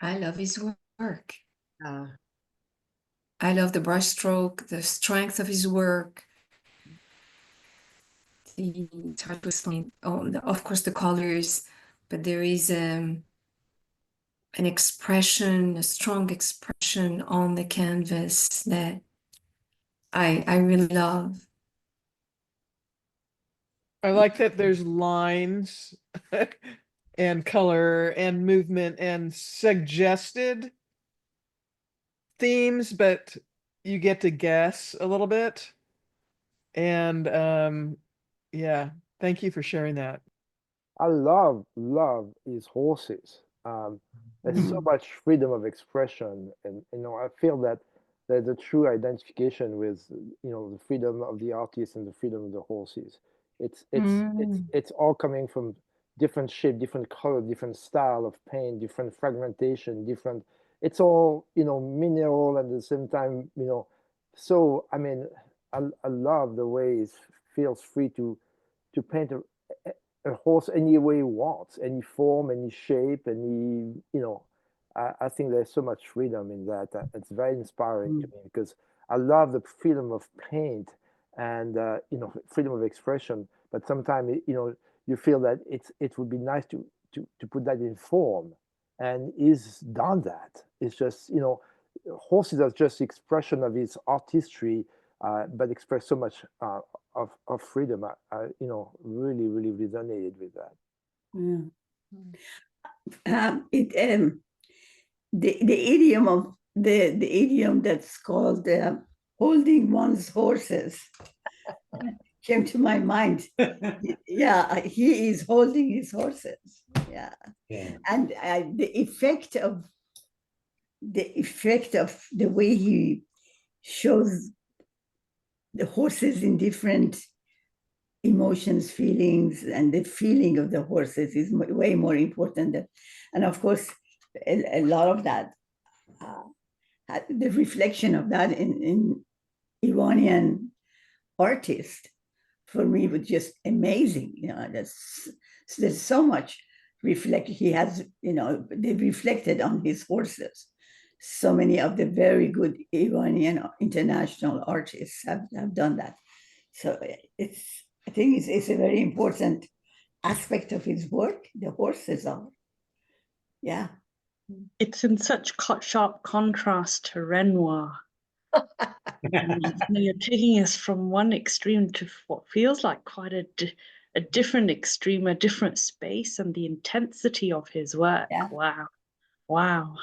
S6: I love his work. I love the brushstroke, the strength of his work. It's hard to explain. Oh, of course, the colors, but there is an expression, a strong expression on the canvas that I really love.
S15: I like that there's lines and color and movement and suggested themes, but you get to guess a little bit. And yeah, thank you for sharing that.
S10: I love his horses. There's so much freedom of expression, and I feel that there's a true identification with the freedom of the artist and the freedom of the horses. It's all coming from different shape, different color, different style of paint, different fragmentation, different. It's all mineral and at the same time So I mean, I love the way it feels free to paint a horse any way he wants, any form, any shape, I think there's so much freedom in that. It's very inspiring to me because I love the freedom of paint and freedom of expression. But sometimes you feel that it would be nice to put that in form, and he's done that. It's just horses are just expression of his artistry, but express so much of freedom. I really resonated with that.
S13: The idiom of the idiom that's called holding one's horses came to my mind. Yeah, he is holding his horses. Yeah, and the effect of the way he shows the horses in different emotions, feelings, and the feeling of the horses is way more important and of course a lot of that the reflection of that in Iranian artists for me was just amazing. There's so much he has, they reflected on his horses. So many of the very good Iranian international artists have done that. So I think it's a very important aspect of his work. The horses are, yeah.
S5: It's in such sharp contrast to Renoir. You're taking us from one extreme to what feels like quite a different extreme, a different space, and the intensity of his work. Yeah. Wow.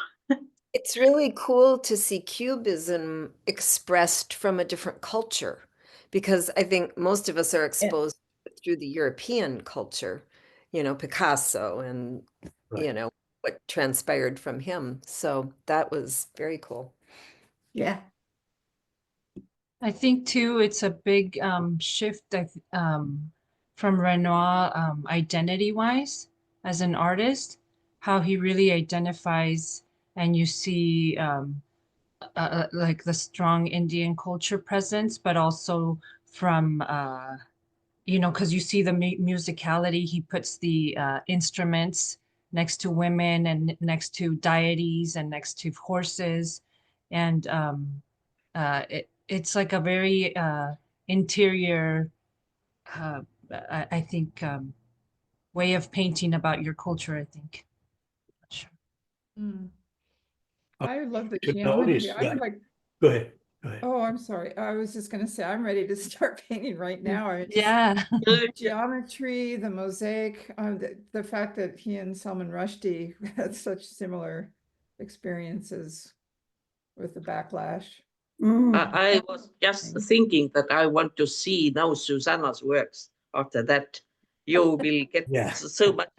S2: It's really cool to see Cubism expressed from a different culture, because I think most of us are exposed through the European culture, Picasso and, what transpired from him. So that was very cool.
S13: Yeah.
S1: I think too, it's a big shift from Renoir identity-wise as an artist, how he really identifies, and you see like the strong Indian culture presence, but also from because you see the musicality. He puts the instruments next to women and next to deities and next to horses, and it's like a very interior, I think, way of painting about your culture, I think. Not sure.
S4: I love the
S9: To
S4: geometry.
S9: notice
S4: I would
S9: that.
S4: like.
S9: Go ahead.
S4: Oh, I'm sorry. I was just going to say, I'm ready to start painting right now.
S1: Yeah.
S4: The geometry, the mosaic, the fact that he and Salman Rushdie had such similar experiences with the backlash.
S11: I was just thinking that I want to see now Susanna's works. After that, you will get so much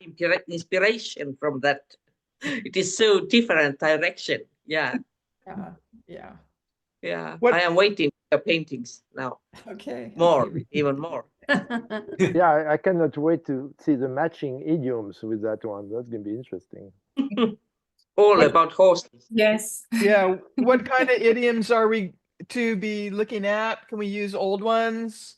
S11: inspiration from that. It is so different direction. Yeah. I am waiting for paintings now.
S4: Okay.
S11: Even more.
S10: Yeah, I cannot wait to see the matching idioms with that one. That's going to be interesting.
S11: All about horses.
S6: Yes.
S15: Yeah. What kind of idioms are we to be looking at? Can we use old ones?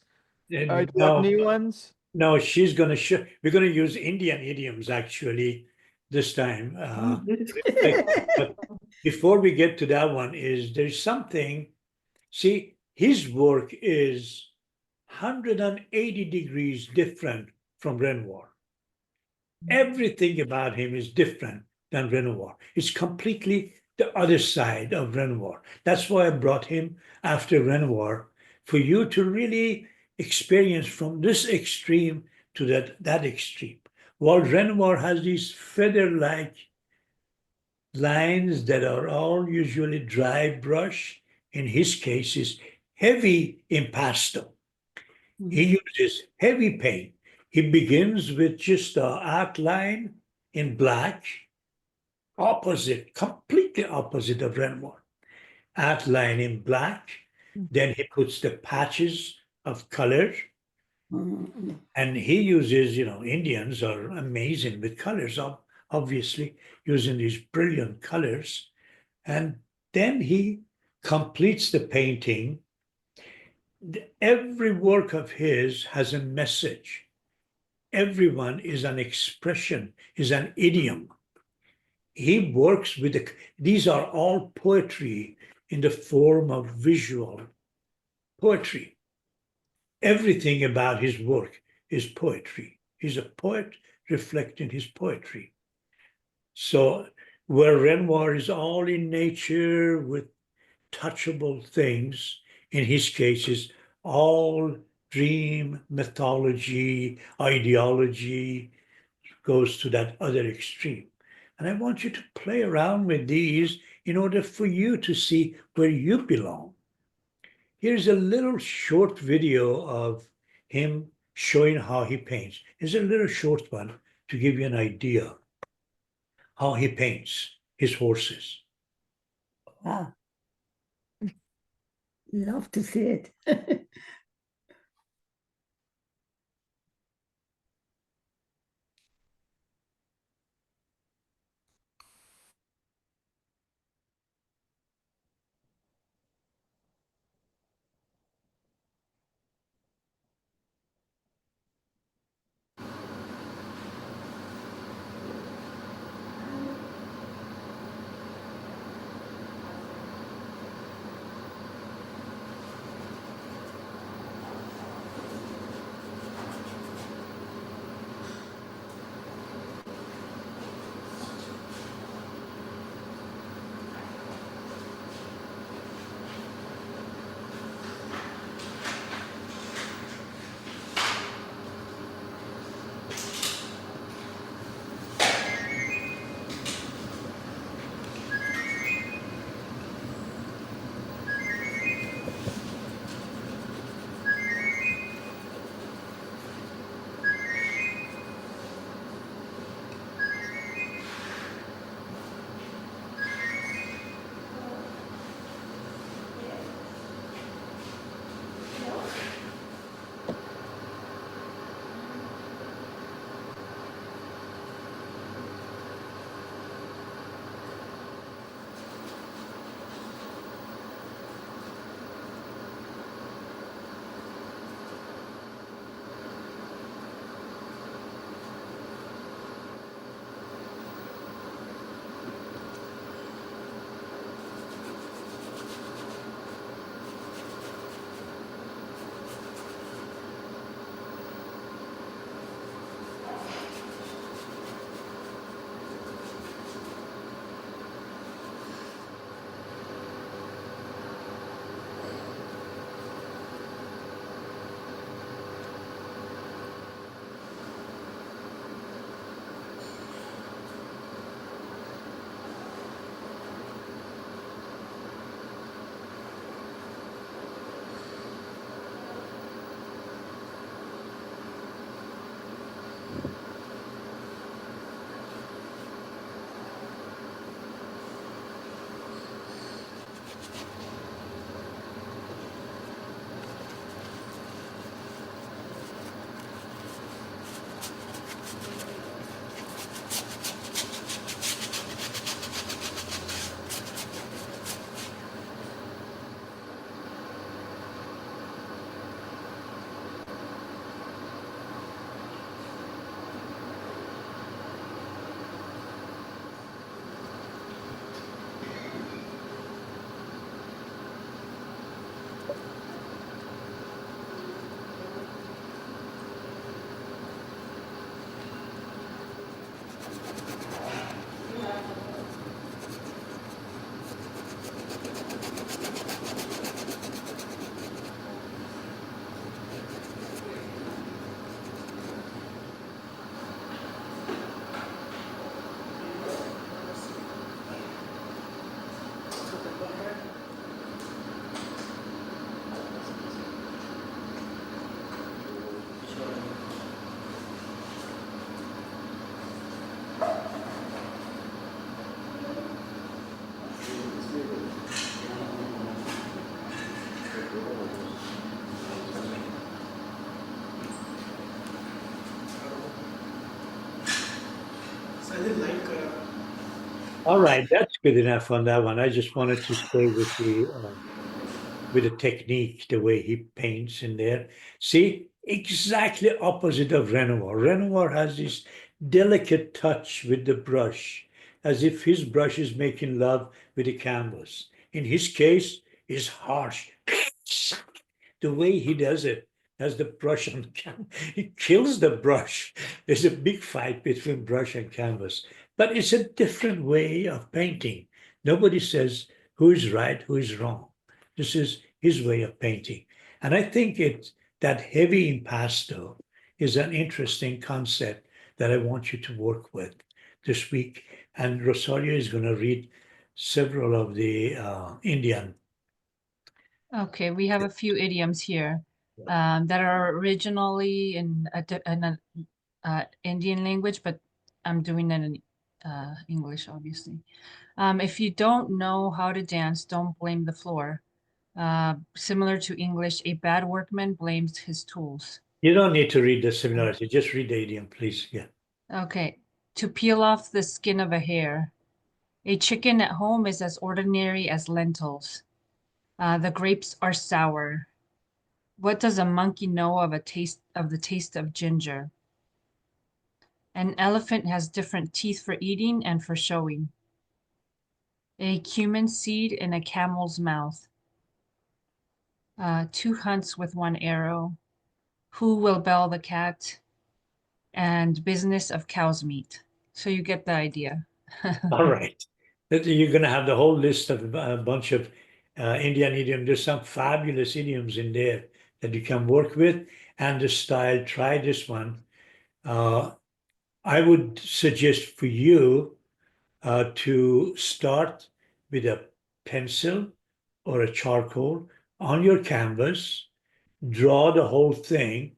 S15: Do you have new ones?
S9: No, she's going to show. We're going to use Indian idioms actually this time. But before we get to that one, there's something. See, his work is 180 degrees different from Renoir. Everything about him is different than Renoir. It's completely the other side of Renoir. That's why I brought him after Renoir, for you to really experience from this extreme to that extreme. While Renoir has these feather-like lines that are all usually dry brush, in his case is heavy impasto. He uses heavy paint. He begins with just an outline in black, completely opposite of Renoir. Outline in black, then he puts the patches of color, and he uses, Indians are amazing with colors, obviously, using these brilliant colors. And then he completes the painting. Every work of his has a message. Everyone is an expression, is an idiom. He works with these are all poetry in the form of visual poetry. Everything about his work is poetry. He's a poet reflecting his poetry. So where Renoir is all in nature with touchable things, in his case is all dream, mythology, ideology, goes to that other extreme. And I want you to play around with these in order for you to see where you belong. Here's a little short video of him showing how he paints. Here's a little short one to give you an idea how he paints his horses.
S13: Wow. Love to see it.
S9: All right, that's good enough on that one. I just wanted to stay with the technique, the way he paints in there. See, exactly opposite of Renoir. Renoir has this delicate touch with the brush, as if his brush is making love with the canvas. In his case, is harsh. The way he does it, has the brush on the canvas, he kills the brush. There's a big fight between brush and canvas, but it's a different way of painting. Nobody says who is right, who is wrong. This is his way of painting. And I think that heavy impasto is an interesting concept that I want you to work with this week. And Rosario is going to read several of the Indian.
S1: Okay, we have a few idioms here that are originally in an Indian language, but I'm doing it in English, obviously. If you don't know how to dance, don't blame the floor. Similar to English, a bad workman blames his tools.
S9: You don't need to read the similarity, just read the idiom, please. Yeah.
S1: Okay, to peel off the skin of a hare. A chicken at home is as ordinary as lentils. The grapes are sour. What does a monkey know of the taste of ginger? An elephant has different teeth for eating and for showing. A cumin seed in a camel's mouth. 2 hunts with 1 arrow. Who will bell the cat? And business of cow's meat. So you get the idea.
S9: All right. You're going to have the whole list of a bunch of Indian idioms. There's some fabulous idioms in there that you can work with. And the style, try this one. I would suggest for you to start with a pencil or a charcoal on your canvas, draw the whole thing.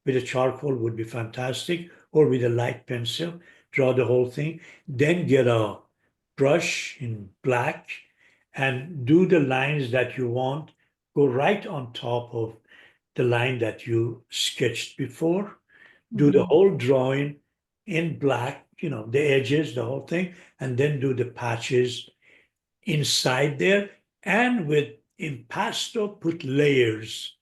S9: With a charcoal would be fantastic, or with a light pencil, draw the whole thing. Then get a brush in black and do the lines that you want. Go right on top of the line that you sketched before. Do the whole drawing in black, the edges, the whole thing, and then do the patches inside there. And with impasto, put layers,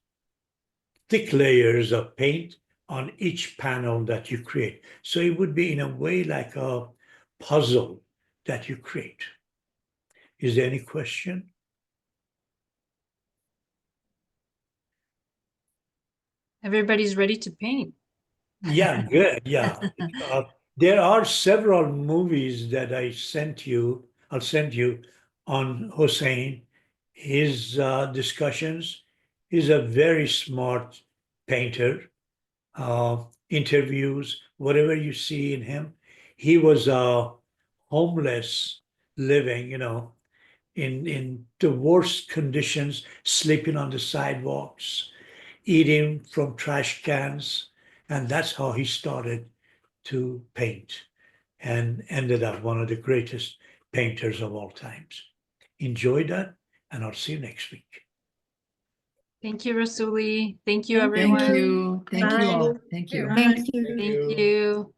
S9: thick layers of paint on each panel that you create. So it would be in a way like a puzzle that you create. Is there any question?
S1: Everybody's ready to paint.
S9: Yeah, good. Yeah. There are several movies that I'll send you on Husain. His discussions. He's a very smart painter. Interviews, whatever you see in him. He was homeless living, in the worst conditions, sleeping on the sidewalks, eating from trash cans. And that's how he started to paint and ended up one of the greatest painters of all times. Enjoy that, and I'll see you next week.
S1: Thank you, Rassouli. Thank you, everyone.
S12: Thank you. Thank you all. Thank you.
S18: Thank you.
S1: Thank you.